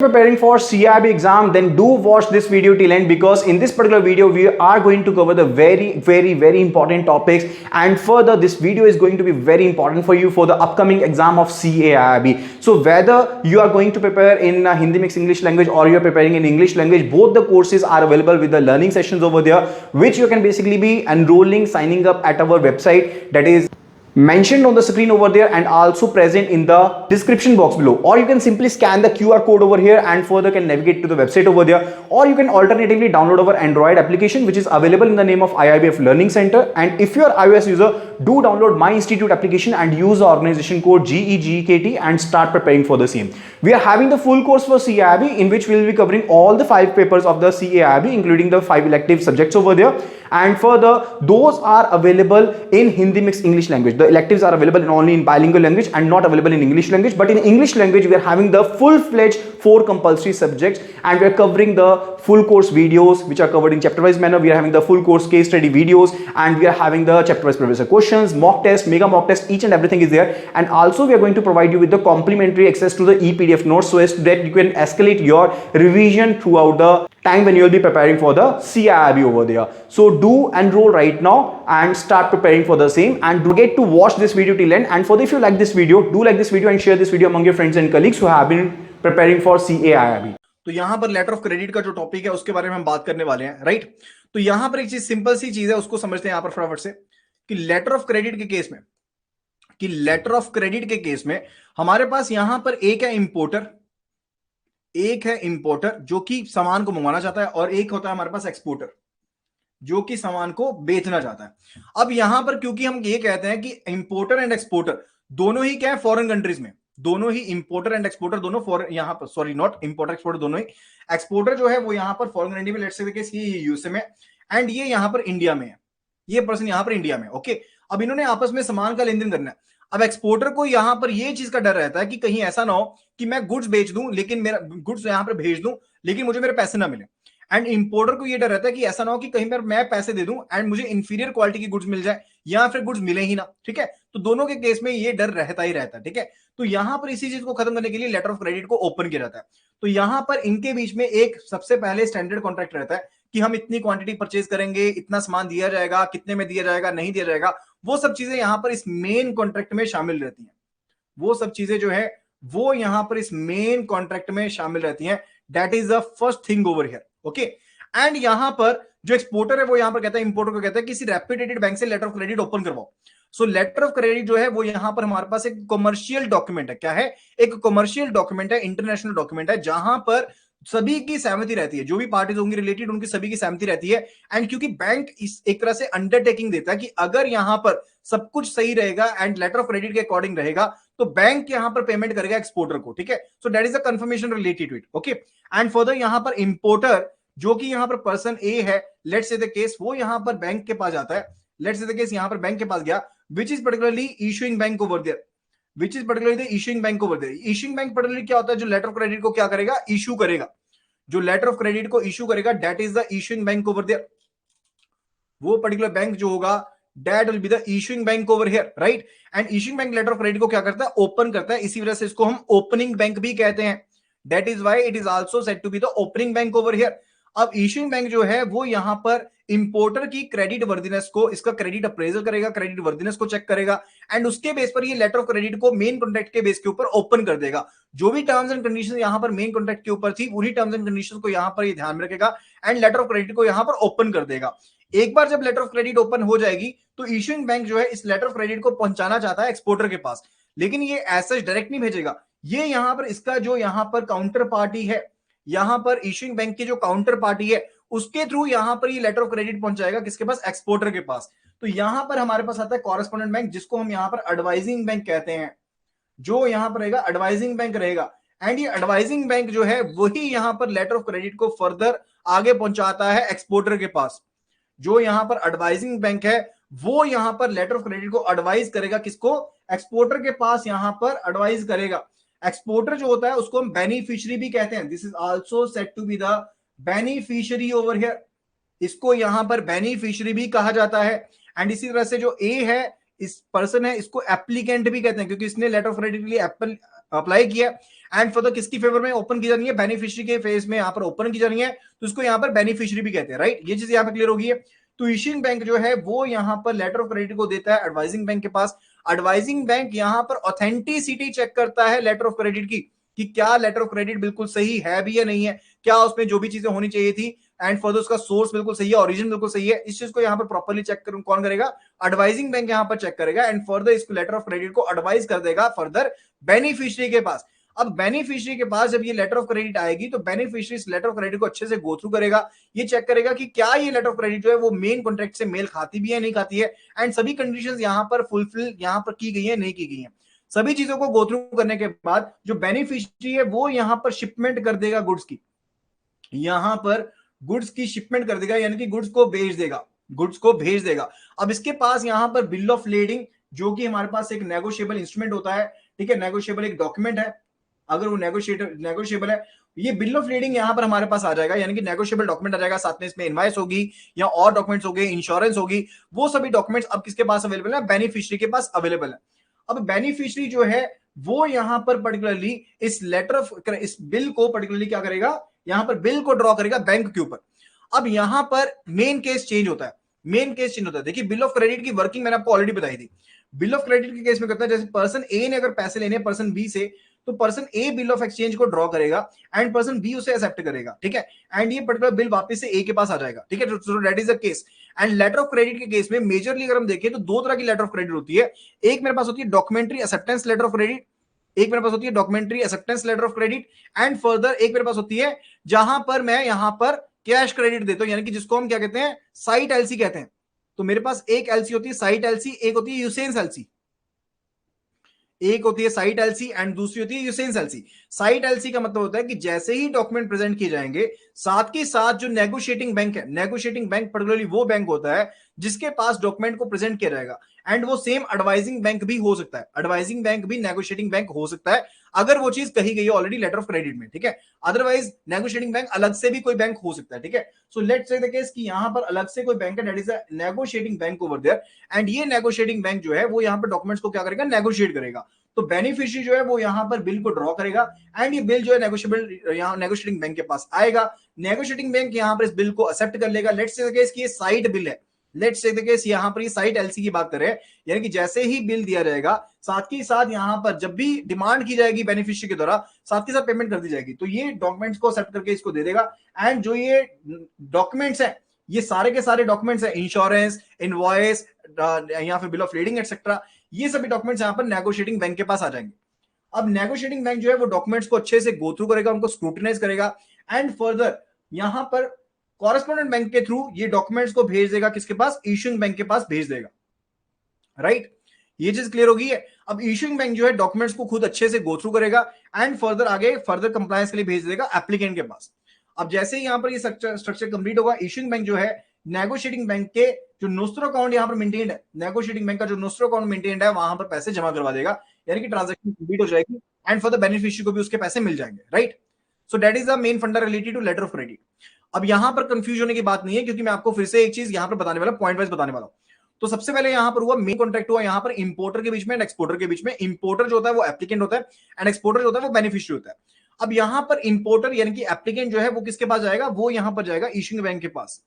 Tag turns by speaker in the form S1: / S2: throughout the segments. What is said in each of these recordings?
S1: Preparing for CIB exam, then do watch this video till end, because in this particular video we are going to cover the very important topics, and further this video is going to be very important for you for the upcoming exam of CAIB. So whether you are going to prepare in Hindi mixed English language or you are preparing in English language, both the courses are available with the learning sessions over there, which you can basically be enrolling, signing up at our website, that is mentioned on the screen over there and also present in the description box below. Or you can simply scan the QR code over here and further can navigate to the website over there, or you can alternatively download our Android application, which is available in the name of IIBF Learning Center. And if you are iOS user, do download My Institute application and use the organization code GEGKT and start preparing for the same. We are having the full course for CAIB, in which we will be covering all the 5 papers of the CAIB, including the 5 elective subjects over there. And further, those are available in Hindi mixed English language. The electives are available only in bilingual language and not available in English language. But in English language, we are having the full-fledged 4 compulsory subjects, and we are covering the full course videos which are covered in chapter-wise manner. We are having the full course case study videos, and we are having the chapter-wise previous questions, mock test, mega mock test, each and everything is there. And also we are going to provide you with the complimentary access to the ePDF notes, so as that you can escalate your revision throughout the time when you will be preparing for the CIB over there. So do enroll right now and start preparing for the same, and don't forget to watch this video till end. And further, if you like this video, do like this video and share this video among your friends and colleagues who have been preparing for CAIB.
S2: तो यहां पर letter of credit का जो topic है उसके बारे में हम बात करने वाले हैं, राइट। तो यहां पर एक चीज, सिंपल सी चीज है, उसको समझते हैं यहां पर फटाफट से कि लेटर ऑफ क्रेडिट के केस में हमारे पास यहां पर एक है इंपोर्टर जो कि सामान को मंगवाना चाहता है, और एक होता है हमारे पास एक्सपोर्टर जो कि सामान को बेचना चाहता है। अब यहां पर क्योंकि हम ये कहते हैं कि इंपोर्टर एंड एक्सपोर्टर दोनों ही क्या है, फॉरेन कंट्रीज में, दोनों ही इंपोर्टर एंड एक्सपोर्टर दोनों फॉरेन, यहां पर सॉरी नॉट इंपोर्टर एक्सपोर्टर, दोनों ही एक्सपोर्टर जो है वो यहां पर फॉरेन कंट्री में, लेट्स से केस ये यूएसए में एंड ये यहां पर इंडिया में है, ये पर्सन यहां पर इंडिया में, ओके। अब इन्होंने आपस में सामान का लेन देन करना है। अब एक्सपोर्टर को यहां पर ये चीज का डर रहता है कि कहीं ऐसा ना हो कि मैं गुड्स बेच दूं, लेकिन मेरा गुड्स यहां पर भेज दूं लेकिन मुझे मेरे पैसे ना मिले। एंड इंपोर्टर को ये डर रहता है कि ऐसा ना हो कि कहीं पर मैं पैसे दे दूं एंड मुझे इंफीरियर क्वालिटी की गुड्स मिल जाए या फिर गुड्स मिले ही ना, ठीक है। तो दोनों के केस में ये डर रहता ही रहता है, ठीक है। तो यहां पर इसी चीज को खत्म करने के लिए लेटर ऑफ क्रेडिट को ओपन किया जाता है। तो यहां पर इनके बीच में एक सबसे पहले स्टैंडर्ड कॉन्ट्रैक्ट रहता है कि हम इतनी क्वांटिटी परचेज करेंगे, इतना सामान दिया जाएगा, कितने में दिया जाएगा, नहीं दिया जाएगा, वो सब चीजें यहां पर इस मेन कॉन्ट्रैक्ट में शामिल रहती हैं। वो सब चीजें जो है वो यहां पर इस मेन कॉन्ट्रैक्ट में शामिल रहती हैं। That is the first thing over here, okay. And यहां पर जो एक्सपोर्टर है वो यहां पर कहता है, इंपोर्टर को कहता है किसी रेप्यूटेड बैंक से लेटर ऑफ क्रेडिट ओपन करवाओ। सो लेटर ऑफ क्रेडिट जो है वो यहां पर हमारे पास एक कमर्शियल डॉक्यूमेंट है। क्या है? एक कमर्शियल डॉक्यूमेंट है, इंटरनेशनल डॉक्यूमेंट है, जहां पर सभी की सहमति रहती है, जो भी पार्टीज होंगी रिलेटेड उनकी सभी की सहमति रहती है। एंड क्योंकि बैंक इस एक तरह से अंडरटेकिंग देता है कि अगर यहां पर सब कुछ सही रहेगा एंड लेटर ऑफ क्रेडिट के अकॉर्डिंग रहेगा तो बैंक यहां पर पेमेंट करेगा एक्सपोर्टर को, ठीक है। So that is the confirmation related to it, okay. And further यहां पर इंपोर्टर जो कि यहां पर पर्सन ए है, लेट्स से द केस, वो यहां पर बैंक के पास जाता है, लेट्स से द केस यहां पर बैंक के पास गया, which is particularly issuing bank over there, which is particularly the issuing bank over there। issuing bank particularly क्या होता है? जो लेटर ऑफ क्रेडिट को क्या करेगा? इशू करेगा। जो लेटर ऑफ क्रेडिट को इशू करेगा that is the issuing bank over there. वो पर्टिकुलर बैंक जो होगा that will be the issuing bank over here, right. And issuing bank letter of credit को क्या करता है? ओपन करता है। इसी वजह से इसको हम ओपनिंग बैंक भी कहते हैं। That is why it is also said to be the opening bank over here. अब इशूइंग बैंक जो है वो यहां पर इंपोर्टर की क्रेडिट वर्दीनेस को, इसका क्रेडिट अप्रेजल करेगा, क्रेडिट वर्दीनेस को चेक करेगा एंड उसके बेस पर ये लेटर ऑफ क्रेडिट को मेन कॉन्ट्रैक्ट के बेस के ऊपर ओपन कर देगा। जो भी टर्म्स एंड कंडीशंस यहां पर मेन कॉन्ट्रैक्ट के ऊपर थी उन्हीं टर्म्स एंड कंडीशंस को यहां पर ये ध्यान में रखेगा एंड लेटर ऑफ क्रेडिट को यहां पर ओपन कर देगा। एक बार जब लेटर ऑफ क्रेडिट ओपन हो जाएगी तो इशूइंग बैंक जो है इस लेटर ऑफ क्रेडिट को पहुंचाना चाहता है एक्सपोर्टर के पास, लेकिन ये ऐसा डायरेक्ट नहीं भेजेगा। ये यहां पर इसका जो यहां पर काउंटर पार्टी है, यहां पर इशूइंग बैंक की जो काउंटर पार्टी है उसके थ्रू यहां पर ये लेटर ऑफ क्रेडिट पहुंचाएगा किसके पास? एक्सपोर्टर के पास। तो यहां पर हमारे पास आता है कॉरेस्पॉन्डेंट बैंक, जिसको हम यहां पर एडवाइजिंग बैंक कहते हैं। जो यहां पर रहेगा एडवाइजिंग बैंक रहेगा एंड ये एडवाइजिंग बैंक जो है वही यहां पर लेटर ऑफ क्रेडिट को फर्दर आगे पहुंचाता है एक्सपोर्टर के पास। जो यहां पर एडवाइजिंग बैंक है वो यहां पर लेटर ऑफ क्रेडिट को एडवाइज करेगा किसको? एक्सपोर्टर के पास यहां पर एडवाइज करेगा। एक्सपोर्टर जो होता है उसको हम बेनिफिशियरी भी कहते हैं। This is also said to be the beneficiary over here. इसको यहां पर बेनिफिशियरी भी कहा जाता है। एंड इसी तरह से जो ए है, इस पर्सन है, इसको एप्लीकेंट भी कहते हैं क्योंकि इसने लेटर ऑफ क्रेडिट के लिए अप्लाई किया एंड फर्दर किसकी फेवर में ओपन की जानी है, बेनिफिशियरी के फेज में यहाँ पर ओपन की जानी है, तो उसको यहाँ पर बेनिफिशियरी भी कहते हैं, राइट। ये चीज यहाँ पर क्लियर होगी है। तो इशिंग बैंक जो है वो यहाँ पर लेटर ऑफ क्रेडिट को देता है एडवाइजिंग बैंक के पास। एडवाइजिंग बैंक यहाँ पर ऑथेंटिसिटी चेक करता है लेटर ऑफ क्रेडिट की, कि क्या लेटर ऑफ क्रेडिट बिल्कुल सही है भी या नहीं है, क्या उसमें जो भी चीजें होनी चाहिए थी एंड फर्दर उसका सोर्स बिल्कुल सही है, ओरिजिन बिल्कुल सही है। इस चीज को यहाँ पर प्रॉपर्ली चेक कर कौन करेगा, एडवाइजिंग बैंक यहाँ पर चेक करेगा एंड फर्दर इसको लेटर ऑफ क्रेडिट को एडवाइज कर देगा फर्दर बेनिफिशियरी के पास। अब बेनिफिशियरी के पास जब ये लेटर ऑफ क्रेडिट आएगी तो बेनिफिशियरी इस लेटर ऑफ क्रेडिट को अच्छे से गो थ्रू करेगा, ये चेक करेगा कि क्या ये लेटर ऑफ क्रेडिट जो है वो मेन कॉन्ट्रैक्ट से मेल खाती भी है नहीं खाती है, एंड सभी कंडीशंस यहाँ पर फुलफिल यहाँ पर की गई है नहीं की गई है। सभी चीजों को गो थ्रू करने के बाद जो बेनिफिशियरी है वो यहाँ पर शिपमेंट कर देगा गुड्स की, यहां पर गुड्स की शिपमेंट कर देगा, यानी कि गुड्स को भेज देगा, गुड्स को भेज देगा। अब इसके पास यहां पर बिल ऑफ लेडिंग, जो कि हमारे पास एक नेगोशिएबल इंस्ट्रूमेंट होता है, ठीक है, नेगोशिएबल एक डॉक्यूमेंट है, अगर वो नेगोशिएबल है, ये बिल ऑफ लेडिंग यहां पर हमारे पास आ जाएगा, यानी कि नेगोशिएबल डॉक्यूमेंट आ जाएगा, साथ में इसमें इनवॉइस होगी या और डॉक्यूमेंट्स होंगे, इंश्योरेंस होगी, वो सभी डॉक्यूमेंट्स अब किसके पास अवेलेबल है, बेनिफिशियरी के पास अवेलेबल है। अब बेनिफिशियरी जो है वो यहां पर पर्टिकुलरली इस लेटर ऑफ इस बिल को पर्टिकुलरली क्या करेगा, यहां पर बिल को ड्रॉ करेगा बैंक के ऊपर। अब यहां पर मेन केस चेंज होता है, मेन केस चेंज होता है। देखिए बिल ऑफ क्रेडिट की वर्किंग मैंने आपको ऑलरेडी बताई थी। बिल ऑफ क्रेडिट के केस में करता है, जैसे पर्सन ए ने अगर पैसे लेने पर्सन बी से, तो person A bill of exchange को ड्रॉ करेगा एंड पर्सन बी उसे एक्सेप्ट करेगा, ठीक है, एंड ये पर्टिकुलर बिल वापस से ए के पास आ जाएगा, ठीक है। So that is the case. And later of credit के केस में मेजरली अगर हम देखें तो दो तरह की लेटर ऑफ क्रेडिट होती है। एक मेरे पास होती है documentary acceptance letter of credit, एक मेरे पास होती है documentary acceptance letter of credit, and further एक मेरे पास होती है जहां पर मैं यहां पर कैश क्रेडिट देता हूं, यानी कि जिसको हम क्या कहते हैं, साइट एलसी कहते हैं। तो मेरे पास एक एलसी होती है साइट एलसी, एक होती है यूसेंस एलसी, एक होती है साइट एलसी एंड दूसरी होती है यूसेंस एलसी। साइट एलसी का मतलब होता है कि जैसे ही डॉक्यूमेंट प्रेजेंट किए जाएंगे, साथ के साथ जो नेगोशिएटिंग बैंक है, नेगोशिएटिंग बैंक पर्टिकुलरली वो बैंक होता है जिसके पास डॉक्यूमेंट को प्रेजेंट किया जाएगा, एंड वो सेम एडवाइजिंग बैंक भी हो सकता है, एडवाइजिंग बैंक भी नेगोशिएटिंग बैंक हो सकता है अगर वो चीज कही गई है ऑलरेडी लेटर ऑफ क्रेडिट में, ठीक है। अदरवाइज नेगोशिएटिंग बैंक अलग से भी कोई बैंक हो सकता है, ठीक है। So let's say the case कि यहां पर अलग से कोई बैंक है, that is a negotiating bank over there, and ये नेगोशिएटिंग बैंक जो है वो यहां पर डॉक्यूमेंट्स को क्या करेगा, नेगोशिएट करेगा। तो बेनिफिशियरी जो है वो यहां पर बिल को ड्रॉ करेगा एंड ये बिल जो है नेगोशिएबल यहां नेगोशिएटिंग बैंक के पास आएगा, नेगोशिएटिंग बैंक यहां पर इस बिल को एक्सेप्ट कर लेगा। लेट्स से द केस कि ये साइट बिल है, लेट्स से द केस यहां पर ये साइट एलसी की बात करें, यानी कि जैसे ही बिल दिया जाएगा साथ ही साथ यहां पर जब भी डिमांड की जाएगी बेनिफिशियरी के द्वारा, साथ के साथ पेमेंट कर दी जाएगी, तो ये डॉक्यूमेंट्स को एक्सेप्ट करके इसको दे देगा। एंड जो ये डॉक्यूमेंट्स है, ये सारे के सारे डॉक्यूमेंट्स है, इंश्योरेंस, इनवॉइस या फिर बिल ऑफ लीडिंग एक्सेट्रा, ये सभी डॉक्यूमेंट्स यहां पर नेगोशिएटिंग बैंक के पास आ जाएंगे। अब नेगोशिएटिंग बैंक जो है वो डॉक्यूमेंट्स को अच्छे से गो थ्रू करेगा, उनको स्क्रूटिनाइज करेगा एंड फर्दर यहां पर कॉरेस्पॉन्डेंट बैंक के थ्रू ये डॉक्यूमेंट्स को भेज देगा किसके पास, इशूइंग बैंक के पास भेज देगा, राइट। ये चीज क्लियर होगी है। अब इशूइंग बैंक जो है डॉक्यूमेंट्स को खुद अच्छे से गो थ्रू करेगा एंड फर्दर आगे फर्दर कंप्लायंस के लिए भेज देगा एप्लीकेंट के पास। अब जैसे ही यहां पर ये स्ट्रक्चर कंप्लीट होगा, इशूइंग बैंक जो है नेगोशिएटिंग बैंक के जो नोस्ट्रो अकाउंट यहां पर मेंटेन्ड है, नेगोशिएटिंग बैंक का जो नोस्ट्रो अकाउंट मेंटेन्ड है वहां पर पैसे जमा करवा देगा, यानी कि ट्रांजैक्शन कंप्लीट हो जाएगी एंड फॉर द बेनिफिशियरी को भी उसके पैसे मिल जाएंगे, right. So that is the main funda related to letter of credit. अब यहां पर कंफ्यूज होने की बात नहीं है, क्योंकि मैं आपको फिर से एक चीज यहां पर बताने वाला, पॉइंट वाइज बताने वाला हूं। तो सबसे पहले यहां पर हुआ मेन कॉन्ट्रैक्ट हुआ यहां पर इंपोर्टर के बीच में एंड एक्सपोर्टर के बीच में। इंपोर्टर जो होता है वो एप्लीकेंट होता है एंड एक्सपोर्टर जो होता है वो बेनिफिशियरी होता है। अब यहां पर इंपोर्टर यानी कि एप्लीकेंट जो है वो किसके पास जाएगा, वो यहां पर जाएगा इशूइंग बैंक के पास।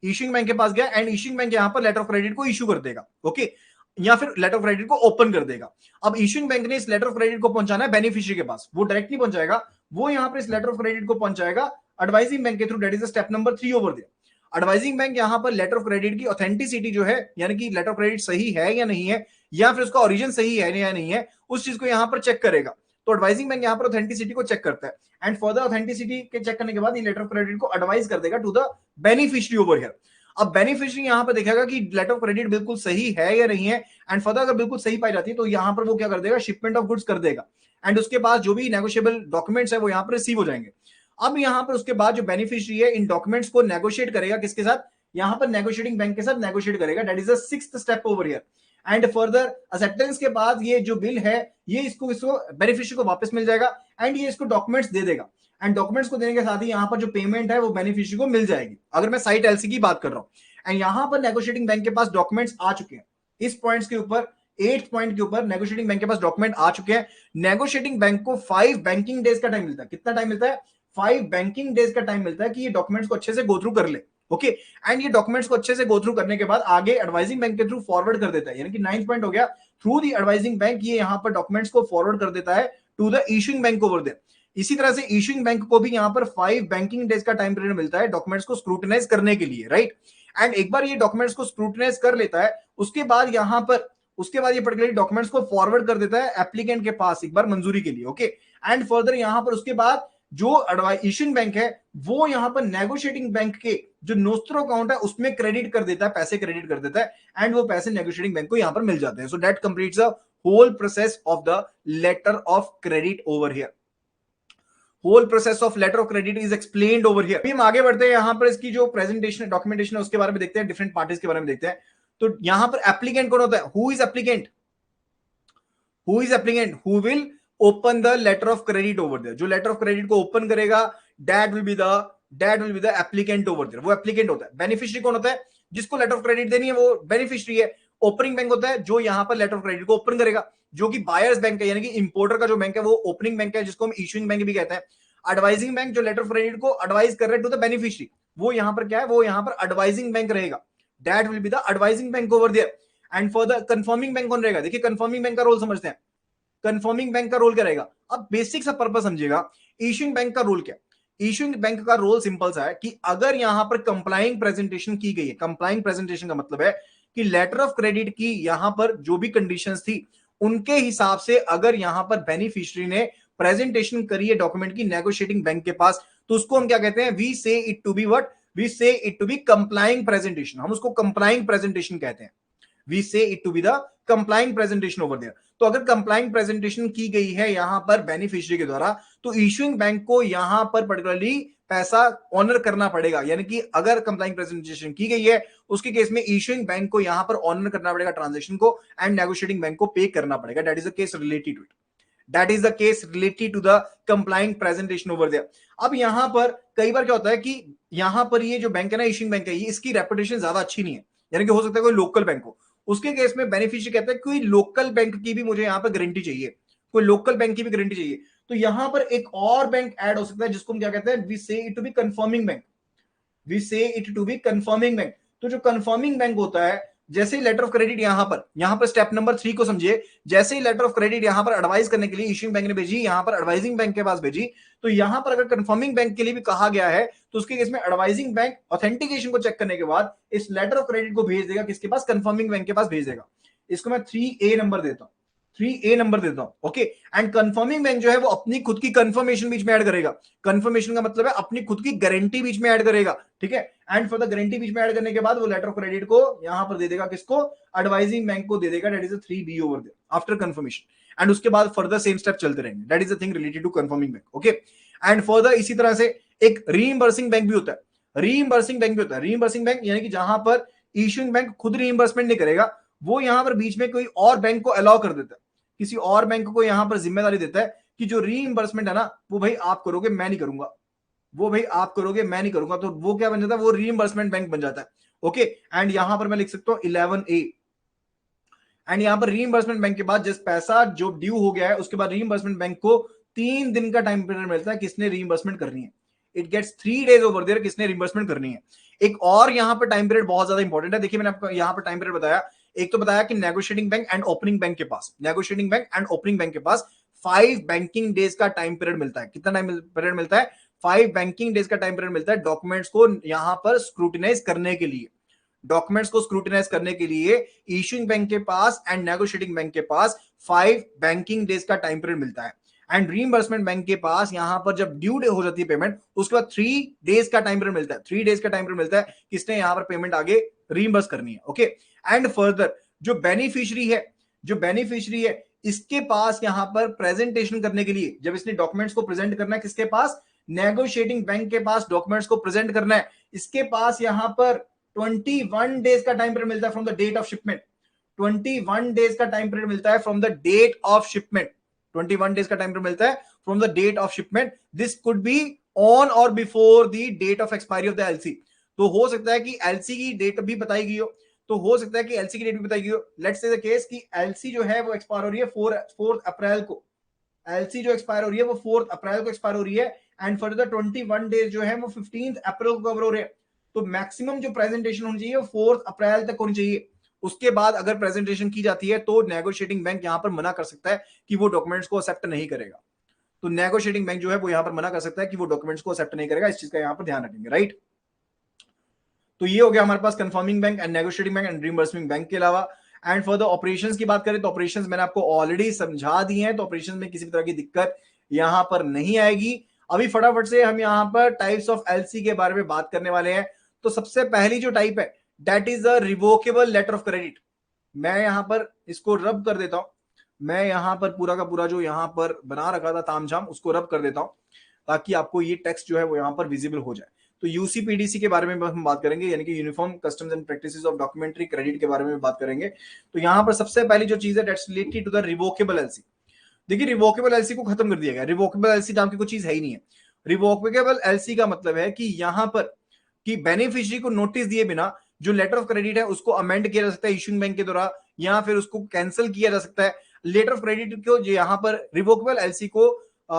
S2: इशूइंग बैंक के पास गया एंड इशूइंग बैंक यहां पर लेटर ऑफ क्रेडिट को इशू कर देगा, ओके, या फिर लेटर ऑफ क्रेडिट को ओपन कर देगा। अब इशूइंग बैंक ने इस लेटर ऑफ क्रेडिट को पहुंचाना है बेनिफिशियरी के पास, वो डायरेक्टली पहुंचाएगा, वो यहां पर इस लेटर ऑफ क्रेडिट को पहुंचाएगा एडवाइजिंग बैंक के through, that is step number 3 over there. Advising bank यहां पर लेटर ऑफ क्रेडिट की ऑथेंटिसिटी जो है, यानी कि लेटर ऑफ क्रेडिट सही है या नहीं है, या फिर उसका ओरिजिन सही है या नहीं है, उस चीज को यहां पर चेक करेगा। तो एडवाइजिंग बैंक यहां पर ऑथेंटिसिटी को चेक करता है एंड फर्दर ऑथेंटिसिटी के चेक करने के बाद ये लेटर ऑफ क्रेडिट को एडवाइज कर देगा to the beneficiary over here. अब बेनिफिशियरी यहां पर देखेगा कि लेटर ऑफ क्रेडिट बिल्कुल सही है या नहीं है, एंड फर्दर अगर बिल्कुल सही पाई जाती है तो यहां पर वो क्या कर देगा, शिपमेंट ऑफ गुड्स कर देगा एंड उसके बाद जो भी नेगोशिएबल डॉक्यूमेंट्स है वो यहां पर रिसीव हो जाएंगे। अब यहां पर उसके बाद जो बेनिफिशियरी है इन डॉक्यूमेंट्स को नेगोशिएट करेगा किसके साथ, यहां पर नेगोशिएटिंग बैंक के साथ नेगोशिएट करेगा, that is the 6th step over here. And further acceptance के बाद ये जो बिल है ये इसको बेनिफिशियरी को वापस मिल जाएगा एंड ये इसको डॉक्यूमेंट्स दे देगा एंड डॉक्यूमेंट्स को देने के साथ ही यहां पर जो पेमेंट है वो बेनिफिशियरी को मिल जाएगी, अगर मैं साइट एलसी की बात कर रहा हूं। एंड यहां पर नेगोशिएटिंग बैंक के पास डॉक्यूमेंट्स आ चुके हैं, इस पॉइंट्स के ऊपर 8th पॉइंट के ऊपर नेगोशिएटिंग बैंक के पास डॉक्यूमेंट आ चुके हैं। नेगोशिएटिंग बैंक को 5 बैंकिंग डेज का टाइम मिलता है। कितना टाइम मिलता है? 5 बैंकिंग डेज का टाइम मिलता है कि ये डॉक्यूमेंट्स को अच्छे से गो थ्रू कर ले। ओके, एंड ये डॉक्यूमेंट्स को अच्छे से गो थ्रू करने के बाद आगे एडवाइजिंग बैंक के थ्रू फॉरवर्ड कर देता है। यानी कि 9th पॉइंट हो गया, थ्रू द एडवाइजिंग बैंक ये यहां पर डॉक्यूमेंट्स को फॉरवर्ड कर देता है to the issuing bank over there. इसी तरह से इशूइंग बैंक को भी यहां पर 5 बैंकिंग डेज का टाइम पीरियड मिलता है डॉक्यूमेंट्स को स्क्रूटिनाइज करने के लिए, राइट। एंड एक बार ये डॉक्यूमेंट्स को स्क्रूटिनाइज कर लेता है, उसके बाद यहां पर ये पर्टिकुलर डॉक्यूमेंट्स को फॉरवर्ड कर देता है एप्लीकेंट के पास एक बार मंजूरी के लिए। ओके, एंड फर्दर यहां पर उसके बाद जो इशूइंग बैंक है वो यहां पर नेगोशिएटिंग बैंक के जो नोस्ट्रो अकाउंट है उसमें क्रेडिट कर देता है, पैसे क्रेडिट कर देता है, एंड वो पैसे नेगोशिएटिंग बैंक को यहां पर मिल जाते हैं। So that completes the whole process of the letter of credit over here. Whole process of letter of credit is explained over here. हम आगे बढ़ते हैं, यहां पर इसकी जो प्रेजेंटेशन डॉक्यूमेंटेशन है उसके बारे में देखते हैं, डिफरेंट पार्टीज के बारे में देखते हैं। तो यहां पर एप्लीकेंट कौन होता है? Who is applicant? Who is applicant? Who will open the letter of credit over there. जो लेटर ऑफ क्रेडिट को ओपन करेगा that will be the applicant over there. वो एप्लीकेंट होता है। बेनिफिशियरी कौन होता है? जिसको लेटर ऑफ क्रेडिट देनी है वो बेनिफिशियरी है। ओपनिंग बैंक होता है जो यहां पर लेटर ऑफ क्रेडिट को ओपन करेगा, जो कि बायर्स बैंक है, यानी कि इंपोर्टर का जो बैंक है वो ओपनिंग बैंक है, जिसको हम इशूइंग बैंक भी कहते हैं। एडवाइजिंग बैंक जो लेटर ऑफ क्रेडिट को एडवाइज कर रहे हैं टू द बेनिफिशियरी, वो यहां पर क्या है? वो यहां पर एडवाइजिंग बैंक रहेगा। That will be the advising bank over there. And for the confirming bank कौन रहेगा? देखिए कंफर्मिंग बैंक का रोल समझते हैं। कंफर्मिंग बैंक का रोल क्या रहेगा? अब बेसिक सा पर्पस समझिएगा। इशूइंग बैंक का रोल क्या? इशूइंग बैंक का रोल सिंपल सा है कि अगर यहां पर कंप्लाइंग प्रेजेंटेशन की गई है, कंप्लाइंग प्रेजेंटेशन का मतलब है कि लेटर ऑफ क्रेडिट की यहां पर जो भी कंडीशंस थी उनके हिसाब से अगर यहां पर बेनिफिशियरी ने प्रेजेंटेशन करी है डॉक्यूमेंट की नेगोशिएटिंग बैंक के पास, तो उसको हम क्या कहते हैं? We say it to be what? We say it to be complying presentation. हम उसको कंप्लाइंग प्रेजेंटेशन कहते हैं। We say it to be the complying presentation over there. तो अगर कंप्लाइंग प्रेजेंटेशन की गई है यहां पर बेनिफिशियरी के द्वारा, तो इशूइंग बैंक को यहां पर पर्टिकुलरली पैसा ऑनर करना पड़ेगा। यानी कि अगर कंप्लाइंग प्रेजेंटेशन की गई है उसके केस में इशूइंग बैंक को यहां पर ऑनर करना पड़ेगा ट्रांजेक्शन को, एंड नेगोशिएटिंग बैंक को पे करना पड़ेगा। That is the case related to it. That is the case related to the complying presentation over there. अब यहां पर कई बार क्या होता है कि यहां पर ये जो बैंक है ना, इशूइंग बैंक है, ये इसकी रेपुटेशन ज्यादा अच्छी नहीं है। यानी कि हो सकता है कोई लोकल बैंक हो, उसके केस में बेनिफिशियरी कहता है कोई लोकल बैंक की भी मुझे यहां पर गारंटी चाहिए, कोई लोकल बैंक की भी गारंटी चाहिए। तो यहां पर एक और बैंक ऐड हो सकता है जिसको हम क्या कहते हैं? We say it to be confirming bank. We say it to be confirming bank. तो जो कंफर्मिंग बैंक होता है, जैसे ही लेटर ऑफ क्रेडिट यहां पर स्टेप नंबर 3 को समझिए। जैसे ही लेटर ऑफ क्रेडिट यहां पर एडवाइस करने के लिए इशूइंग बैंक ने भेजी, यहां पर एडवाइजिंग बैंक के पास भेजी, तो यहां पर अगर कंफर्मिंग बैंक के लिए भी कहा गया है तो उसके केस में एडवाइजिंग बैंक ऑथेंटिकेशन को चेक करने के बाद इस लेटर ऑफ क्रेडिट को भेज देगा किसके पास? कंफर्मिंग बैंक के पास भेज देगा। इसको मैं 3A नंबर देता हूं, 3A नंबर देता हूं। ओके, एंड कंफर्मिंग बैंक जो है वो अपनी खुद की कंफर्मेशन बीच में ऐड करेगा। कंफर्मेशन का मतलब है अपनी खुद की गारंटी बीच में ऐड करेगा, ठीक है। एंड फॉर द गारंटी बीच में ऐड करने के बाद वो लेटर ऑफ क्रेडिट को यहां पर दे देगा, किसको? एडवाइजिंग बैंक को दे देगा। That is 3B over there after confirmation. And उसके बाद फर्दर सेम स्टेप चलते रहेंगे। That is the thing related to confirming bank. Okay, and further इसी तरह से एक रीइंबर्सिंग बैंक भी होता है। रीइंबर्सिंग बैंक भी होता है। रीइंबर्सिंग बैंक यानी कि जहां पर इशूइंग बैंक खुद रीइंबर्समेंट नहीं करेगा, वो यहां पर बीच में कोई और बैंक को अलाउ कर देता है, किसी और बैंक को यहां पर जिम्मेदारी देता है कि जो रीइंबर्समेंट है ना वो भाई आप करोगे, मैं नहीं करूंगा, वो भाई आप करोगे, मैं नहीं करूंगा। तो वो क्या बन जाता है? वो रीइंबर्समेंट बैंक बन जाता है। ओके, एंड यहां पर मैं लिख सकता हूं 11A। एंड यहां पर रीइंबर्समेंट बैंक के बाद जिस पैसा जो ड्यू हो गया है उसके बाद रीइंबर्समेंट बैंक को 3 दिन का टाइम पीरियड मिलता है किसने रीइंबर्समेंट करनी है। It gets 3 days over there किसने रीइंबर्समेंट करनी है। एक और यहां पर टाइम पीरियड बहुत ज्यादा इंपॉर्टेंट है। देखिए मैंने आपको यहां पर टाइम पीरियड बताया। एक तो बताया कि negotiating bank and opening bank के पास, negotiating bank and opening bank के पास 5 बैंकिंग डेज का टाइम पीरियड मिलता है। कितना टाइम पीरियड मिलता है? 5 बैंकिंग डेज का टाइम पीरियड मिलता है डॉक्यूमेंट्स को यहां पर स्क्रूटिनाइज करने के लिए। डॉक्यूमेंट्स को स्क्रूटिनाइज करने के लिए इशूइंग बैंक के पास एंड नेगोशिएटिंग बैंक के पास 5 बैंकिंग डेज का टाइम पीरियड मिलता है। एंड रीइंबर्समेंट बैंक के पास यहां पर जब ड्यू हो जाती है पेमेंट, उसके बाद 3 डेज का टाइम पीरियड मिलता है। 3 डेज का टाइम पीरियड मिलता है किसने यहां पर पेमेंट आगे रीइंबर्स करनी है। ओके, एंड फर्दर जो बेनिफिशियरी है, जो बेनिफिशियरी है इसके पास यहां पर प्रेजेंटेशन करने के लिए जब इसने डॉक्यूमेंट्स को प्रेजेंट करना है, किसके पास? नेगोशिएटिंग बैंक के पास डॉक्यूमेंट्स को प्रेजेंट करना है। इसके पास यहां पर 21 डेज का टाइम पीरियड मिलता है from the date of shipment. 21 days का टाइम पीरियड मिलता है from the date of shipment. 21 days का टाइम पीरियड मिलता है from the date of shipment. This could be on और before the date of expiry of the LC. तो हो सकता है कि एलसी की डेट भी बताई गई हो, तो हो सकता है कि एलसी की डेट भी बताएगी। लेट्स से द केस कि एलसी जो है वो एक्सपायर हो रही है 4 अप्रैल को, एलसी जो एक्सपायर हो रही है वो 4 अप्रैल को एक्सपायर हो रही है, एंड फर्दर 21 डेज जो है वो 15 अप्रैल को कवर हो रहे हैं। तो मैक्सिमम जो प्रेजेंटेशन होनी चाहिए वो 4 अप्रैल तक होनी चाहिए। उसके बाद अगर प्रेजेंटेशन की जाती है तो नेगोशिएटिंग बैंक यहां पर मना कर सकता है कि वो डॉक्यूमेंट्स को एक्सेप्ट नहीं करेगा। तो नेगोशिएटिंग बैंक जो है वो यहां पर मना कर सकता है कि वो डॉक्यूमेंट्स को एक्सेप्ट नहीं करेगा। इस चीज का यहां पर ध्यान रखेंगे, राइट। तो ये हो गया हमारे पास confirming bank and negotiating bank and reimbursement bank के अलावा। एंड फॉर द ऑपरेशंस की बात करें तो ऑपरेशंस मैंने आपको ऑलरेडी समझा दिए हैं, तो ऑपरेशंस में किसी भी तरह की दिक्कत यहां पर नहीं आएगी। अभी फटाफट से हम यहां पर टाइप्स ऑफ एलसी के बारे में बात करने वाले हैं। तो सबसे पहली जो टाइप है that is a revocable letter of credit. मैं यहां पर इसको रब कर देता हूं, मैं यहां पर पूरा का पूरा जो यहां पर बना रखा था तामझाम उसको रब कर देता हूं ताकि आपको ये टेक्स्ट जो है वो यहां पर विजिबल हो जाए। तो यूसीपीडीसी के बारे में हम बात करेंगे, यानी कि uniform customs and practices of documentary credit के बारे में बात करेंगे। तो यहां पर सबसे पहली जो चीज है that's related to the revocable LC. देखिए रिवोकेबल एलसी को खत्म कर दिया गया, रिवोकेबल एलसी नाम की कोई चीज है ही नहीं है। रिवोकेबल एलसी का मतलब है कि यहां पर कि बेनिफिशियरी को नोटिस दिए बिना जो लेटर ऑफ क्रेडिट है उसको अमेंड किया जा सकता है इशूइंग बैंक के द्वारा, या फिर उसको कैंसिल किया जा सकता है। लेटर ऑफ क्रेडिट को यहाँ पर रिवोकेबल एलसी को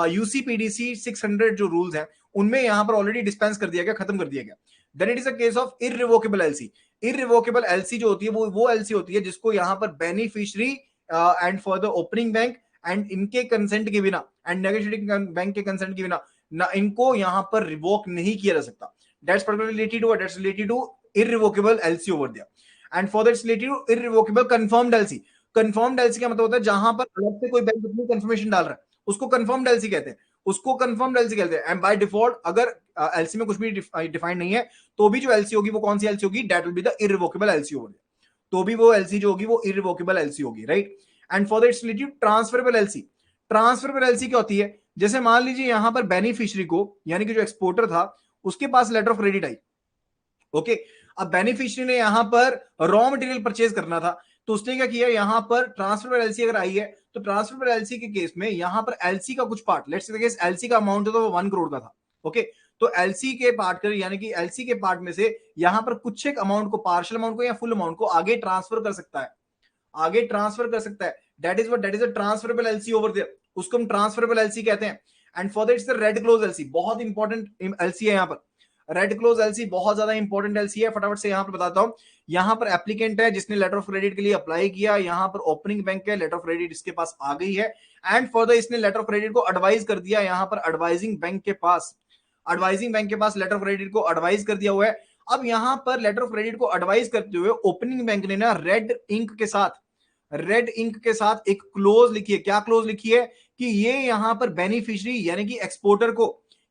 S2: यूसीपीडीसी 600 जो रूल्स हैं उनमें यहां पर ऑलरेडी डिस्पेंस कर दिया गया, खत्म कर दिया गया। Then it is a case of irrevocable LC. Irrevocable LC जो होती है वो एलसी होती है जिसको यहां पर beneficiary and for the opening bank and इनके कंसेंट के बिना एंड नेगोशिएटिंग बैंक के कंसेंट के बिना ना इनको यहां पर रिवोक नहीं किया जा सकता। That's particularly related to what? That's related to irrevocable LC over there. And for that's related to irrevocable confirmed LC. confirmed LC का मतलब होता है जहां पर अलग से कोई बैंक अपनी कंफर्मेशन डाल रहा है उसको confirmed LC कहते हैं, उसको confirmed LC कहते हैं। एंड बाय डिफॉल्ट अगर LC में कुछ भी डिफाइंड नहीं है तो भी जो LC होगी वो कौन सी LC होगी? That will be the irrevocable LC over there. तो भी वो LC जो होगी वो irrevocable LC होगी, right. And for that's related transferable LC। Transferable LC क्या होती है? जैसे मान लीजिए यहां पर बेनिफिशियरी को यानी कि जो एक्सपोर्टर था उसके पास लेटर ऑफ क्रेडिट आई, ओके। अब बेनिफिशियरी ने यहां पर रॉ मटेरियल परचेज करना था तो उसने क्या किया, यहां पर ट्रांसफर एलसी अगर आई है तो ट्रांसफर एलसी के केस में यहां पर एलसी का कुछ part, let's say case LC का अमाउंट जो था वो 1 करोड़ का था, ओके। तो एलसी के पार्ट कर यानी कि एलसी के पार्ट में से यहां पर कुछ एक अमाउंट को, पार्शियल अमाउंट को या फुल अमाउंट को आगे ट्रांसफर कर सकता है, आगे ट्रांसफर कर सकता है। That is what, that is a transferable LC over there, उसको हम ट्रांसफरेबल एलसी कहते हैं। And for that is the red clause LC, बहुत इंपॉर्टेंट एलसी है यहां पर। रेड क्लोज एलसी बहुत ज्यादा इंपॉर्टेंट एलसी है, फटाफट से यहां पर बताता हूं। यहां पर एप्लीकेंट है जिसने लेटर ऑफ क्रेडिट के लिए अप्लाई किया, यहां पर ओपनिंग बैंक है, लेटर ऑफ क्रेडिट इसके पास आ गई है, एंड फर्दर इसने लेटर ऑफ क्रेडिट को एडवाइज कर दिया यहां पर एडवाइजिंग बैंक के पास, एडवाइजिंग बैंक के पास लेटर ऑफ क्रेडिट को एडवाइज कर दिया हुआ है। अब यहां पर लेटर ऑफ क्रेडिट को एडवाइज करते हुए ओपनिंग बैंक ने ना रेड इंक के साथ, रेड इंक के साथ एक क्लोज लिखी है। क्या क्लोज लिखी है? कि ये यहां पर बेनिफिशियरी यानी कि एक्सपोर्टर को,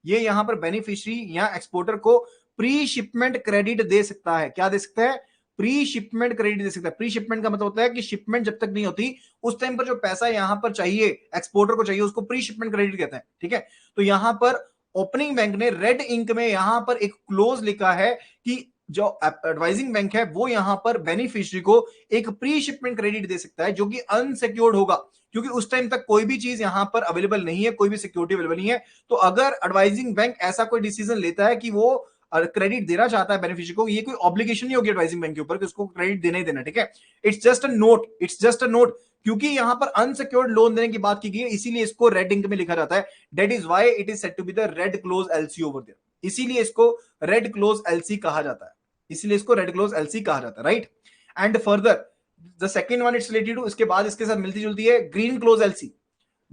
S2: ये यहां पर बेनिफिशियरी या एक्सपोर्टर को प्री शिपमेंट क्रेडिट दे सकता है। क्या दे सकता है? प्री शिपमेंट क्रेडिट दे सकता है। प्री शिपमेंट का मतलब होता है कि शिपमेंट जब तक नहीं होती उस टाइम पर जो पैसा यहां पर चाहिए एक्सपोर्टर को चाहिए उसको प्री शिपमेंट क्रेडिट कहते हैं, ठीक है। तो यहां पर ओपनिंग बैंक ने रेड इंक में यहां पर एक क्लोज लिखा है कि जो एडवाइजिंग बैंक है वो यहां पर बेनिफिशियरी को एक प्री शिपमेंट क्रेडिट दे सकता है जो कि अनसिक्योर्ड होगा, क्योंकि उस टाइम तक कोई भी चीज यहां पर अवेलेबल नहीं है, कोई भी सिक्योरिटी अवेलेबल नहीं है। तो अगर एडवाइजिंग बैंक ऐसा कोई डिसीजन लेता है कि वो क्रेडिट देना चाहता है बेनिफिशियरी को, ये कोई ऑब्लिगेशन नहीं होगी एडवाइजिंग बैंक के ऊपर कि उसको क्रेडिट देना ही देना, ठीक है। It's just a note, it's just a note, क्योंकि यहां पर अनसिक्योर्ड लोन देने की बात की गई है इसीलिए इसको रेड इंक में लिखा जाता है। That is why it is said to be the red clause LC over there, इसीलिए इसको रेड क्लोज एलसी कहा जाता है, इसीलिए इसको रेड क्लोज एलसी कहा जाता है, right. And further the second one it's related to, इसके बाद इसके साथ मिलती जुलती है green clause LC.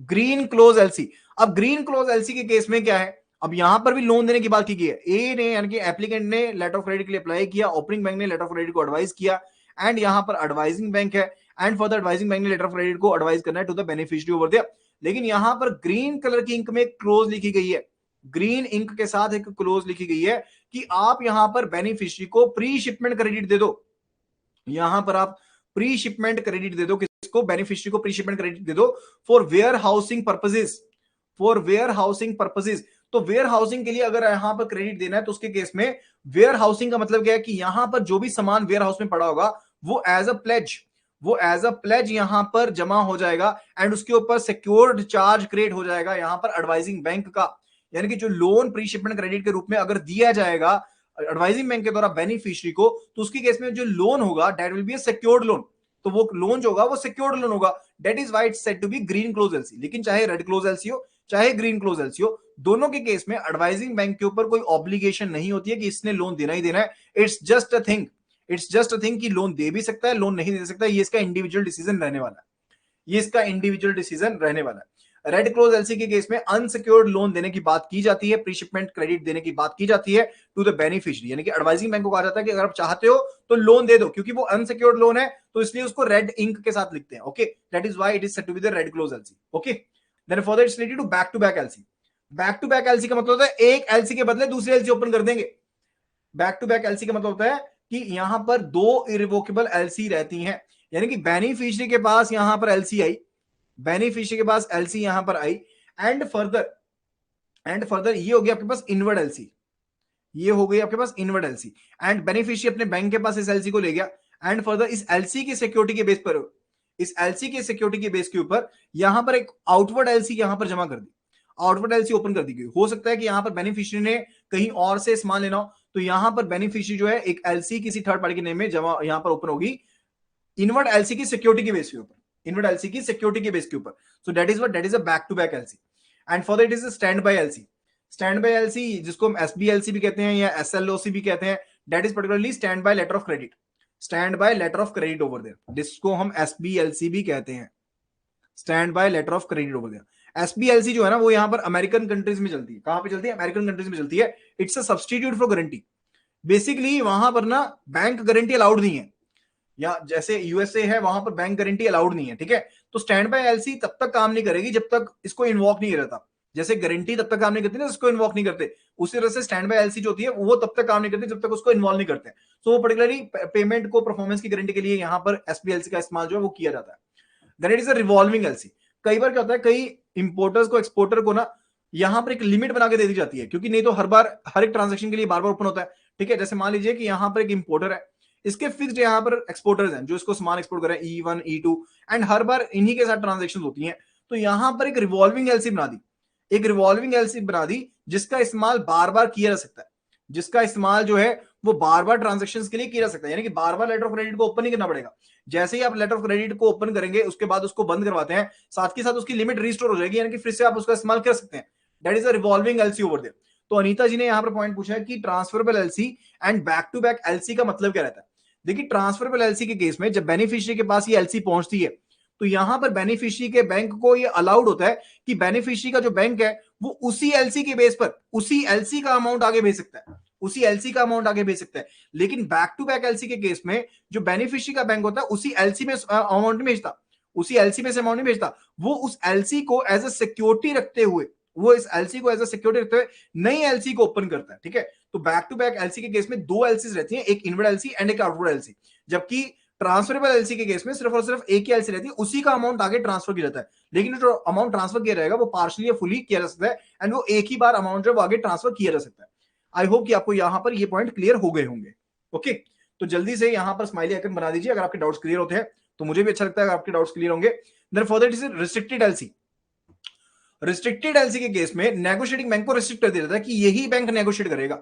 S2: Green clause LC, अब ग्रीन क्लोज एलसी के केस में क्या है, अब यहां पर भी लोन देने की बात की गई है। ए ने यानी कि एप्लीकेंट ने लेटर ऑफ क्रेडिट के लिए अप्लाई किया, ओपनिंग बैंक ने लेटर ऑफ क्रेडिट को एडवाइस किया, एंड यहां पर एडवाइजिंग बैंक है, and for the advising bank ने लेटर ऑफ क्रेडिट को एडवाइस करना है to the beneficiary over there. लेकिन यहां पर ग्रीन कलर की इंक में क्लोज लिखी गई है, ग्रीन इंक के साथ एक क्लोज लिखी गई है कि आप यहां पर बेनिफिशियरी को प्री शिपमेंट क्रेडिट दे दो, यहां पर आप प्री शिपमेंट क्रेडिट दे दो, किसको? बेनिफिशियरी को प्री शिपमेंट क्रेडिट दे दो for warehousing purposes, for warehousing purposes. तो वेयर हाउसिंग के लिए अगर यहां पर क्रेडिट देना है तो उसके केस में वेयर हाउसिंग का मतलब क्या है कि यहां पर जो भी सामान वेयर हाउस में पड़ा होगा वो एज अ प्लेज, वो एज अ प्लेज यहां पर जमा हो जाएगा, एंड उसके ऊपर सिक्योर्ड चार्ज क्रिएट हो जाएगा यहां पर एडवाइजिंग बैंक का, यानी कि जो लोन प्री शिपमेंट क्रेडिट के रूप में अगर दिया जाएगा एडवाइजिंग बैंक के द्वारा बेनिफिशियरी को, तो उसके केस में जो लोन होगा that will be a secured loan, तो वो लोन जो होगा वो सिक्योर्ड लोन होगा, that is why it's said to be green clause LC. लेकिन चाहे रेड क्लोज एलसी हो चाहे ग्रीन क्लोज एलसी हो, दोनों के केस में एडवाइजिंग बैंक के ऊपर कोई ऑब्लिगेशन नहीं होती है कि इसने लोन देना ही देना है। इट्स जस्ट अ थिंग कि लोन दे भी सकता है, लोन नहीं दे सकता, ये इसका इंडिविजुअल डिसीजन रहने वाला है, ये इसका इंडिविजुअल डिसीजन रहने वाला है। रेड क्लोज एलसी के केस में अनसिक्योर्ड लोन देने की बात की जाती है, प्रीशिपमेंट क्रेडिट देने की बात की जाती है टू द बेनिफिशियरी, यानी कि एडवाइजिंग बैंक को कहा जाता है कि अगर आप चाहते हो तो लोन दे दो, क्योंकि वो अनसिक्योर्ड लोन है तो इसलिए उसको रेड इंक के साथ लिखते हैं। Okay, that is why it is said to be the red clause LC. Okay, then further it's related to back LC. Back to back LC का मतलब होता है एक एलसी के बदले दूसरी एलसी ओपन कर देंगे। बैक टू बैक एलसी का मतलब होता है कि यहां पर दो इरिवोकेबल एलसी रहती हैं, यानी कि बेनिफिशियरी के पास यहां पर एलसी आई, बेनिफिशियरी के पास एलसी यहां पर आई, एंड फर्दर ये हो गया आपके पास इनवर्ड एलसी, ये हो गई आपके पास इनवर्ड एलसी, एंड बेनिफिशियरी अपने बैंक के पास इस एलसी को ले गया, एंड फर्दर इस एलसी की सिक्योरिटी के बेस पर, इस एलसी के सिक्योरिटी के बेस के ऊपर यहां पर एक आउटवर्ड एलसी यहां पर जमा कर दी, आउटवर्ड एलसी ओपन कर दी गई। हो सकता है कि यहां पर बेनिफिशियरी ने कहीं और से सामान लेना हो, तो यहां पर बेनिफिशियरी जो है एक एलसी किसी थर्ड पार्टी के नेम में जमा यहां पर ओपन होगी इनवर्ड एलसी की सिक्योरिटी के बेस के ऊपर, इनवर्ड एलसी की सिक्योरिटी के बेस के ऊपर। So that is a back to back LC. And for that is a standby LC. Standby LC जिसको हम एसबीएलसी भी कहते हैं या एसएलओसी भी कहते हैं, that is particularly standby letter of credit, standby letter of credit over there, जिसको हम एसबीएलसी भी कहते हैं, standby letter of credit over there. SBLC जो है ना वो यहां पर अमेरिकन कंट्रीज में चलती है। कहां पे चलती है? अमेरिकन कंट्रीज में चलती है। It's a substitute for guarantee. Basically वहां पर ना बैंक गारंटी अलाउड नहीं है, या जैसे यूएसए है वहां पर बैंक गारंटी अलाउड नहीं है, ठीक है। तो स्टैंड बाय एलसी तब तक काम नहीं करेगी जब तक इसको इन्वॉक नहीं रहता, जैसे गारंटी तब तक काम नहीं करती ना इसको इन्वॉक नहीं करते, उसी तरह से स्टैंड बाय एलसी जो होती है वो तब तक काम नहीं करती जब तक उसको इन्वॉल्व नहीं करते। तो वो पर्टिकुलरली पेमेंट को परफॉर्मेंस की गारंटी के लिए यहाँ पर एसबीएलसी का इस्तेमाल जो है वो किया जाता है। Then it is a revolving LC. कई बार क्या होता है, कई इंपोर्टर्स को एक्सपोर्टर को ना यहाँ पर एक लिमिट बना के दे दी जाती है, क्योंकि नहीं तो हर बार हर एक ट्रांजेक्शन के लिए बार बार ओपन होता है, ठीक है। जैसे मान लीजिए कि यहाँ पर एक इंपोर्टर है, इसके फिक्स्ड यहाँ पर एक्सपोर्टर्स हैं जो इसको सामान एक्सपोर्ट कर रहे हैं E1 E2, एंड हर बार इन्हीं के साथ ट्रांजेक्शन होती हैं। तो यहाँ पर एक रिवॉल्विंग एलसी बना दी, एक रिवॉल्विंग एलसी बना दी जिसका इस्तेमाल बार बार किया जा सकता है, जिसका इस्तेमाल जो है वो बार बार ट्रांजेक्शन के लिए किया जा सकता है, यानी कि बार बार लेटर ऑफ क्रेडिट को ओपन नहीं करना पड़ेगा। जैसे ही आप लेटर ऑफ क्रेडिट को ओपन करेंगे उसके बाद उसको बंद करवाते हैं, साथ के साथ उसकी लिमिट रिस्टोर हो जाएगी, यानी कि फिर से आप उसका इस्तेमाल कर सकते हैं। That is a revolving LC over there. तो अनीता जी ने यहाँ पर पॉइंट पूछा है कि transferable LC and back to back LC का मतलब क्या रहता है। देखिए ट्रांसफरेबल एलसी के केस में जब बेनिफिशियरी के पास ये एलसी पहुंचती है तो यहां पर बेनिफिशियरी के बैंक को ये अलाउड होता है कि बेनिफिशियरी का जो बैंक है वो उसी एलसी के बेस पर उसी एलसी का अमाउंट आगे भेज सकता है, उसी एलसी का अमाउंट आगे भेज सकता है। लेकिन बैक टू बैक एलसी के केस में जो बेनिफिशियरी का बैंक होता है उसी एलसी में अमाउंट नहीं भेजता, उसी एलसी में से अमाउंट नहीं भेजता, वो उस एलसी को एज अ सिक्योरिटी रखते हुए, वो इस एलसी को एज अ सिक्योरिटी रखते हुए नई एलसी को ओपन करता है, ठीक है। तो बैक टू बैक एलसी के केस में दो एलसीज रहती हैं, एक इनवर्ड एलसी एंड एक आउटवर्ड एलसी, जबकि ट्रांसफरेबल एलसी के केस में सिर्फ और सिर्फ एक ही एलसी रहती है, उसी का अमाउंट आगे ट्रांसफर किया जाता है। लेकिन जो अमाउंट ट्रांसफर किया जाएगा वो पार्शियली या फुली किया जा सकता है, एंड वो एक ही बार अमाउंट जो है वो आगे ट्रांसफर किया जा सकता है। आई होप कि आपको यहां पर ये पॉइंट क्लियर हो गए होंगे। ओके, तो जल्दी से यहां पर स्माइली आइकन बना दीजिए अगर आपके डाउट्स क्लियर होते हैं, तो मुझे भी अच्छा लगता है अगर आपके डाउट्स क्लियर होंगे। Then for that is restricted LC. Restricted LC के केस में नेगोशिएटिंग बैंक को रिस्ट्रिक्ट कर दिया जाता है कि यही बैंक नेगोशिएट करेगा,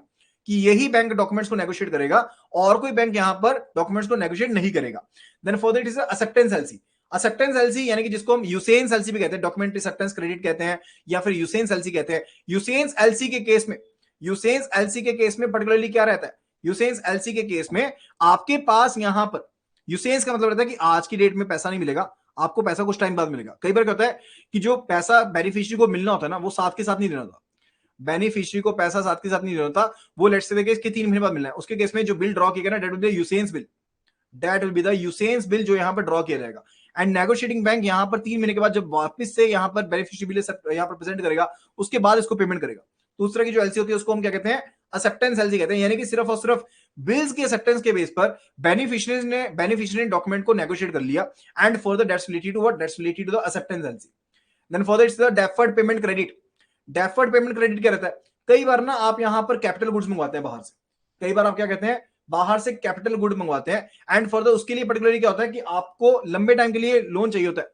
S2: कि यही बैंक डॉक्यूमेंट्स को नेगोशिएट करेगा और कोई बैंक यहां पर डॉक्यूमेंट्स को नेगोशिएट नहीं करेगा। Then for that is acceptance LC. Acceptance LC यानी कि जिसको हम यूसेन्स एलसी भी कहते हैं, डॉक्यूमेंट एक्सेप्टेंस क्रेडिट कहते हैं या फिर यूसेन्स एलसी कहते हैं। यूसेन्स एलसी के केस में, यूसेन्स एलसी के केस में पर्टिकुलरली क्या रहता है, यूसेन्स एलसी के केस में आपके पास यहां पर यूसेन्स का मतलब रहता है कि आज की डेट में पैसा नहीं मिलेगा, आपको पैसा कुछ टाइम बाद मिलेगा। कई बार क्या होता है कि जो पैसा बेनिफिशियरी को मिलना होता है ना वो साथ के साथ नहीं देना होता, बेनिफिशियरी को पैसा साथ के साथ नहीं देना होता, वो लेट्स से देखिए इसके 3 महीने बाद मिलना है। उसके केस में जो बिल ड्रॉ किया ना that will be the usance bill, that will be the usance bill जो यहां पर ड्रॉ किया जाएगा। एंड नेगोशिएटिंग बैंक यहां पर 3 महीने के बाद जब वापस से यहां पर बेनिफिशियरी बिल यहां पर प्रेजेंट करेगा उसके बाद इसको पेमेंट करेगा। दूसरा की जो एलसी होती है उसको हम क्या कहते हैं, एक्सेप्टेंस एलसी कहते हैं, यानी कि सिर्फ और सिर्फ बिल्स की एक्सेप्टेंस के बेस पर बेनिफिशियरी ने डॉक्यूमेंट को नेगोशिएट कर लिया, and further that's related to what, that's related to the acceptance LC. Then further it's the deferred payment credit. Deferred payment credit क्या रहता है, कई बार ना आप यहां पर कैपिटल गुड्स मंगवाते हैं बाहर से, कई बार आप क्या कहते हैं बाहर से कैपिटल गुड मंगवाते हैं, एंड फर्दर उसके लिए पर्टिकुलरली क्या होता है कि आपको लंबे टाइम के लिए लोन चाहिए होता है,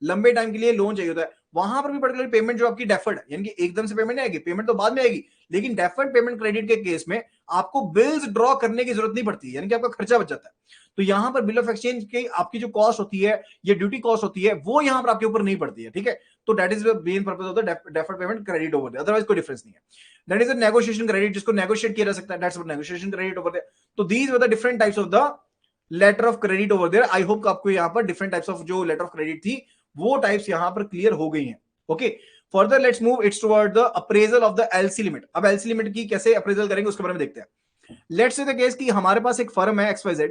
S2: लंबे टाइम के लिए लोन चाहिए होता है, वहां पर भी पर्टिकुलर पेमेंट जो आपकी डेफर्ड है, यानी कि एकदम से पेमेंट नहीं आएगी, पेमेंट तो बाद में आएगी, लेकिन डेफर्ड पेमेंट क्रेडिट के केस में आपको बिल्स ड्रॉ करने की जरूरत नहीं पड़ती, यानी कि आपका खर्चा बच जाता है। तो यहां पर बिल ऑफ एक्सचेंज की आपकी जो कॉस्ट होती है, ये ड्यूटी कॉस्ट होती है, वो यहां पर आपके ऊपर नहीं पड़ती है, ठीक है। तो that is the main purpose of the deferred payment credit over there, otherwise कोई डिफरेंस नहीं है। That is a negotiation credit, जिसको नेगोशिएट किया जा सकता है, that's what negotiation credit over there. तो these were the different types of the letter of credit over there. I hope आपको यहां पर डिफरेंट टाइप्स ऑफ जो लेटर ऑफ क्रेडिट थी वो टाइप्स यहां पर क्लियर हो गई हैं। Okay, further let's move it's toward the appraisal of the LC limit. अब एलसी लिमिट की कैसे अप्रेजल करेंगे उसके बारे में देखते हैं। लेट्स से द केस कि हमारे पास एक फर्म है XYZ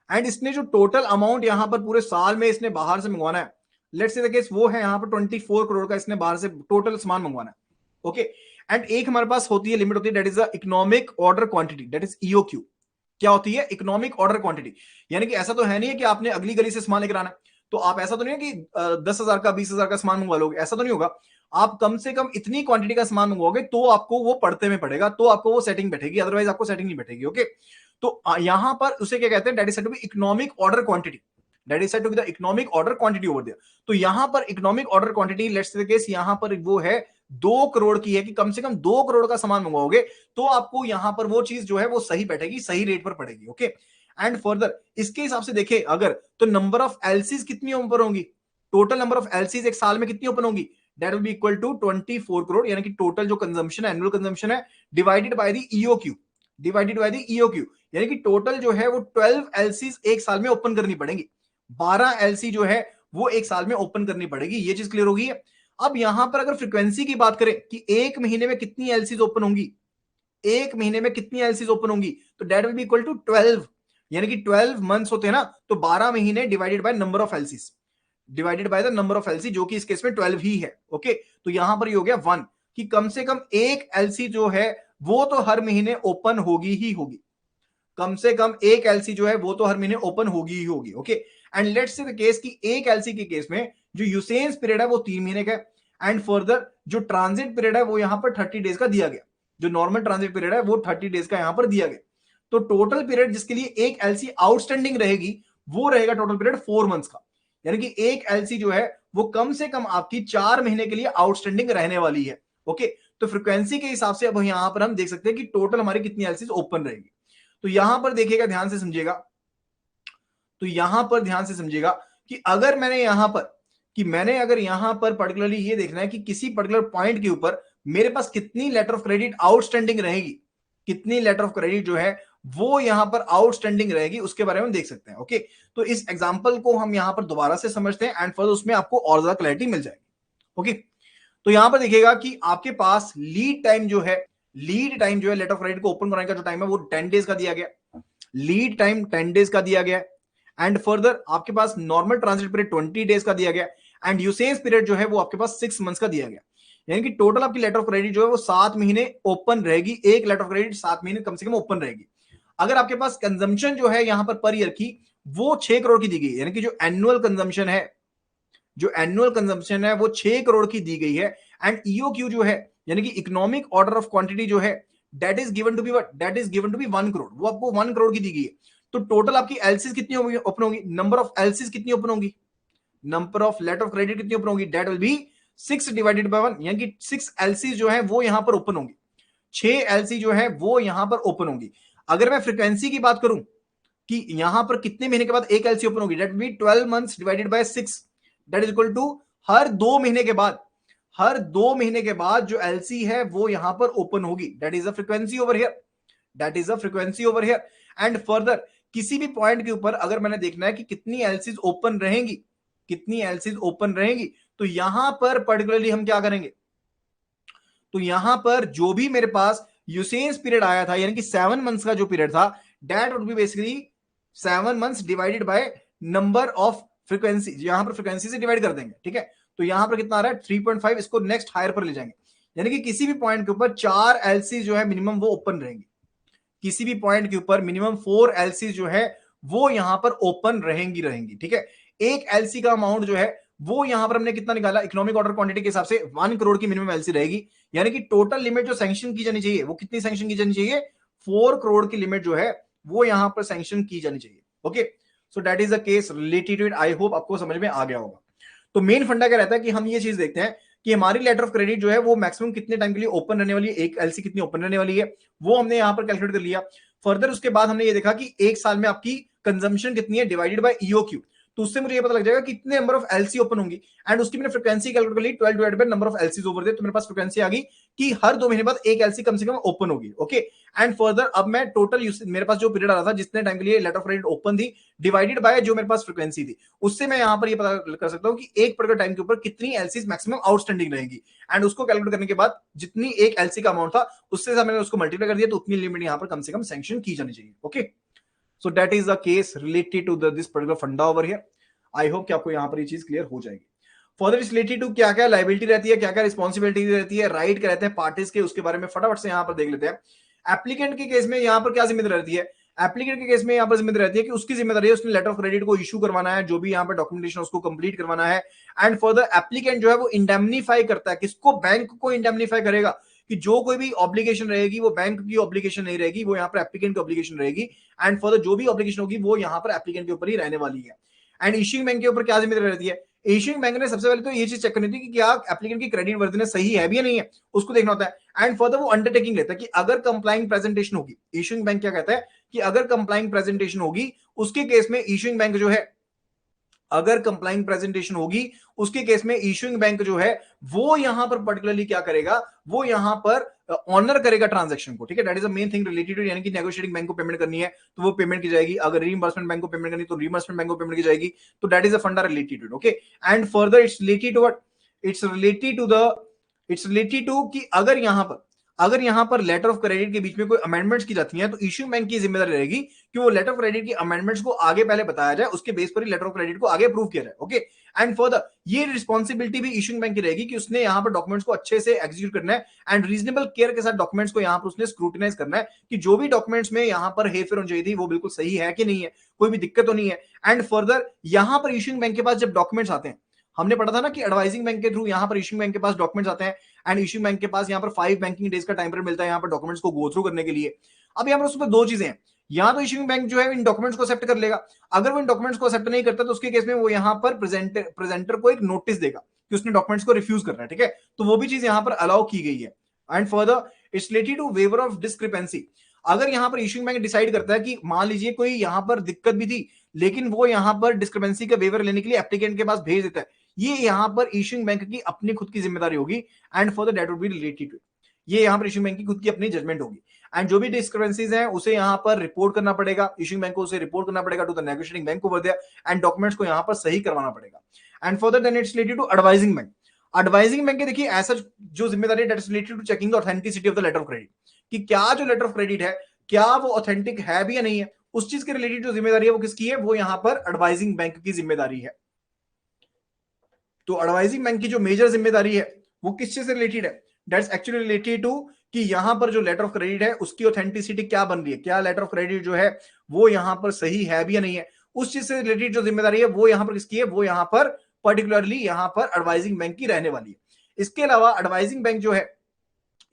S2: एंड इसने जो टोटल अमाउंट यहां पर पूरे साल में इसने बाहर से मंगवाना है, लेट्स से द केस वो है यहां पर 24 करोड़ का इसने बाहर से टोटल सामान मंगवाना है। ओके, एंड एक हमारे पास होती है लिमिट होती है, that is the economic order quantity, that is EOQ। क्या होती है? Economic order quantity. यानी कि ऐसा तो है नहीं है कि आपने अगली गली से सामान लेकर आना है, तो आप ऐसा तो नहीं है कि 10,000 का 20,000 का सामान मंगवा लोगे, ऐसा तो नहीं होगा। आप कम से कम इतनी क्वांटिटी का सामान मंगवाओगे तो आपको वो पढ़ते में पड़ेगा, तो आपको वो सेटिंग बैठेगी, अदरवाइज आपको सेटिंग नहीं बैठेगी। ओके, तो यहां पर उसे क्या कहते हैं? That is said to be economic order quantity, that is said to be the economic order quantity over there. तो यहां पर economic order quantity let's say the case यहां पर वो है 2 करोड़ की है, कि कम से कम 2 करोड़ का सामान मंगवाओगे तो आपको यहां पर वो चीज जो है वो सही बैठेगी, सही रेट पर पड़ेगी। ओके, एंड फर्दर इसके हिसाब से देखें अगर, तो नंबर ऑफ एलसीज कितनी ओपन होंगी, टोटल नंबर ऑफ एलसीज एक साल में कितनी ओपन होंगी, that will be equal to 24 crore, यानी कि टोटल जो कंजम्पशन है, एनुअल कंजम्पशन है, divided by the EOQ, divided by the EOQ, यानी कि टोटल जो है वो 12 एलसीज एक साल में ओपन करनी पड़ेंगी, 12 एलसी जो है वो एक साल में ओपन करनी पड़ेगी। ये चीज क्लियर होगी। अब यहां पर अगर फ्रीक्वेंसी की बात करें कि एक महीने में कितनी एलसीज ओपन होंगी, एक महीने में कितनी एलसीज ओपन होंगी, तो that will be equal to 12, यानी कि 12 मंथ्स होते हैं ना, तो 12 महीने divided by number of LCs, divided by the number of LC, जो कि इस केस में 12 ही है। ओके, तो यहां पर ये हो गया 1, कि कम से कम एक एलसी जो है वो तो हर महीने ओपन होगी ही होगी, कम से कम एक एलसी जो है वो तो हर महीने ओपन होगी ही होगी। Okay, and let's say the case कि एक एलसी के केस में जो यूसेंस पीरियड है वो 3 महीने का है, एंड फर्दर जो ट्रांजिट पीरियड है वो यहां पर 30 डेज का दिया गया, जो नॉर्मल ट्रांजिट पीरियड है वो 30 डेज का यहां पर दिया गया। तो टोटल पीरियड जिसके लिए एक एलसी आउटस्टैंडिंग रहेगी वो रहेगा टोटल पीरियड 4 मंथ्स का, यानी कि एक एलसी जो है वो कम से कम आपकी 4 महीने के लिए आउटस्टैंडिंग रहने वाली है। ओके, तो फ्रीक्वेंसी के हिसाब से अब यहां पर हम देख सकते हैं कि टोटल हमारी कितनी एलसीज ओपन रहेगी। तो यहां पर देखिएगा, ध्यान से समझिएगा, तो यहां पर ध्यान से समझिएगा कि अगर मैंने यहां पर, कि मैंने अगर यहां पर पर्टिकुलरली ये देखना है कि किसी पर्टिकुलर पॉइंट के ऊपर मेरे पास कितनी लेटर ऑफ क्रेडिट आउटस्टैंडिंग रहेगी, कितनी लेटर ऑफ क्रेडिट जो है वो यहां पर आउटस्टैंडिंग रहेगी, उसके बारे में देख सकते हैं। ओके, तो इस एग्जांपल को हम यहां पर दोबारा से समझते हैं एंड फर्दर उसमें आपको और ज्यादा क्लैरिटी मिल जाएगी। ओके, तो यहां पर देखिएगा कि आपके पास लीड टाइम जो है, लीड टाइम जो है लेटर ऑफ क्रेडिट को ओपन कराने का जो टाइम है वो 10 डेज का दिया गया, लीड टाइम 10 डेज का दिया गया, एंड फर्दर आपके पास नॉर्मल ट्रांजिट पीरियड 20 डेज का दिया गया, एंड यूसेज पीरियड जो है वो आपके पास 6 मंथ्स का दिया गया, यानी कि टोटल आपकी लेटर ऑफ क्रेडिट जो है वो 7 महीने ओपन रहेगी, एक लेटर ऑफ क्रेडिट 7 महीने कम से कम ओपन रहेगी। अगर आपके पास कंजम्पशन जो है यहां पर ईयर की वो 6 करोड़ की दी गई, यानी कि जो एनुअल कंजम्पशन है, जो एनुअल कंजम्पशन है वो 6 करोड़ की दी गई है, एंड EOQ जो है यानी कि इकोनॉमिक ऑर्डर ऑफ क्वांटिटी जो है that is given to be what, that is given to be 1 crore, वो आपको 1 करोड़ की दी गई है। तो टोटल आपकी एलसीज कितनी होगी, ओपन होगी, नंबर ऑफ एलसीज कितनी ओपन होगी, number of letter of credit कितनी ओपन होगी, that will be 6 divided by 1, यानी कि 6 एलसीज जो है वो यहां पर ओपन होंगी, 6 एलसी जो है वो यहां पर ओपन होंगी। अगर मैं फ्रीक्वेंसी की बात करूं कि यहां पर कितने महीने के बाद एक एलसी ओपन होगी, that will be 12 months divided by 6, that is equal to हर 2 महीने के बाद, हर 2 महीने के बाद जो एलसी है वो यहां पर ओपन होगी, that is a frequency over here, that is a frequency over here. And further किसी भी पॉइंट के ऊपर अगर मैंने देखना है कि कितनी एलसीज ओपन रहेंगी, कितनी एलसीज ओपन रहेंगी, तो यहां पर पर्टिकुलरली हम क्या करेंगे, तो यहां पर जो भी मेरे पास यूसेज पीरियड आया था, यानी कि 7 मंथ्स का जो पीरियड था, that would B basically 7 months divided by number of frequency, यहां पर फ्रीक्वेंसी से डिवाइड कर देंगे। ठीक है, तो यहां पर कितना आ रहा है 3.5, इसको नेक्स्ट हायर पर ले जाएंगे, यानी कि किसी भी पॉइंट के ऊपर 4 एलसी जो है मिनिमम वो ओपन रहेंगी, किसी भी पॉइंट के ऊपर मिनिमम 4 एलसी जो है वो यहां पर ओपन रहेंगी। ठीक है, एक एलसी का अमाउंट जो है वो यहां पर हमने कितना निकाला, इकोनॉमिक ऑर्डर क्वांटिटी के हिसाब से 1 करोड़ की मिनिमम एलसी रहेगी, यानी कि टोटल लिमिट जो सैंक्शन की जानी चाहिए वो कितनी सैंक्शन की जानी चाहिए, 4 करोड़ की लिमिट जो है वो यहां पर सैंक्शन की जानी चाहिए। Okay, so that is the case related to it. I hope आपको समझ में आ गया होगा। तो मेन फंडा क्या रहता है कि हम ये चीज देखते हैं कि हमारी लेटर ऑफ क्रेडिट जो है वो मैक्सिमम कितने टाइम के लिए ओपन रहने वाली है, एक एलसी कितनी ओपन रहने वाली है, वो हमने यहां पर कैलकुलेट कर लिया। फर्दर उसके बाद हमने ये देखा कि एक साल में आपकी कंजम्पशन कितनी है डिवाइडेड बाय ईओक्यू, तो उससे मुझे ये पता लग जाएगा कितने नंबर ऑफ एलसी ओपन होंगी। एंड उसकी मैंने फ्रीक्वेंसी कैलकुलेट कर ली 12 divided by number of LCs over there, तो मेरे पास फ्रीक्वेंसी आ गई कि हर 2 महीने बाद एक एलसी कम से कम ओपन होगी। ओके, एंड फर्दर अब मैं टोटल मेरे पास जो पीरियड आ रहा था जितने टाइम के लिए लेटर ऑफ क्रेडिट ओपन थी डिवाइडेड बाय जो मेरे पास फ्रीक्वेंसी थी, उससे मैं यहां पर ये पता कर सकता हूं कि एक पर्टिकुलर टाइम के ऊपर कितनी एलसीज मैक्सिमम आउटस्टैंडिंग रहेगी। एंड उसको कैलकुलेट करने के बाद जितनी एक एलसी का अमाउंट था उससे मैंने उसको मल्टीप्लाई कर दिया, तो उतनी लिमिट यहां पर कम से कम सैंक्शन की जानी चाहिए। Okay, so that is the case related to this particular funda over here. I hope कि आपको यहां पर ये चीज क्लियर हो जाएगी। फर्दर इस रिलेटेड टू क्या क्या लाइबिलिटी रहती है, क्या क्या रिस्पॉन्सिबिलिटी रहती है, राइट क्या रहते हैं पार्टीज के, उसके बारे में फटाफट से यहां पर देख लेते हैं। एप्लीकेंट के केस में यहां पर क्या जिम्मेदारी रहती है? एप्लीकेंट के केस में यहां पर जिम्मेदारी रहती है कि उसकी जिम्मेदारी है उसने लेटर ऑफ क्रेडिट को इशू करवाना है, जो भी यहां पर डॉक्यूमेंटेशन उसको कंप्लीट करवाना है। एंड फर्दर एप्लीकेंट जो है वो इंडेमनीफाई करता है, किसको? बैंक को इंडेमनीफाई करेगा कि जो कोई भी ऑब्लिगेशन रहेगी वो बैंक की ऑब्लिगेशन नहीं रहेगी, वो यहाँ पर एप्लीकेंट की ऑब्लिगेशन रहेगी। एंड फर्दर जो भी ऑब्लिगेशन होगी वो यहाँ पर एप्लीकेंट के ऊपर ही रहने वाली है। एंड इश्यूइंग बैंक के ऊपर क्या जिम्मेदारी रहती है? इश्यूइंग बैंक ने सबसे पहले तो ये चीज चेक करनी थी कि क्या एप्लीकेंट की क्रेडिट वर्दिनेस सही है भी या नहीं है, उसको देखना होता है। एंड फर्दर वो अंडरटेकिंग लेता है कि अगर कंप्लाइंग प्रेजेंटेशन होगी, इश्यूइंग बैंक क्या कहता है कि अगर कंप्लाइंग प्रेजेंटेशन होगी उसके केस में इश्यूइंग बैंक जो है, अगर कंप्लाइंग प्रेजेंटेशन होगी उसके केस में इशूइंग बैंक जो है वो यहां पर पर्टिकुलरली क्या करेगा, वो यहां पर ऑनर करेगा ट्रांजैक्शन को। ठीक है, that is the main thing related to, यानी कि नेगोशिएटिंग बैंक को पेमेंट करनी है तो वो पेमेंट की जाएगी, अगर रीइंबर्समेंट बैंक को पेमेंट करनी तो रीइंबर्समेंट बैंक को पेमेंट की जाएगी। तो that is the funda related to. Okay, and further it's related to what? It's related to कि अगर यहां पर लेटर ऑफ क्रेडिट के बीच में कोई अमेंडमेंट्स की जाती हैं तो इश्यू बैंक की जिम्मेदारी रहेगी कि वो लेटर ऑफ क्रेडिट की अमेंडमेंट्स को आगे पहले बताया जाए, उसके बेस पर ही लेटर ऑफ क्रेडिट को आगे अप्रूव किया जाए। ओके, एंड फर्दर ये रिस्पॉन्सिबिलिटी भी इश्यूइंग बैंक की रहेगी कि उसने यहां पर डॉक्यूमेंट्स को अच्छे से एग्जीक्यूट करना है एंड रीजनेबल केयर के साथ डॉक्यूमेंट्स को यहां पर उसने स्क्रूटिनाइज करना है कि जो भी डॉक्यूमेंट्स में यहां पर हेरफेर होनी चाहिए थी वो बिल्कुल सही है कि नहीं है, कोई भी दिक्कत तो नहीं है। एंड फर्दर यहां पर इश्यूइंग बैंक के पास जब डॉक्यूमेंट्स आते हैं, हमने पढ़ा था ना कि एडवाइजिंग बैंक के थ्रू यहां पर इश्यूइंग बैंक के पास डॉक्यूमेंट्स आते हैं एंड इश्यूइंग बैंक के पास यहां पर 5 बैंकिंग डेज का टाइम पीरियड मिलता है यहां पर डॉक्यूमेंट्स को गो थ्रू करने के लिए। अब यहां पर उसमें दो चीजें हैं, यहां तो इश्यूइंग बैंक जो है इन डॉक्यूमेंट्स को एक्सेप्ट कर लेगा, अगर वो इन डॉक्यूमेंट्स को एक्सेप्ट नहीं करता तो उसके केस में वो यहां पर प्रेजेंटर को एक नोटिस देगा कि उसने डॉक्यूमेंट्स को रिफ्यूज करना है। ठीक है, तो वो भी चीज यहां पर अलाउ की गई है। And further it's related to waiver of discrepancy, अगर यहां पर इश्यूइंग बैंक डिसाइड करता है कि मान लीजिए कोई यहां पर दिक्कत भी थी लेकिन वो यहां पर डिस्क्रिपेंसी का वेवर लेने के लिए एप्लीकेंट के पास भेज देता है, ये यहां पर इश्यूइंग बैंक की अपनी खुद की जिम्मेदारी होगी। And further that would be related to, ये यहां पर इश्यूइंग बैंक की खुद की अपनी जजमेंट होगी। एंड जो भी डिस्क्रिपेंसीज हैं उसे यहां पर रिपोर्ट करना पड़ेगा, इश्यूइंग बैंक को उसे रिपोर्ट करना पड़ेगा to the negotiating bank over there and documents को यहां पर सही करवाना पड़ेगा। And further then it's related to advising bank. Advising bank के देखिए ऐसा जो जिम्मेदारी है that is related to checking the authenticity of the letter of credit, कि क्या जो लेटर ऑफ क्रेडिट है क्या वो ऑथेंटिक है भी या नहीं है, उस चीज के रिलेटेड जो जिम्मेदारी है वो किसकी है, वो यहां पर एडवाइजिंग बैंक की जिम्मेदारी है। तो एडवाइजिंग बैंक की जो मेजर जिम्मेदारी है वो किस चीज से रिलेटेड है, दैट्स एक्चुअली रिलेटेड टू कि यहां पर जो लेटर ऑफ क्रेडिट है उसकी ऑथेंटिसिटी क्या बन रही है, क्या लेटर ऑफ क्रेडिट जो है वो यहां पर सही है भी या नहीं है, उस चीज से रिलेटेड जो जिम्मेदारी है वो यहां पर किसकी है, वो यहां पर पर्टिकुलरली यहां पर एडवाइजिंग बैंक की रहने वाली है। इसके अलावा एडवाइजिंग बैंक जो है,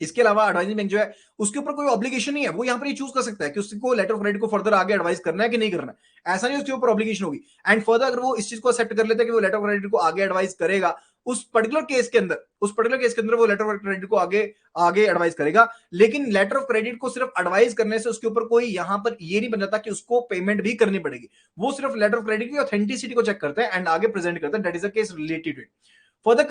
S2: इसके अलावा एडवाइजिंग बैंक जो है उसके ऊपर कोई ऑब्लिगेशन नहीं है, वो यहां पर ये चूज कर सकता है कि उसको लेटर ऑफ क्रेडिट को फर्दर आगे एडवाइस करना है कि नहीं करना है, ऐसा नहीं उसके ऊपर ऑब्लिगेशन होगी। एंड फर्दर अगर वो इस चीज को एक्सेप्ट कर लेता है कि वो लेटर ऑफ क्रेडिट को आगे एडवाइस करेगा, उस पर्टिकुलर केस के अंदर वो लेटर ऑफ क्रेडिट को आगे आगे एडवाइस करेगा, लेकिन लेटर ऑफ क्रेडिट को सिर्फ एडवाइस करने से उसके ऊपर कोई यहां पर ये नहीं बन जाता कि उसको पेमेंट भी करनी पड़ेगी, वो सिर्फ लेटर ऑफ क्रेडिट की ऑथेंटिसिटी को चेक करता है एंड आगे प्रेजेंट करता है। That is the case related to it. Further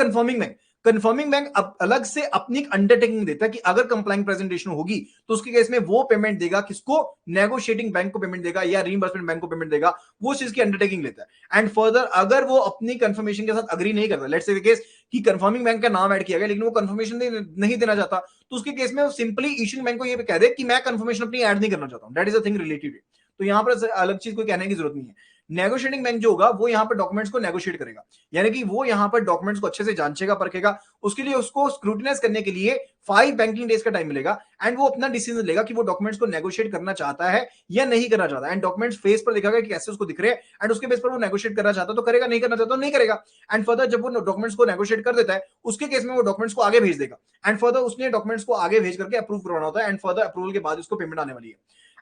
S2: confirming bank अलग से अपनी अंडरटेकिंग देता है कि अगर कंप्लाइंग प्रेजेंटेशन होगी तो उसके केस में वो पेमेंट देगा, किसको? नेगोशिएटिंग बैंक को पेमेंट देगा या रीइंबर्समेंट बैंक को पेमेंट देगा, वो चीज की अंडरटेकिंग लेता है। एंड फर्दर अगर वो अपनी कंफर्मेशन के साथ अग्री नहीं करता, लेट्स से केस कि कंफर्मिंग बैंक का नाम ऐड किया गया लेकिन वो कंफर्मेशन नहीं देना चाहता, तो उसके केस में वो सिंपली इश्यूइंग बैंक को ये कह दे कि मैं कंफर्मेशन अपनी ऐड नहीं करना चाहता हूं। That is the thing related. तो यहां पर अलग चीज कोई कहने की जरूरत नहीं है। नेगोशिएटिंग बैंक जो होगा वो यहां पर डॉक्यूमेंट्स को नेगोशिएट करेगा, यानी कि वो यहां पर डॉक्यूमेंट्स को अच्छे से जांचेगा परखेगा, उसके लिए उसको स्क्रूटिनाइज करने के लिए 5 बैंकिंग डेज का टाइम मिलेगा एंड वो अपना डिसीजन लेगा कि वो डॉक्यूमेंट्स को नेगोशिएट करना चाहता है या नहीं करना चाहता। एंड डॉक्यूमेंट्स फेस पर दिखाएगा कि कैसे उसको दिख रहे हैं एंड उसके बेस पर वो नेगोशिएट करना चाहता तो करेगा, नहीं करना चाहता तो नहीं करेगा। एंड फर्दर जब वो डॉक्यूमेंट्स को नेगोशिएट कर देता है उसके केस में वो डॉक्यूमेंट्स को आगे भेज देगा एंड फर्दर उसने डॉक्यूमेंट्स को आगे भेज करके अप्रूव करवाना होता है एंड फर्दर अप्रूवल के बाद उसको पेमेंट आने वाली है।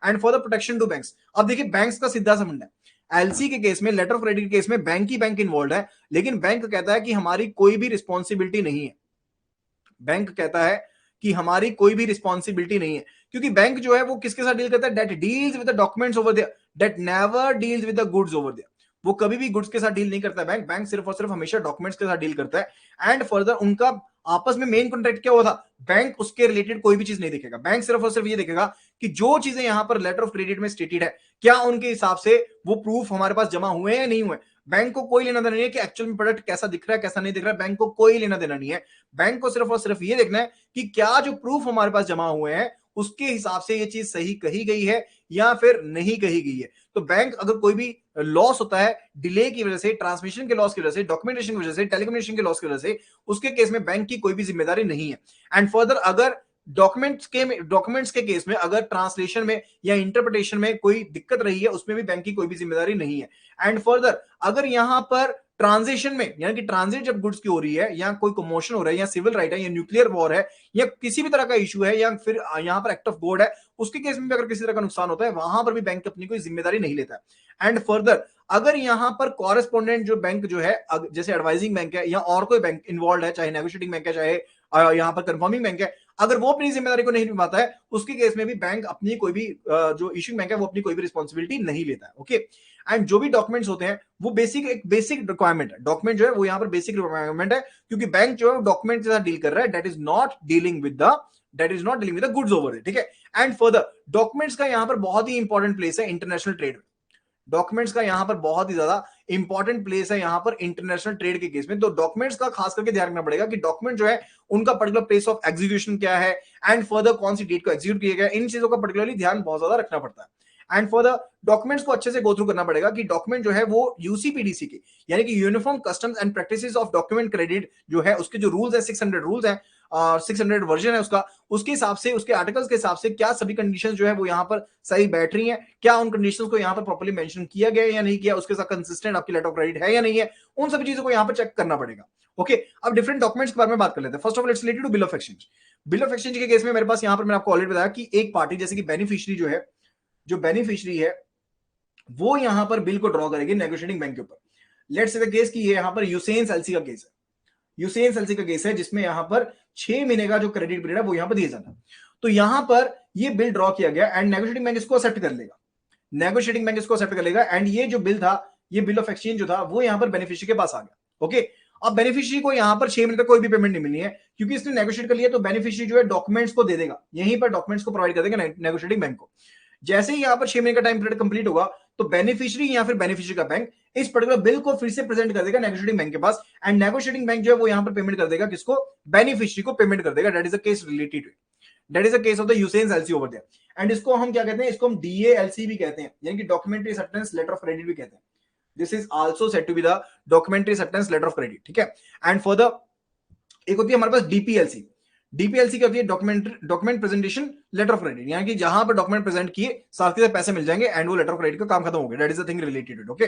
S2: And further protection to banks, अब देखिए बैंक्स का सीधा सा फंडा है, एलसी के केस में, लेटर ऑफ क्रेडिट के केस में बैंक ही बैंक इन्वॉल्व है, लेकिन बैंक कहता है कि हमारी कोई भी रिस्पॉन्सिबिलिटी नहीं है। बैंक कहता है कि हमारी कोई भी रिस्पॉन्सिबिलिटी नहीं है, क्योंकि बैंक जो है वो किसके साथ डील करता है? That deals with the documents over there, that never deals with the goods over there. वो कभी भी गुड्स के साथ डील नहीं करता है बैंक। बैंक सिर्फ और सिर्फ हमेशा डॉक्यूमेंट्स के साथ डील करता है। एंड फर्दर उनका आपस में मेन कॉन्ट्रैक्ट क्या हुआ था? बैंक उसके रिलेटेड कोई भी चीज नहीं देखेगा। बैंक सिर्फ और सिर्फ ये देखेगा कि जो चीजें यहां पर लेटर ऑफ क्रेडिट में स्टेटेड है, क्या उनके हिसाब से वो प्रूफ हमारे पास जमा हुए हैं या नहीं हुए। बैंक को कोई लेना देना नहीं है कि एक्चुअल में प्रोडक्ट कैसा दिख रहा है कैसा नहीं दिख रहा है, बैंक को कोई लेना देना नहीं है। बैंक को सिर्फ और सिर्फ ये देखना है कि क्या जो प्रूफ हमारे पास जमा हुए हैं उसके हिसाब से ये चीज सही कही गई है या फिर नहीं कही गई है। तो बैंक अगर कोई भी लॉस होता है डिले की वजह से, ट्रांसमिशन के लॉस की वजह से, डॉक्यूमेंटेशन की वजह से, टेलीकम्युनिकेशन के लॉस की वजह से, उसके केस में बैंक की कोई भी जिम्मेदारी नहीं है। एंड फर्दर अगर डॉक्यूमेंट्स के केस में अगर ट्रांसलेशन में या इंटरप्रिटेशन में कोई दिक्कत रही है, उसमें भी बैंक की कोई भी जिम्मेदारी नहीं है। एंड फर्दर अगर यहां पर ट्रांजिशन में, यानी कि ट्रांजिट जब गुड्स की हो रही है, या कोई कमोशन हो रहा है, या सिविल राइट है, या न्यूक्लियर वॉर है, या किसी भी तरह का इशू है, या फिर यहां पर एक्ट ऑफ गॉड है, उसके केस में भी अगर किसी तरह का नुकसान होता है, वहां पर भी बैंक अपनी कोई जिम्मेदारी नहीं लेता है। एंड फर्दर अगर यहां पर कॉरेस्पोंडेंट जो बैंक जो है, जैसे एडवाइजिंग बैंक है या और कोई बैंक इन्वॉल्व है, चाहे नेगोशिएटिंग बैंक है, चाहे यहां पर कंफर्मिंग बैंक है, अगर वो अपनी जिम्मेदारी को नहीं निभाता है, उसके केस में भी बैंक अपनी कोई भी जो इश्यूइंग बैंक है वो अपनी कोई भी रिस्पॉन्सिबिलिटी नहीं लेता है। ओके। एंड जो भी डॉक्यूमेंट्स होते हैं वो एक बेसिक रिक्वायरमेंट है। डॉक्यूमेंट जो है वो यहाँ पर बेसिक रिक्वायरमेंट है, क्योंकि बैंक जो है डॉक्यूमेंट के साथ डील कर रहा है, that is not dealing with the goods over there. ठीक है। एंड फर्दर डॉक्यूमेंट्स का यहाँ पर बहुत ही इंपॉर्टेंट प्लेस है इंटरनेशनल ट्रेड में। डॉक्यूमेंट्स का यहां पर बहुत ही ज्यादा इंपॉर्टेंट प्लेस है यहां पर इंटरनेशनल ट्रेड के केस में। तो डॉक्यूमेंट्स का खास करके ध्यान रखना पड़ेगा कि डॉक्यूमेंट जो है उनका पर्टिकुलर प्लेस ऑफ एग्जीक्यूशन क्या है, एंड फर्दर कौन सी डेट को एग्जीक्यूट किया गया, इन चीजों का पर्टिकुलरली ध्यान बहुत ज्यादा रखना पड़ता है। एंड फर्दर डॉक्यूमेंट्स को अच्छे से गो थ्रू करना पड़ेगा कि डॉक्यूमेंट जो है वो यूसीपीडीसी के, यानी कि uniform customs and practices of document credit जो है, उसके जो रूल्स है, 600 रूल्स है, 600 वर्जन है उसका, उसके हिसाब से, उसके आर्टिकल्स के हिसाब से क्या सभी कंडीशंस जो है वो यहाँ पर सही बैठ रही हैं, क्या उन कंडीशंस को यहाँ पर प्रॉपर्ली मेंशन किया गया है या नहीं किया, उसके साथ कंसिस्टेंट आपकी लेटर ऑफ क्रेडिट है या नहीं है, उन सभी चीजों को यहाँ पर चेक करना पड़ेगा। ओके। अब डिफरेंट डॉक्यूमेंट्स के बारे में बात कर लेते हैं। First of all it's related to bill of exchange. Bill of exchange के केस में मेरे पास यहाँ पर मैंने आपको ऑलरेडी बताया कि एक पार्टी जैसे कि बेनिफिशियरी जो है, जो बेनिफिशियरी है वो यहां पर बिल को ड्रॉ करेगी नेगोशिएटिंग बैंक के ऊपर। लेट्स से द केस की ये यहां पर यूसेन्स एलसी का केस है, यूसेन्स एलसी का केस है जिसमें यहां पर 6 महीने का जो क्रेडिट पीरियड है वो यहां पर दिया जाता है। तो यहां पर ये बिल ड्रॉ किया गया एंड नेगोशिएटिंग बैंक इसको एक्सेप्ट कर लेगा, नेगोशिएटिंग बैंक इसको एक्सेप्ट कर लेगा। एंड ये जो बिल था, ये बिल ऑफ एक्सचेंज जो था वो यहां पर बेनिफिशियरी के पास आ गया। ओके। अब बेनिफिशियरी को यहां पर 6 महीने तक कोई भी पेमेंट नहीं मिलनी है, क्योंकि इसने नेगोशिएट कर लिया। तो बेनिफिशियरी जो है डॉक्यूमेंट्स को दे देगा, यहीं पर डॉक्यूमेंट्स को प्रोवाइड कर देगा नेगोशिएटिंग बैंक को। जैसे ही यहां पर 6 महीने का टाइम पीरियड कंप्लीट होगा, तो बेनिफिशियरी या फिर बेनिफिशियरी का बैंक इस पर्टिकुलर बिल को फिर से प्रेजेंट कर देगा नेगोशिएटिंग बैंक के पास, एंड नेगोशिएटिंग बैंक जो है वो यहां पर पेमेंट कर देगा किसको? बेनिफिशियरी को पेमेंट कर देगा। That is the case related to, that is the case of the usance LC over there. And इसको हम क्या कहते हैं? इसको हम डीएएलसी भी कहते हैं, यानी कि documentary acceptance letter of credit भी कहते हैं। This is also said to be the documentary acceptance letter of credit. ठीक है। एंड फर्दर एक होती है हमारे पास डीपीएलसी। डीपीएलसी क्या होती है? Document presentation letter of credit, यानी कि जहां पर डॉक्यूमेंट प्रेजेंट किए साथ के साथ पैसे मिल जाएंगे एंड वो लेटर ऑफ क्रेडिट का काम खत्म हो गया। That is the thing related to. Okay.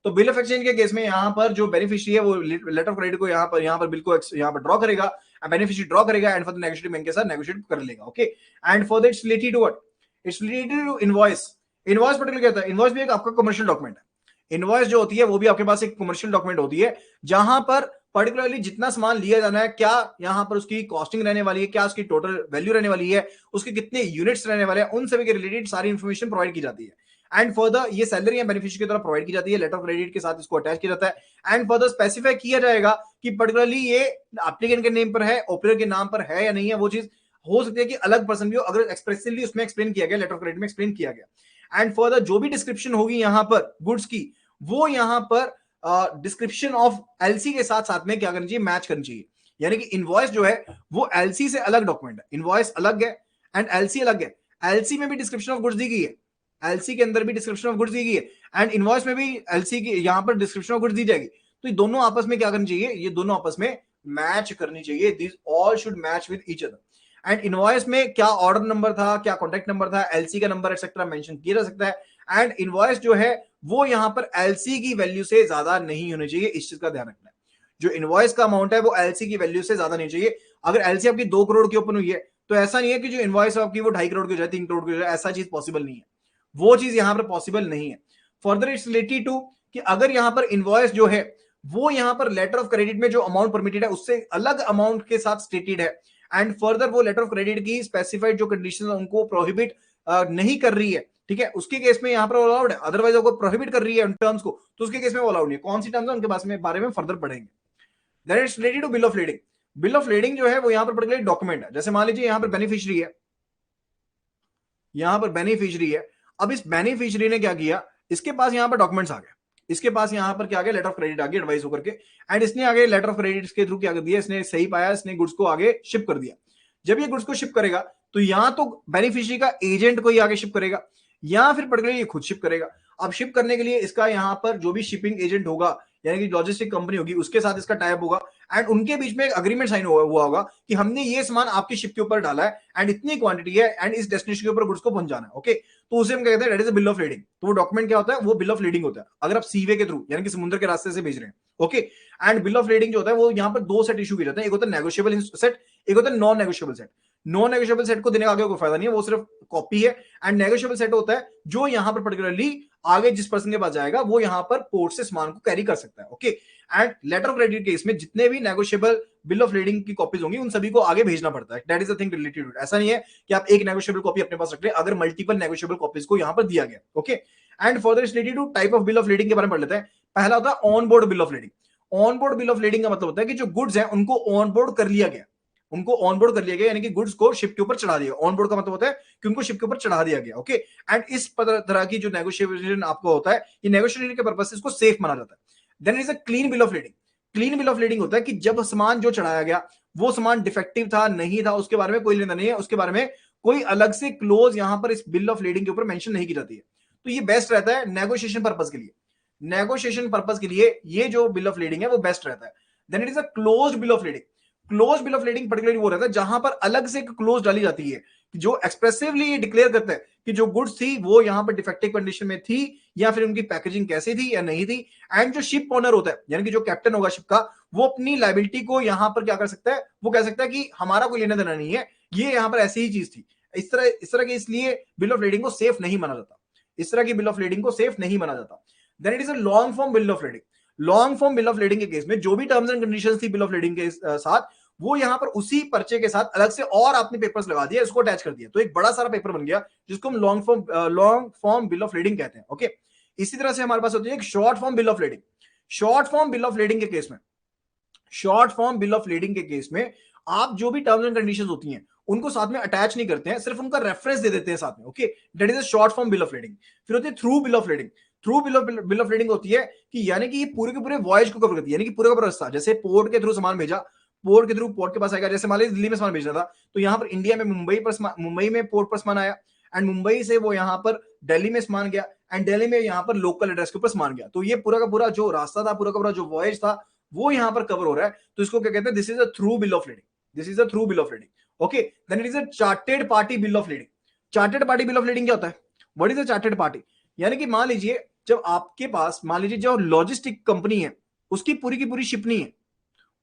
S2: तो बिल ऑफ एक्सचेंज के केस में यहां पर जो बेनिफिशियरी है वो लेटर ऑफ क्रेडिट को यहां पर बिल को यहां पर ड्रॉ करेगा, बेनिफिशियरी ड्रॉ करेगा and for the negotiating bank के साथ नेगोशिएट कर लेगा। Okay. And for that it's related to what? It's related to invoice. Invoice particular क्या होता है? इनवॉइस भी एक आपका कमर्शियल डॉक्यूमेंट है। इनवॉइस जो होती है वो भी आपके पास एक कमर्शियल डॉक्यूमेंट होती है, जहां पर पर्टिकुलरली जितना सामान लिया जाना है, क्या यहां पर उसकी कॉस्टिंग रहने वाली है, क्या उसकी टोटल वैल्यू रहने वाली है, उसके कितने यूनिट्स रहने वाले हैं, उन सभी के रिलेटेड सारी इंफॉर्मेशन प्रोवाइड की जाती है। एंड फर्दर ये सैलरी या बेनिफिशियरी की तरफ प्रोवाइड की जाती है, लेटर ऑफ क्रेडिट के साथ इसको अटैच किया जाता है। एंड फर्दर स्पेसिफाई किया जाएगा कि पर्टिकुलरली ये एप्लीकेंट के नेम पर है, ओपनर के नाम पर है या नहीं है। वो चीज हो सकती है कि अलग पर्सन भी हो, अगर एक्सप्रेसिवली उसमें एक्सप्लेन किया गया, लेटर ऑफ क्रेडिट में एक्सप्लेन किया गया। एंड फर्दर जो भी डिस्क्रिप्शन होगी यहां पर गुड्स की, वो यहां पर डिस्क्रिप्शन ऑफ एलसी के साथ साथ में क्या करनी चाहिए? मैच करनी चाहिए। यानी कि इनवॉइस जो है वो एलसी से अलग डॉक्यूमेंट है, इनवॉइस अलग है एंड एलसी अलग है। एलसी में भी डिस्क्रिप्शन ऑफ गुड्स दी गई है, एलसी के अंदर भी डिस्क्रिप्शन ऑफ गुड्स दी गई है, एंड इनवॉइस में भी एलसी की यहां पर डिस्क्रिप्शन ऑफ गुड्स दी जाएगी। तो ये दोनों आपस में क्या करनी चाहिए? ये दोनों आपस में मैच करनी चाहिए। This all should match with each other. And invoice में क्या ऑर्डर नंबर था, क्या कॉन्टैक्ट नंबर था, एलसी का नंबर एक्सेट्रा मेंशन किया जा सकता है। एंड इनवॉइस जो है वो यहां पर एलसी की वैल्यू से ज्यादा नहीं होनी चाहिए, इस चीज का ध्यान रखना है। जो इनवॉइस का अमाउंट है वो एलसी की वैल्यू से ज्यादा नहीं चाहिए। अगर एलसी आपकी 2 करोड़ की ओपन हुई है, तो ऐसा नहीं है कि जो इनवॉइस आपकी वो 2.5 करोड़ की हो जाए, 3 करोड़ की हो जाए, ऐसा चीज पॉसिबल नहीं है। वो चीज यहां पर पॉसिबल नहीं है। फर्दर इट्स रिलेटेड टू कि अगर यहां पर इनवॉइस जो है वो यहां पर लेटर ऑफ क्रेडिट में जो अमाउंट परमिटेड है उससे अलग अमाउंट के साथ स्टेटेड है, एंड फर्दर वो लेटर ऑफ क्रेडिट की स्पेसिफाइड जो कंडीशन है उनको प्रोहिबिट नहीं कर रही है, ठीक है, उसके केस में यहां पर अलाउड है। अदरवाइज अगर प्रोहिबिट कर रही है उन टर्म्स को तो उसके केस में वो अलाउड नहीं है। कौन सी टर्म्स है उनके बारे में फर्दर पढ़ेंगे। Then it's related to bill of lading. Bill of lading जो है वो यहां पर पर्टिकुलर डॉक्यूमेंट है। जैसे मान लीजिए यहां पर बेनिफिशियरी है, यहां पर बेनिफिशियरी है। अब इस बेनिफिशियरी ने क्या किया, इसके पास यहां पर डॉक्यूमेंट्स आ गए, इसके पास यहां पर क्या आ गया, लेटर ऑफ क्रेडिट आ गया एडवाइस होकर के, एंड इसने आगे लेटर ऑफ क्रेडिट के थ्रू क्या कर दिया, इसने सही पाया, इसने गुड्स को आगे शिप कर दिया। जब ये गुड्स को शिप करेगा तो यहां तो बेनिफिशियरी का एजेंट को ही आगे शिप करेगा या फिर पर्टिकुलर ये खुद शिप करेगा। अब शिप करने के लिए इसका यहां पर जो भी शिपिंग एजेंट होगा यानी कि लॉजिस्टिक कंपनी होगी उसके साथ इसका टाइप होगा, एंड उनके बीच में एक अग्रीमेंट साइन हुआ होगा कि हमने ये सामान आपकी शिप के ऊपर डाला है एंड इतनी क्वांटिटी है एंड इस डेस्टिनेशन के ऊपर गुड्स को पहुंचाना है। ओके, तो उसे हम कहते हैं that is a bill of leading. तो वो डॉक्यूमेंट क्या होता है, वो बिल ऑफ लीडिंग होता है अगर आप सीवे के थ्रू यानी कि समुद्र के रास्ते से भेज रहे हैं। Okay, and bill of lading जो होता है वो यहाँ पर दो सेट इशू किए जाते हैं, एक होता है नेगोशिएबल सेट, एक होता है non negotiable set. Non negotiable set को देने का आगे कोई फायदा नहीं है, वो सिर्फ कॉपी है, एंड नेगोशिएबल सेट होता है जो यहाँ पर पर्टिकुलरली आगे जिस पर्सन के पास जाएगा वो यहाँ पर पोर्ट से सामान को कैरी कर सकता है। Okay, and later of credit case में जितने भी नेगोशिएबल बिल ऑफ लीडिंग की कॉपीज होंगी उन सभी को आगे भेजना पड़ता है। That is the thing related. ऐसा नहीं है कि आप एक नेगोशिएबल कॉपी अपने पास रख ले अगर मल्टीपल नेगोशिएबल कॉपीज को यहां पर दिया गया। Okay, and further related to type of bill of lading के बारे में पढ़ लेते हैं। पहला होता है on board bill of lading. On board bill of lading का मतलब होता है कि जो गुड्स हैं उनको ऑन बोर्ड कर लिया गया, उनको ऑन बोर्ड कर लिया गया यानी कि गुड्स को शिप के ऊपर चढ़ा दिया। ऑन बोर्ड का मतलब होता है कि उनको शिप के ऊपर चढ़ा दिया गया। ओके, एंड इस तरह की जो नेगोशिएशन आपको होता है ये नेगोशिएशन के पर्पस से इसको सेफ माना जाता है। Then is a clean bill of lading. Clean bill of lading होता है कि जब सामान जो चढ़ाया गया वो सामान डिफेक्टिव था नहीं था उसके बारे में कोई लेना नहीं है, उसके बारे में कोई अलग से क्लोज यहां पर इस बिल ऑफ लीडिंग के ऊपर मेंशन नहीं की जाती है। तो ये बेस्ट रहता है नेगोशिएशन पर्पस के लिए। नेगोशिएशन पर्पस के लिए ये जो बिल ऑफ लीडिंग है वो बेस्ट रहता है। Then it is a claused bill of lading. Clause bill of lading particularly वो रहता है जहां पर अलग से क्लोज डाली जाती है जो एक्सप्रेसिवली ये डिक्लेयर करता है कि जो गुड्स थी वो यहां पर डिफेक्टिव कंडीशन में थी या फिर उनकी पैकेजिंग कैसी थी या नहीं थी, एंड जो शिप ओनर होता है यानी कि जो कैप्टन होगा शिप का वो अपनी लायबिलिटी को यहां पर क्या कर सकता है, वो कह सकता है कि हमारा कोई लेना देना नहीं है, ये यहां पर ऐसी ही चीज थी। इस तरह के इसलिए बिल ऑफ लीडिंग को सेफ नहीं माना जाता, इस तरह की बिल ऑफ लीडिंग को सेफ नहीं माना जाता। Then it is a long form bill of lading. Long form bill of lading के केस में जो भी टर्म्स एंड कंडीशंस थी बिल ऑफ लीडिंग के साथ वो यहां पर उसी पर्चे के साथ अलग से और आपने पेपर्स लगा दिया, इसको अटैच कर दिया, तो एक बड़ा सारा पेपर बन गया जिसको हम long form bill of leading कहते हैं। ओके, इसी तरह से हमारे पास होती है एक short form bill of leading. Short form bill of lading के केस में, short form bill of lading के केस में आप जो भी टर्म्स एंड कंडीशंस होती हैं उनको साथ में अटैच नहीं करते हैं, सिर्फ उनका रेफरेंस दे देते हैं साथ में। Okay, that is a short form bill of leading. फिर होती है through bill of leading. Through bill of leading होती है कि यानी कि ये पूरे के पूरे वॉयज को कवर करती है, यानी कि पूरा का पूरा रास्ता, जैसे पोर्ट के थ्रू सामान भेजा, पोर्ट के थ्रू पोर्ट के पास आएगा। जैसे मान लीजिए दिल्ली में सामान भेजना था तो यहाँ पर इंडिया में मुंबई में पोर्ट पर सामान आया, एंड मुंबई से वो यहाँ पर दिल्ली में सामान गया, एंड दिल्ली में यहाँ पर लोकल एड्रेस के ऊपर सामान गया। तो ये पूरा का पूरा जो रास्ता था, पूरा का पूरा जो वॉयज था वो यहाँ पर कवर हो रहा है। तो इसको क्या कहते हैं, this is a through bill of lading, this is a through bill of lading. Okay, then it is a chartered party bill of lading. Chartered party bill of lading क्या होता है, what is a chartered party, यानी कि मान लीजिए जब आपके पास मान लीजिए जो लॉजिस्टिक कंपनी है उसकी पूरी की पूरी शिप नहीं है,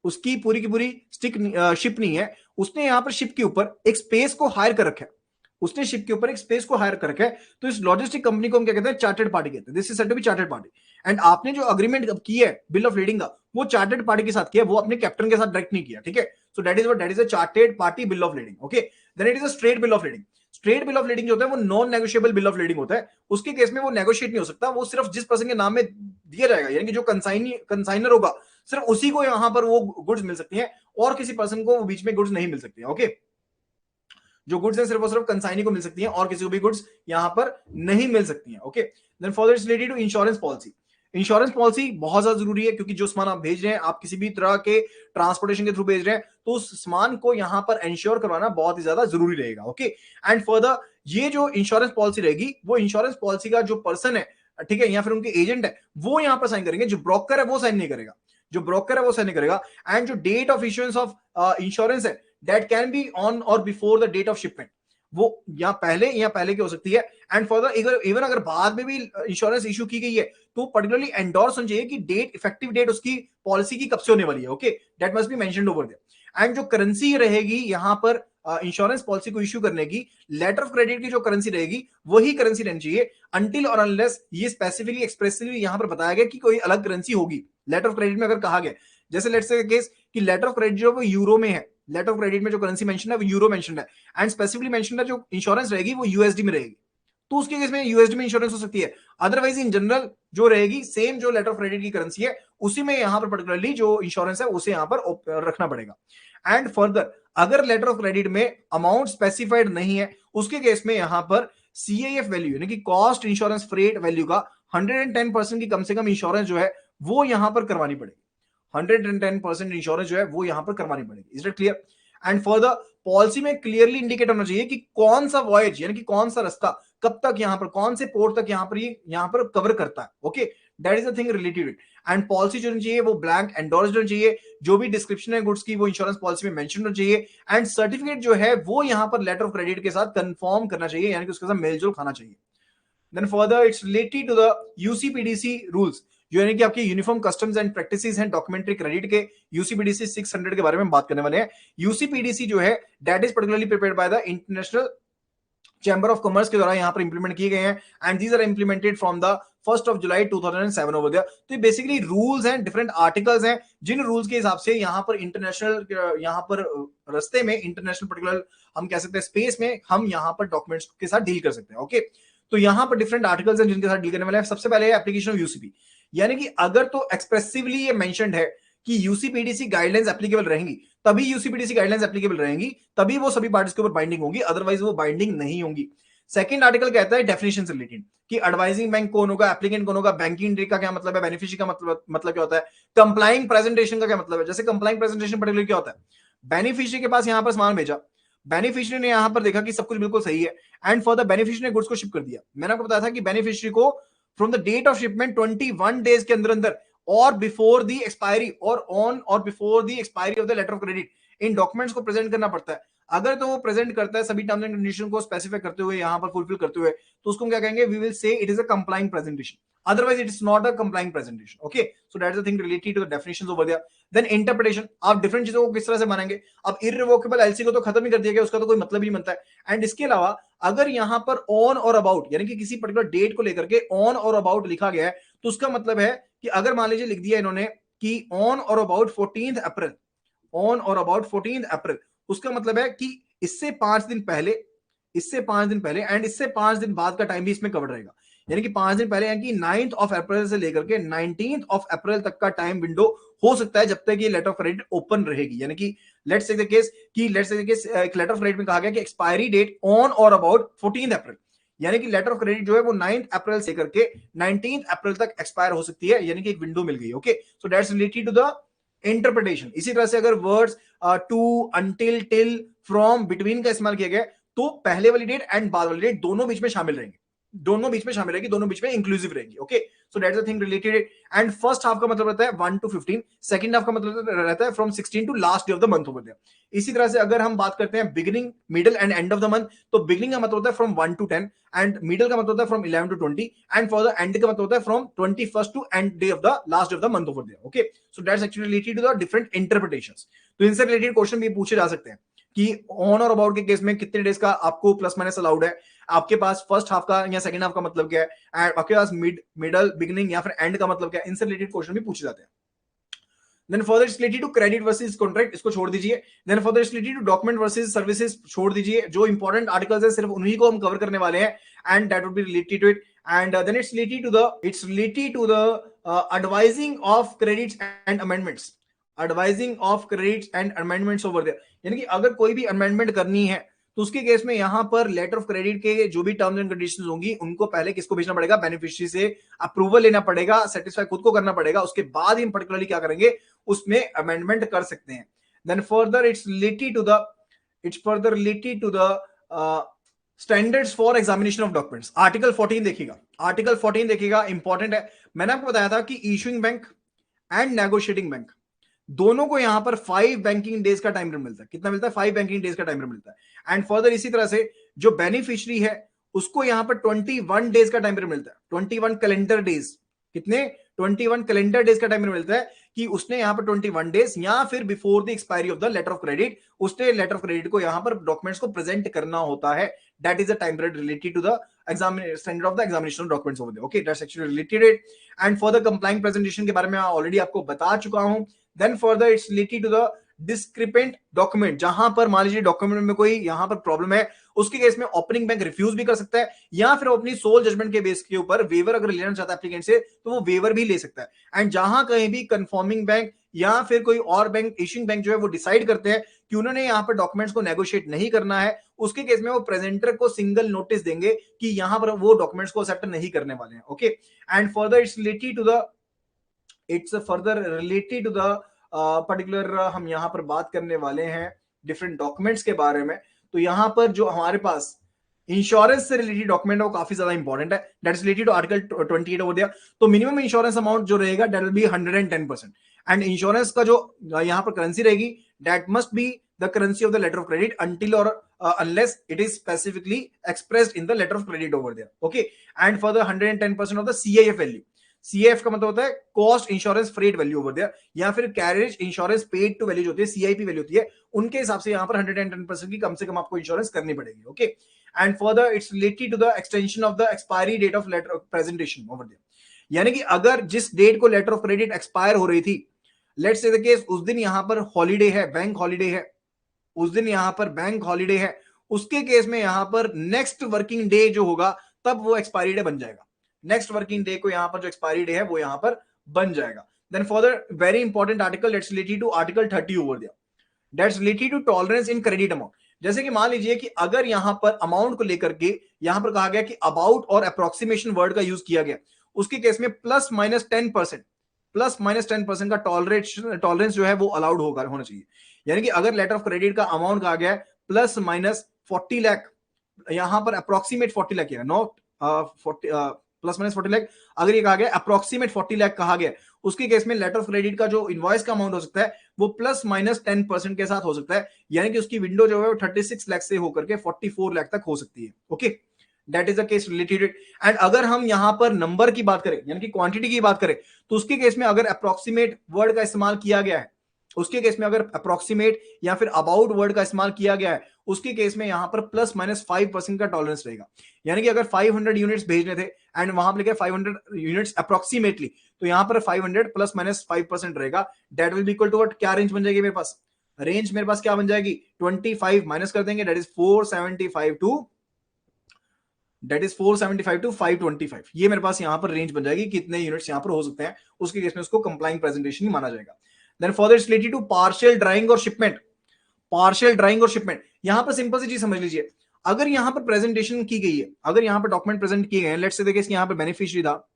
S2: उसकी पूरी की पूरी शिप नहीं है, उसने यहां पर शिप के ऊपर एक स्पेस को हायर कर रखा है, उसने शिप के ऊपर एक स्पेस को हायर कर रखा है, तो इस लॉजिस्टिक कंपनी को हम क्या कहते हैं, चार्टेड पार्टी कहते हैं। This is said to be chartered party. And आपने जो अग्रीमेंट की है बिल ऑफ लीडिंग का वो चार्टेड पार्टी के साथ किया, वो अपने कैप्टन के साथ डायरेक्ट नहीं किया। ठीक है, so that is a chartered party bill of lading. Okay, then it is a straight bill of lading. Straight bill of lading जो होता है वो non negotiable bill of lading होता है। उसके केस में वो नेगोशिएट नहीं हो सकता, वो सिर्फ जिस पर्सन के नाम में दिया जाएगा यानी कि जो कंसाइनर होगा सिर्फ उसी को यहां पर वो गुड्स मिल सकती हैं और किसी पर्सन को बीच में गुड्स नहीं मिल सकती है। ओके, जो गुड्स हैं सिर्फ और सिर्फ कंसाइनी को मिल सकती हैं और किसी को भी गुड्स यहां पर नहीं मिल सकती हैं। Okay, then further it's related to insurance policy. Insurance policy बहुत ज्यादा जरूरी है क्योंकि जो सामान आप भेज रहे हैं, आप किसी भी तरह के ट्रांसपोर्टेशन के थ्रू भेज रहे हैं, तो उस सामान को यहां पर इंश्योर करवाना बहुत ही ज्यादा जरूरी रहेगा। ओके, एंड फर्दर ये जो इंश्योरेंस पॉलिसी रहेगी वो इंश्योरेंस पॉलिसी का जो पर्सन है, ठीक है, या फिर उनके एजेंट है, वो यहां पर साइन करेंगे, जो ब्रोकर है वो साइन नहीं करेगा, जो ब्रोकर है वो साइन नहीं करेगा। एंड जो date of issuance of insurance है दैट कैन बी ऑन और before the date of shipment, वो या पहले की हो सकती है। एंड फर्दर इवन अगर बाद में भी इंश्योरेंस इशू की गई है तो पर्टिकुलरली एंडोर्स होना चाहिए कि डेट, इफेक्टिव डेट उसकी पॉलिसी की कब से होने वाली है। Okay, that must be mentioned over there. And जो करेंसी रहेगी यहां पर इंश्योरेंस पॉलिसी को इश्यू करने की लेटर ऑफ क्रेडिट की जो करेंसी रहेगी वही करेंसी रहनी चाहिए, अनटिल और अनलेस ये स्पेसिफिकली एक्सप्रेसिवली यहां पर बताया गया कि कोई अलग करेंसी होगी लेटर ऑफ क्रेडिट में अगर कहा गया। जैसे लेट्स से केस कि लेटर ऑफ क्रेडिट जो वो यूरो में है, लेटर ऑफ क्रेडिट में जो करेंसी मेंशन है वो यूरो मेंशन है, एंड स्पेसिफिकली मेंशन है जो इंश्योरेंस रहेगी वो यूएसडी में रहेगी, तो उसके केस में यूएसडी में इंश्योरेंस हो सकती है। अदरवाइज इन जनरल जो रहेगी सेम जो लेटर ऑफ क्रेडिट की करेंसी है उसी में यहां पर पर्टिकुलरली जो इंश्योरेंस है उसे यहां पर रखना पड़ेगा। एंड फर्दर अगर लेटर ऑफ क्रेडिट में अमाउंट स्पेसिफाइड नहीं है उसके केस में यहां पर सीआईएफ वैल्यू यानी कि कॉस्ट इंश्योरेंस फ्रेट वैल्यू का 110% की कम से कम इंश्योरेंस जो है वो यहां पर करवानी पड़ेगी। 110% इंश्योरेंस जो है वो यहां पर करवानी पड़ेगी। Is it clear? And further policy में क्लियरली इंडिकेट होना चाहिए कि कौन सा वॉयज यानी कि कौन सा रास्ता कब तक यहां पर कौन से पोर्ट तक यहां पर कवर करता है। Okay, that is the thing related it. And policy जो चाहिए वो ब्लैंक एंडोर्स्ड होनी चाहिए, जो भी डिस्क्रिप्शन है गुड्स की वो इंश्योरेंस पॉलिसी में मेंशन होना चाहिए, एंड सर्टिफिकेट जो है वो यहां पर लेटर ऑफ क्रेडिट के साथ कंफर्म करना चाहिए यानी कि उसके साथ मेलजोल खाना चाहिए। Then further it's related to the UCPDC rules जो यानी कि आपके यूनिफॉर्म कस्टम्स एंड प्रैक्टिसेस हैं डॉक्यूमेंट्री क्रेडिट के। यूसीपीडीसी 600 के बारे में बात करने वाले हैं। यूसीपीडीसी जो है that is particularly prepared by the international chamber of commerce के द्वारा यहां पर इंप्लीमेंट किए गए हैं, and these are implemented from the 1st of July 2007 over there. तो ये बेसिकली रूल्स हैं, डिफरेंट आर्टिकल्स हैं जिन रूल्स के हिसाब से यहां पर इंटरनेशनल यहां पर रस्ते में इंटरनेशनल पर्टिकुलर हम कह सकते हैं स्पेस में हम यहां पर डॉक्यूमेंट्स के साथ डील कर सकते हैं। ओके, तो यहां पर डिफरेंट आर्टिकल्स हैं जिनके साथ डील करने वाले हैं। सबसे पहले एप्लीकेशन ऑफ यूसीपी, यानी कि अगर तो एक्सप्रेसिवली ये मेंशन्ड है कि यूसीपीडीसी गाइडलाइंस एप्लीकेबल रहेंगी तभी यूसीपीडीसी गाइडलाइंस एप्लीकेबल रहेंगी, तभी वो सभी पार्टीज के ऊपर बाइंडिंग होगी, अदरवाइज वो बाइंडिंग नहीं होंगी। सेकंड आर्टिकल कहता है डेफिनेशन से रिलेटेड कि एडवाइजिंग बैंक कौन होगा, एप्लीकेंट कौन होगा, बैंकिंग डेट का क्या मतलब है, बेनिफिशियरी का मतलब क्या होता है, कंप्लाइंग प्रेजेंटेशन का क्या मतलब है। जैसे कंप्लाइंग प्रेजेंटेशन पर्टिकुलर क्या होता है, बेनिफिशियरी के पास यहां पर सामान भेजा, बेनिफिशियरी ने यहां पर देखा कि सब कुछ बिल्कुल सही है, एंड फॉर द बेनिफिशियरी ने गुड्स को शिप कर दिया। मैंने आपको बताया था कि बेनिफिशियरी को from the date of shipment 21 days के अंदर अंदर और before the expiry or on और before the expiry of the letter of credit इन डॉक्यूमेंट्स को प्रेजेंट करना पड़ता है। अगर तो वो प्रेजेंट करता है सभी टर्म्स एंड कंडीशन को स्पेसिफाई करते हुए यहां पर फुलफिल करते हुए, तो उसको क्या कहेंगे, we will say it is a complying presentation, otherwise it is not a complying presentation. Okay, so that's the thing related to the definitions over there. Then interpretation, आप डिफरेंट चीजों को किस तरह से मानेंगे। अब इररिवोकेबल एलसी को तो खत्म ही कर दिया गया, उसका तो कोई मतलब ही नहीं बनता है। एंड इसके अलावा अगर यहां पर ऑन और अबाउट यानी कि किसी पर्टिकुलर डेट को लेकर के ऑन और अबाउट लिखा गया है, तो उसका मतलब है कि अगर मान लीजिए लिख दिया इन्होंने कि ऑन और अबाउट 14 अप्रैल, ऑन और अबाउट 14 अप्रैल, उसका मतलब है कि इससे 5 दिन पहले, इससे 5 दिन पहले एंड इससे 5 दिन बाद का टाइम भी इसमें कवर रहेगा। यानी कि 5 दिन पहले यानी कि 9th of अप्रैल से लेकर के 19th of अप्रैल तक का टाइम विंडो हो सकता है जब तक ये लेटर ऑफ क्रेडिट ओपन रहेगी। यानी कि लेट्स से द केस कि लेट्स से द केस एक लेटर ऑफ क्रेडिट में कहा गया कि एक्सपायरी डेट ऑन और अबाउट 14 अप्रैल, यानी कि लेटर ऑफ क्रेडिट जो है वो 9th अप्रैल से करके 19th अप्रैल तक एक्सपायर हो सकती है, यानी कि एक विंडो मिल गई। Okay, so that's related to the interpretation. इसी तरह से अगर words to, until, till, from, between का इस्तेमाल किया गया तो पहले वाली डेट एंड बाद वाली डेट दोनों बीच में शामिल रहेंगे, दोनों बीच में शामिल रहेगी, दोनों बीच में इंक्लूसिव रहेगी। Okay, so that's the thing related. And first half का मतलब रहता है 1 to 15, सेकंड हाफ का मतलब रहता है from 16 to last day of the month over there. इसी तरह से अगर हम बात करते हैं beginning, middle and end of the month, तो बिगिनिंग का मतलब होता है फ्रॉम 1 to 10, एंड मिडिल का मतलब होता है from 11 to 20, and for the end का मतलब होता है from 21st to end day of the last day of the month over there. Okay, so that's actually related to the different interpretations. तो इनसे रिलेटेड क्वेश्चन भी पूछे जा सकते हैं कि ऑन और अबाउट के केस में कितने डेज का आपको प्लस माइनस अलाउड है, आपके पास फर्स्ट हाफ का या सेकंड हाफ का मतलब क्या है, आपके पास मिडल, बिगिनिंग या फिर एंड का मतलब क्या है। इनसे रिलेटेड क्वेश्चन भी पूछे जाते हैं। Then further it's related to credit versus contract, इसको छोड़ दीजिए। Then further it's related to document versus services, छोड़ दीजिए। जो इंपॉर्टेंट आर्टिकल्स है सिर्फ उन्हीं को हम कवर करने वाले हैं, and that would be related to it. And then it's related to the advising of credits and amendments, advising of credits and amendments over there. यानी कि अगर कोई भी अमेंडमेंट करनी है तो उसके केस में यहां पर लेटर ऑफ क्रेडिट के जो भी टर्म्स एंड कंडीशंस होंगी उनको पहले किसको भेजना पड़ेगा, बेनिफिशियरी से अप्रूवल लेना पड़ेगा, सेटिस्फाई खुद को करना पड़ेगा, उसके बाद ही हम पर्टिकुलरली क्या करेंगे, उसमें अमेंडमेंट कर सकते हैं। Then further it's related to the standards for examination of documents. Article 14 देखिएगा, आर्टिकल 14 देखिएगा, इंपॉर्टेंट है। मैंने आपको बताया था कि issuing bank and negotiating bank दोनों को यहां पर 5 बैंकिंग डेज का टाइम पीरियड मिलता है। कितना मिलता है, 5 बैंकिंग डेज का टाइम पीरियड मिलता है। एंड फर्दर इसी तरह से जो बेनिफिशियरी है उसको यहां पर 21 डेज का टाइम पीरियड मिलता है, 21 कैलेंडर डेज। कितने, 21 कैलेंडर डेज का टाइम पीरियड मिलता है कि उसने यहाँ पर 21 डेज या फिर before the expiry of the letter of credit उसने लेटर ऑफ क्रेडिट को यहाँ पर डॉक्यूमेंट्स को प्रेजेंट करना होता है. That is the time period related to the standard of the examination documents over there. Okay, that's actually related it. And for the complying presentation के बारे में ऑलरेडी आपको बता चुका हूं. Then further it's related to the discrepant document. जहां पर मान लीजिए डॉक्यूमेंट में कोई यहां पर प्रॉब्लम है, उसके केस में ओपनिंग बैंक रिफ्यूज भी कर सकता है या फिर अपनी सोल जजमेंट के बेस के ऊपर वेवर अगर लेना चाहता है एप्लीकेंट से तो वो वेवर भी ले सकता है. एंड जहां कहीं भी कंफर्मिंग बैंक या फिर कोई और बैंक इशूइंग बैंक जो है वो डिसाइड करते हैं कि उन्होंने यहाँ पर डॉक्यूमेंट्स को नेगोशिएट नहीं करना है, उसके केस में वो प्रेजेंटर को सिंगल नोटिस देंगे कि यहां पर वो डॉक्यूमेंट्स को एक्सेप्ट नहीं करने वाले हैं. Okay, and further it's further related to the particular हम यहां पर बात करने वाले हैं डिफरेंट डॉक्यूमेंट्स के बारे में. तो यहां पर जो हमारे पास इंश्योरेंस से रिलेटेड डॉक्यूमेंट है वो काफी ज्यादा इंपॉर्टेंट है. That is related to article 28 over there. तो मिनिमम इंश्योरेंस अमाउंट जो रहेगा that will be 110%. And insurance का जो यहां पर करेंसी रहेगी that must be the currency of the letter of credit until or unless it is specifically expressed in the letter of credit over there. Okay, and for the 110% of the CIF value. CIF का मतलब होता है cost insurance freight value over there या फिर carriage insurance paid to value जो होती है CIP value होती है, उनके हिसाब से यहाँ पर 110% की कम से कम आपको इंश्योरेंस करनी पड़ेगी. Okay, and further it's related to the extension of the expiry date of letter of presentation over there. यानी कि अगर जिस डेट को लेटर ऑफ क्रेडिट एक्सपायर हो रही थी, लेट्स से द केस उस दिन यहाँ पर हॉलीडे है, बैंक हॉलीडे है, उस दिन यहाँ पर बैंक हॉलीडे है, उसके केस में यहाँ पर नेक्स्ट वर्किंग डे जो होगा तब वो एक्सपायरी डे बन जाएगा. नेक्स्ट वर्किंग डे को यहाँ पर जो एक्सपायरी डे है वो यहाँ पर बन जाएगा. Then further very important article that's related to article 30 over there. That's related to tolerance in credit amount. जैसे कि मान लीजिए कि अगर यहाँ पर अमाउंट को लेकर के यहाँ पर कहा गया कि अबाउट और अप्रोक्सीमेशन वर्ड का यूज किया गया, उसके केस में +-10% का टॉलरेंस जो है वो अलाउड होना चाहिए. यानी कि अगर लेटर ऑफ क्रेडिट का अमाउंट कहा गया है +-40 लाख, यहां पर अप्रोक्सीमेट 40 लाख है, नॉट +-40 लाख. अगर ये कहा गया अप्रोक्सीमेट 40 लाख कहा गया, उसके केस में लेटर ऑफ क्रेडिट का जो इनवॉइस का अमाउंट हो सकता है वो +-10% के साथ हो सकता है. यानी कि उसकी विंडो जो है वो 36 लाख से होकर के 44 लाख तक हो सकती है. Okay, that is the case related. And अगर हम यहां पर नंबर की बात करें यानी कि क्वांटिटी की बात करें तो उसके केस में अगर अप्रोक्सीमेट वर्ड का इस्तेमाल किया गया है, उसके केस में अगर अप्रोक्सीमेट या फिर अबाउट वर्ड का इस्तेमाल किया गया है, उसके केस में यहां पर +-5% का टॉलरेंस रहेगा. यानी कि अगर 500 यूनिट्स भेजने थे एंड वहां पर लिखा है 500 यूनिट्स अप्रोक्सीमेटली, तो यहां पर 500 +-5% रहेगा. That will be equal to what, क्या रेंज बन जाएगी मेरे पास? रेंज मेरे पास क्या बन जाएगी? 25 माइनस कर देंगे, दैट इज 475 टू 525. ये मेरे पास यहां पर रेंज बन जाएगी कितने यूनिट्स यहां पर हो सकते हैं, उसके केस में उसको कंप्लाइंग प्रेजेंटेशन ही माना जाएगा. Then further it's related to partial drawing or shipment. Partial drawing or shipment, यहां पर सिंपल सी चीज समझ लीजिए. अगर यहां पर प्रेजेंटेशन की गई है, अगर यहां पर डॉक्यूमेंट प्रेजेंट किए गए हैं, लेट्स से देखिए यहां पर बेनिफिशियरी था,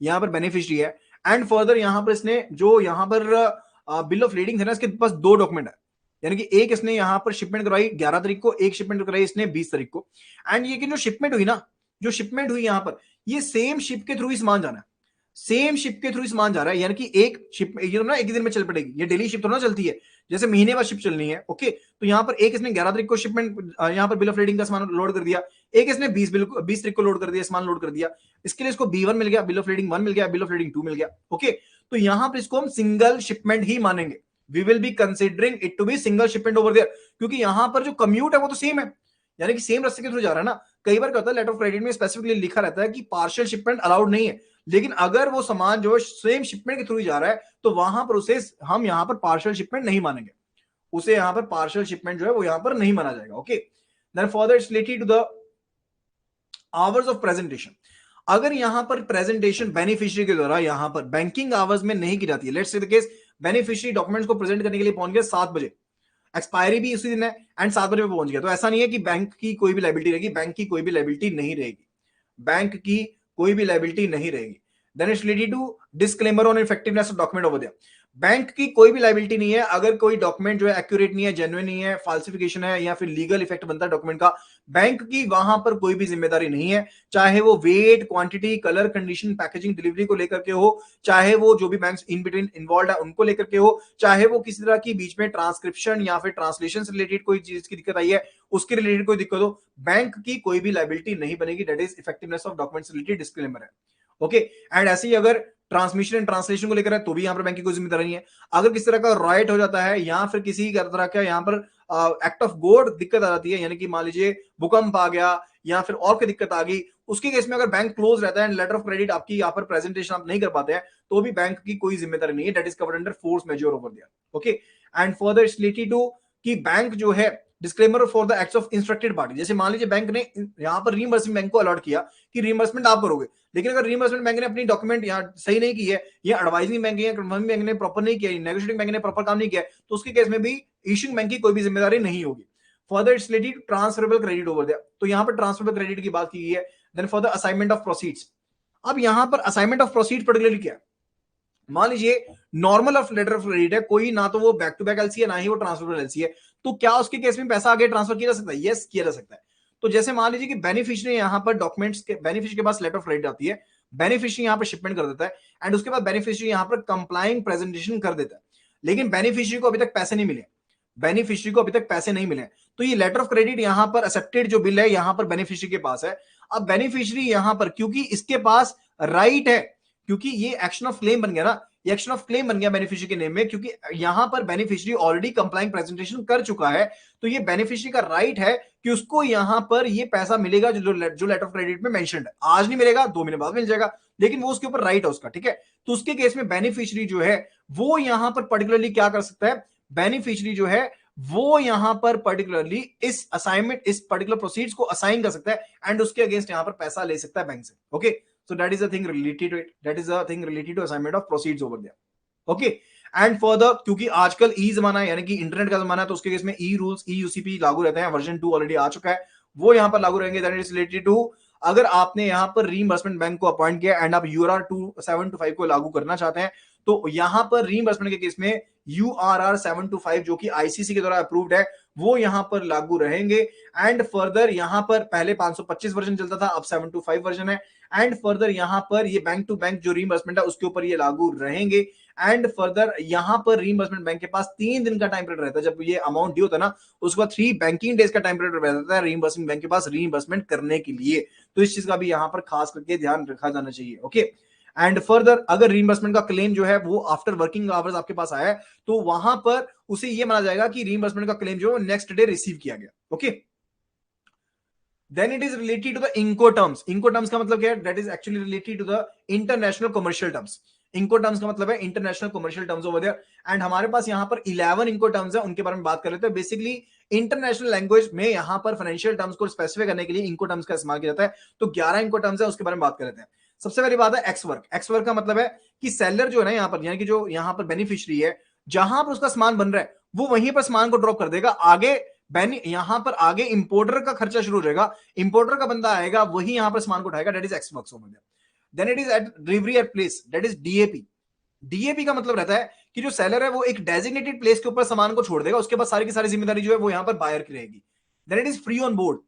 S2: यहां पर बेनिफिशियरी है, एंड फर्दर यहां पर इसने जो यहां पर बिल ऑफ लीडिंग है ना, इसके पास दो डॉक्यूमेंट है. यानी कि एक इसने यहां पर शिपमेंट करवाई 11 तारीख को, एक शिपमेंट कराई इसने 20 तारीख को. एंड ये कि जो शिपमेंट हुई ना, जो शिपमेंट हुई यहां पर, ये सेम शिप के थ्रू ही सामान जाना है, सेम शिप के थ्रू ही सामान जा रहा है. यानी कि एक शिप ये तो ना एक ही दिन में चल पड़ेगी, ये डेली शिप तो ना चलती है, जैसे महीने बाद शिप चलनी है. ओके, तो यहाँ पर एक इसने 11 तारीख को शिपमेंट यहाँ पर बिल ऑफ लीडिंग का सामान लोड कर दिया, एक इसने 20 तारीख को लोड कर दिया, सामान लोड कर दिया. इसके लिए इसको B1 मिल गया, बिल ऑफ लीडिंग 1 मिल गया, बिल ऑफ लीडिंग 2 मिल गया. ओके, तो यहाँ पर इसको हम सिंगल शिपमेंट ही मानेंगे. We will be considering it to be single shipment over there, क्योंकि यहाँ पर जो कम्यूट है वो तो सेम है, यानी कि सेम रास्ते के थ्रू जा रहा है ना. कई बार क्या होता है, लेटर ऑफ क्रेडिट में स्पेसिफिकली लिखा रहता है कि पार्शियल शिपमेंट अलाउड नहीं है, लेकिन अगर वो सामान जो है सेम शिपमेंट के थ्रू ही जा रहा है तो वहां पर उसे हम यहां पर पार्शियल शिपमेंट नहीं मानेंगे, उसे यहां पर पार्शियल शिपमेंट जो है वो यहां पर नहीं माना जाएगा. Okay, then further it's related to the hours of presentation. अगर यहां पर प्रेजेंटेशन बेनिफिशियरी के द्वारा यहां पर बैंकिंग आवर्स में नहीं की जाती है, let's say the case beneficiary documents को प्रेजेंट करने के लिए पहुंच गया 7 बजे, एक्सपायरी भी उसी दिन है एंड 7 बजे पहुंच गया, तो ऐसा नहीं है कि बैंक की कोई भी लायबिलिटी रहेगी, बैंक की कोई भी लायबिलिटी नहीं रहेगी, बैंक की कोई भी लायबिलिटी नहीं रहेगी. Then it's related to disclaimer on effectiveness of document over there. Bank की कोई भी लायबिलिटी नहीं है अगर कोई डॉक्यूमेंट जो है एक्यूरेट नहीं है, जेन्युइन नहीं है, फाल्सिफिकेशन है या फिर लीगल इफेक्ट बनता है डॉक्यूमेंट का, बैंक की वहां पर कोई भी जिम्मेदारी नहीं है, चाहे वो weight, quantity, colour, condition, packaging, delivery को लेकर के हो, चाहे वो जो भी बैंक्स इन बिटवीन इन्वॉल्व है उनको लेकर के हो, चाहे वो किसी तरह की बीच में ट्रांसक्रिप्शन या फिर ट्रांसलेशन से रिलेटेड कोई चीज की दिक्कत आई है, उसके रिलेटेड कोई दिक्कत हो, बैंक की कोई भी लायबिलिटी नहीं बनेगी. That is effectiveness of documents related disclaimer है. ओके। एंड ऐसे ही अगर ट्रांसमिशन एंड ट्रांसलेशन को लेकर है तो भी यहाँ पर बैंक की कोई जिम्मेदारी नहीं है। अगर किसी तरह का राइट हो जाता है या फिर किसी तरह का यहाँ पर एक्ट ऑफ गॉड दिक्कत आ जाती है, यानी कि मान लीजिए भूकंप आ गया या फिर और कोई दिक्कत आ गई, उसके केस में अगर बैंक क्लोज रहता है एंड लेटर ऑफ क्रेडिट आपकी यहाँ पर प्रेजेंटेशन आप नहीं कर पाते हैं, तो भी बैंक की कोई जिम्मेदारी नहीं है। That is covered under force majeure over there. Okay. And further it's related to कि बैंक जो है disclaimer for the acts of instructed party, जैसे मान लीजिए बैंक ने यहाँ पर रीइंबर्समेंट बैंक को अलॉट किया कि रीइंबर्समेंट आप करोगे, लेकिन अगर रीइंबर्समेंट बैंक ने अपनी डॉक्यूमेंट यहाँ सही नहीं की है, या एडवाइजिंग बैंक या कंफर्मिंग बैंक ने प्रॉपर नहीं किया, नेगोशिएटिंग बैंक ने प्रॉपर काम नहीं किया, तो उसके केस में भी इश्यूइंग बैंक की कोई भी जिम्मेदारी नहीं होगी। Further it's related transferable credit over there, तो यहाँ पर ट्रांसफरेबल क्रेडिट की बात की गई है। Then for the assignment of proceeds, अब यहाँ पर असाइनमेंट ऑफ प्रोसीड पर्टिकुलरली क्या है, मान लीजिए normal of letter of credit है, कोई ना तो वो बैक टू बैक एलसी है ना ही वो ट्रांसफरेबल एलसी है, तो क्या उसके केस में पैसा आगे ट्रांसफर किया जा सकता है? यस, किया जा सकता है। तो जैसे मान लीजिए कि बेनिफिशियरी यहाँ पर डॉक्यूमेंट्स के बेनिफिशियरी के पास लेटर ऑफ क्रेडिट आती है, बेनिफिशियरी यहाँ पर शिपमेंट कर देता है एंड उसके बाद बेनिफिशियरी यहाँ पर कंप्लाइंग प्रेजेंटेशन कर देता है, लेकिन बेनिफिशियरी को अभी तक पैसे नहीं मिले, बेनिफिशियरी को अभी तक पैसे नहीं मिले, तो ये लेटर ऑफ क्रेडिट यहाँ पर एक्सेप्टेड जो बिल है यहाँ पर बेनिफिशियरी के पास है। अब बेनिफिशियरी यहाँ पर क्योंकि इसके पास राइट है, क्योंकि ये एक्शन ऑफ क्लेम बन गया ना, ये एक्शन ऑफ क्लेम बन गया बेनिफिशियरी के नेम में, क्योंकि यहां पर बेनिफिशियरी ऑलरेडी कंप्लाइंग प्रेजेंटेशन कर चुका है, तो ये बेनिफिशियरी का राइट है कि उसको यहां पर ये पैसा मिलेगा जो लेटर ऑफ क्रेडिट में मेंशन्ड है। आज नहीं मिलेगा, 2 महीने बाद मिल जाएगा, लेकिन वो उसके ऊपर राइट है उसका, ठीक है। तो उसके केस में बेनिफिशियरी जो है वो यहां पर पर्टिकुलरली क्या कर सकता है, बेनिफिशियरी जो है वो यहां पर पर्टिकुलरली इस असाइनमेंट, इस पर्टिकुलर प्रोसीड्स को असाइन कर सकता है एंड उसके अगेंस्ट यहां पर पैसा ले सकता है बैंक से। Okay, so that is a thing related to it, that is a thing related to assignment of proceeds over there. Okay, and further क्योंकि आजकल ई जमाना है, यानी कि इंटरनेट का जमाना है, तो उसके केस में ई रूल्स, ई यूसीपी लागू रहते हैं। वर्जन 2 ऑलरेडी आ चुका है, वो यहां पर लागू रहेंगे। दैट इज रिलेटेड टू अगर आपने यहां पर रीइंबर्समेंट बैंक को अपॉइंट किया एंड आप यूआरआर 725 को लागू करना चाहते हैं, तो यहां पर रीइंबर्समेंट के केस में यूआरआर 725 जो कि आईसीसी के द्वारा अप्रूव्ड है वो यहां पर लागू रहेंगे। एंड फर्दर यहां पर पहले 525 वर्जन चलता था, अब 725 वर्जन है। एंड फर्दर यहां पर ये बैंक टू बैंक जो रीइंबर्समेंट है उसके ऊपर ये लागू रहेंगे। एंड फर्दर यहां पर रीइंबर्समेंट बैंक के पास 3 दिन का टाइम पीरियड रहता है, जब ये अमाउंट ड्यू होता है ना उसके बाद 3 बैंकिंग डेज का टाइम पीरियड रहता है रीइंबर्समेंट बैंक के पास रीइंबर्समेंट करने के लिए। तो इस चीज का भी यहां पर खास करके ध्यान रखा जाना चाहिए। ओके, एंड फर्दर अगर रीइंबर्समेंट का क्लेम जो है वो आफ्टर वर्किंग आवर्स आपके पास आया है, तो वहां पर उसे ये माना जाएगा कि रीइंबर्समेंट का क्लेम जो नेक्स्ट डे रिसीव किया गया। Okay, then it is related to the Incoterms. Incoterms का मतलब क्या है? That is actually related to the international commercial terms. Incoterms का मतलब है international commercial terms over there. And हमारे पास यहाँ पर 11 Incoterms है, उनके बारे में बात कर लेते हैं। बेसिकली इंटरनेशनल लैंग्वेज में यहाँ पर फाइनेंशियल टर्म्स को स्पेसिफाई करने के लिए Incoterms का इस्तेमाल किया जाता है। तो 11 Incoterms है, उसके बारे में बात कर लेते हैं। सबसे पहली बात है एक्स वर्क। एक्स वर्क का मतलब है कि सेलर जो है ना यहाँ पर, यानी कि जो यहाँ पर बेनिफिशियरी है, जहां पर उसका सामान बन रहा है वो वहीं पर सामान को ड्रॉप कर देगा। आगे यहां पर आगे इंपोर्टर का खर्चा शुरू हो जाएगा, इंपोर्टर का बंदा आएगा वही यहां पर सामान को उठाएगा। That is ex works over there. Then it is at delivery at place, that is DAP. DAP का मतलब रहता है कि जो सेलर है वो एक डेजिग्नेटेड प्लेस के ऊपर सामान को छोड़ देगा, उसके बाद सारी की सारी जिम्मेदारी जो है वो यहां पर बायर की रहेगी। Then it is free on board.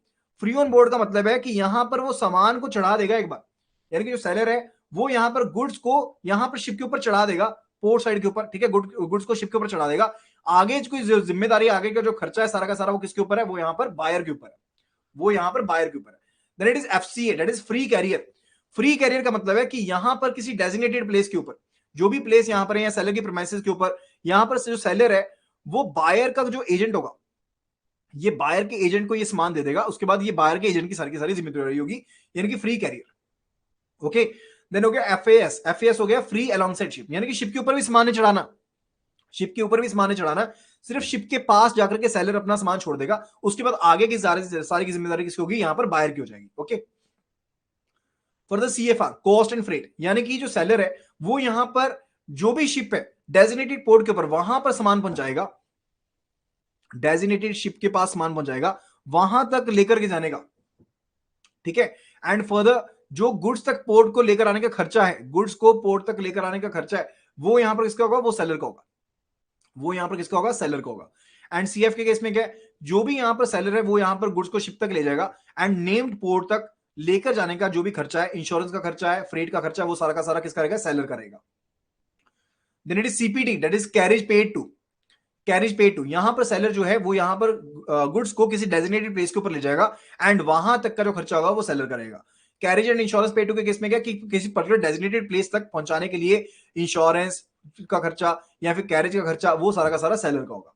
S2: Free on board का मतलब है कि यहां पर वो सामान को चढ़ा देगा एक बार, यानी कि जो सेलर है वो यहां पर गुड्स को यहां पर शिप के ऊपर चढ़ा देगा, पोर्ट साइड के ऊपर, ठीक है, गुड्स को शिप के ऊपर चढ़ा देगा। आगे कोई जिम्मेदारी, आगे का जो खर्चा है सारा का सारा वो किसके ऊपर है? वो यहां पर बायर के ऊपर है, वो यहां पर बायर के ऊपर है। Then it is FCA, that is free carrier. Free carrier का मतलब है कि यहां पर किसी डेजिग्नेटेड प्लेस के ऊपर, जो भी प्लेस यहां पर है या सेलर की प्रीमाइसेस के ऊपर, यहां पर जो सेलर है वो बायर का जो एजेंट होगा, ये बायर के एजेंट को ये सामान दे देगा, उसके बाद ये बायर के एजेंट की सारी जिम्मेदारी होगी, यानी कि फ्री कैरियर। ओके, देन हो गया एफएएस। एफएएस हो गया फ्री अलोंगसाइड शिप, यानी कि शिप के ऊपर भी सामान चढ़ाना, शिप के ऊपर भी सामान चढ़ाना, सिर्फ शिप के पास जाकर के सेलर अपना सामान छोड़ देगा, उसके बाद आगे की सारी की जिम्मेदारी किसकी होगी? यहां पर बायर की हो जाएगी। Okay, for the CFR, cost and freight, यानी कि जो सेलर है वो यहां पर जो भी शिप है डेजिग्नेटेड पोर्ट के ऊपर वहां पर सामान पहुंचाएगा, डेजिग्नेटेड शिप के पास सामान पहुंचाएगा, वहां तक लेकर के जाने का, ठीक है। एंड फर्दर जो गुड्स तक पोर्ट को लेकर आने का खर्चा है, गुड्स को पोर्ट तक लेकर आने का खर्चा है, वो यहां पर किसका होगा? वो सेलर का होगा, वो यहां पर किसका होगा? सेलर का होगा। एंड सीएफ के केस में क्या है? जो भी यहां पर सेलर है वो यहां पर गुड्स को शिप तक ले जाएगा एंड नेम्ड पोर्ट तक लेकर जाने का जो भी खर्चा है, इंश्योरेंस का खर्चा है, फ्रेट का खर्चा है, वो सारा का सारा किसका रहेगा? सेलर का रहेगा। Then it is CPT, that is carriage paid to. Carriage paid to, यहां पर सेलर जो है वो यहां पर गुड्स को किसी डेजिग्नेटेड प्लेस के ऊपर ले जाएगा एंड वहां तक का जो खर्चा होगा वो सेलर करेगा। कैरेज एंड इंश्योरेंस पे टू के केस में क्या कि किसी पर्टिकुलर डेजिग्नेटेड प्लेस तक पहुंचाने के लिए इंश्योरेंस का खर्चा या फिर कैरेज का खर्चा वो सारा का सारा सेलर का होगा।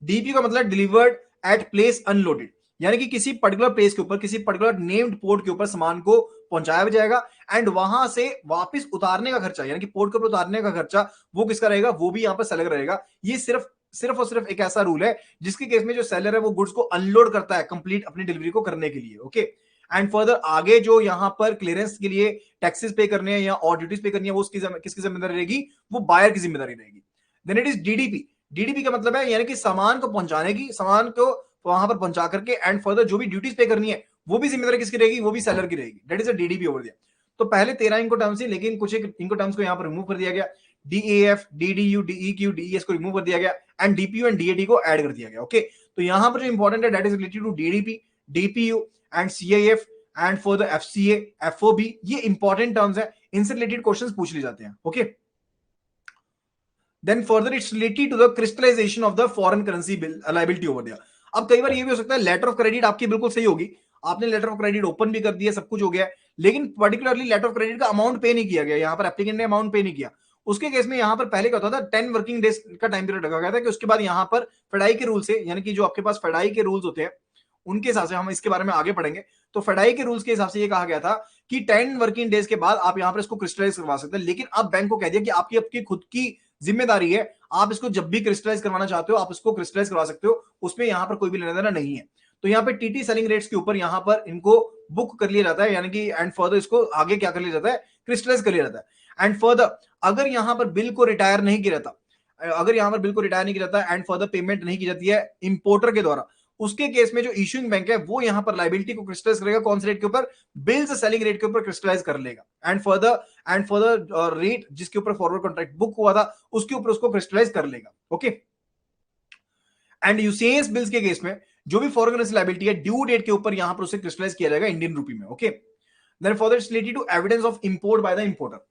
S2: डीपी का मतलब डिलीवर्ड एट प्लेस अनलोडेड, यानी कि किसी पर्टिकुलर प्लेस के ऊपर, किसी पर्टिकुलर नेम्ड पोर्ट के ऊपर सामान को पहुंचाया जाएगा एंड वहां से वापस उतारने का खर्चा, यानी कि पोर्ट के ऊपर उतारने का खर्चा वो किसका रहेगा, वो भी यहां पर सेलर रहेगा। ये सिर्फ सिर्फ और सिर्फ एक ऐसा रूल है जिसके केस में जो सेलर है वो गुड्स को अनलोड करता है कंप्लीट अपनी डिलीवरी को करने के लिए। ओके, एंड फर्दर आगे जो यहां पर क्लियरेंस के लिए टैक्सेस पे करने हैं या और ड्यूटीज पे करनी है वो किसकी जिम्मेदारी रहेगी, वो बायर की जिम्मेदारी रहेगी। Then it is DDP. DDP का मतलब है यानी कि सामान को पहुंचाने की, सामान को वहां पर पहुंचा करके एंड फर्दर जो भी ड्यूटीज पे करनी है वो भी जिम्मेदारी किसकी रहेगी, वो भी सेलर की रहेगी। That is a DDP over there. तो पहले 13 इनको टर्म्स थी, लेकिन कुछ एक इनको टर्म्स को यहां पर रिमूव कर दिया गया। डीएएफ, डीडीयू, डीईक्यू, डीईएस को रिमूव कर दिया गया एंड डीपीयू एंड डीएटी को ऐड कर दिया गया। ओके, तो यहां पर जो इंपॉर्टेंट है that is related to DDP, DPU and CIF and for the FCA, FOB. ये इंपॉर्टेंट टर्म्स है, इनसे रिलेटेड क्वेश्चंस पूछ लिए जाते हैं। Okay, then further it's related to the crystallisation of the foreign currency liability over there. अब कई बार ये भी हो सकता है लेटर ऑफ क्रेडिट आपकी बिल्कुल सही होगी, आपने लेटर ऑफ क्रेडिट ओपन भी कर दिया, सब कुछ हो गया, लेकिन पर्टिकुलरली लेटर ऑफ क्रेडिट का अमाउंट पे नहीं किया गया, यहां पर एप्लीकेंट ने अमाउंट पे नहीं किया। उसके केस में यहां पर पहले क्या होता था, 10 वर्किंग डेज का टाइम पीरियड रखा गया था कि उसके बाद यहां पर फेडाई के रूल से, यानी कि जो आपके पास फेडाई के रूल्स होते हैं उनके हिसाब से, हम इसके बारे में आगे पढ़ेंगे, तो फेडाई के रूल्स के हिसाब से ये कहा गया था कि 10 वर्किंग डेज के बाद आप यहां पर इसको क्रिस्टलाइज करवा सकते हैं। लेकिन अब बैंक को कह दिया कि आपकी आपकी खुद की जिम्मेदारी है, आप इसको जब भी क्रिस्टलाइज करवाना चाहते हो आप इसको क्रिस्टलाइज करवा सकते हो, उसमें यहां पर कोई भी लेना देना नहीं है। तो यहाँ पे टीटी सेलिंग रेट्स के ऊपर यहां पर इनको बुक कर लिया जाता है, यानी कि एंड फर्दर इसको आगे क्या कर लिया जाता है, क्रिस्टलाइज कर लिया जाता है। एंड फर्दर अगर यहां पर बिल को रिटायर नहीं किया जाता, अगर यहां पर बिल को रिटायर नहीं किया जाता एंड फर्दर पेमेंट नहीं की जाती है इंपोर्टर के द्वारा, उसके केस में जो इशूइंग बैंक है वो यहां पर लाइबिलिटी को क्रिस्टलाइज करेगा, कौन से रेट के ऊपर, बिल्स सेलिंग रेट के ऊपर क्रिस्टलाइज कर लेगा एंड फर्दर रेट जिसके ऊपर फॉरवर्ड कॉन्ट्रैक्ट बुक हुआ था उसके ऊपर उसको क्रिस्टलाइज कर लेगा। ओके, एंड यूसीएस बिल्स के केस में जो भी फॉरेन करेंसी लायबिलिटी है ड्यू डेट के ऊपर यहां पर उसे क्रिस्टलाइज किया जाएगा इंडियन रूपी में। Okay, then further it's related to evidence of import by the importer.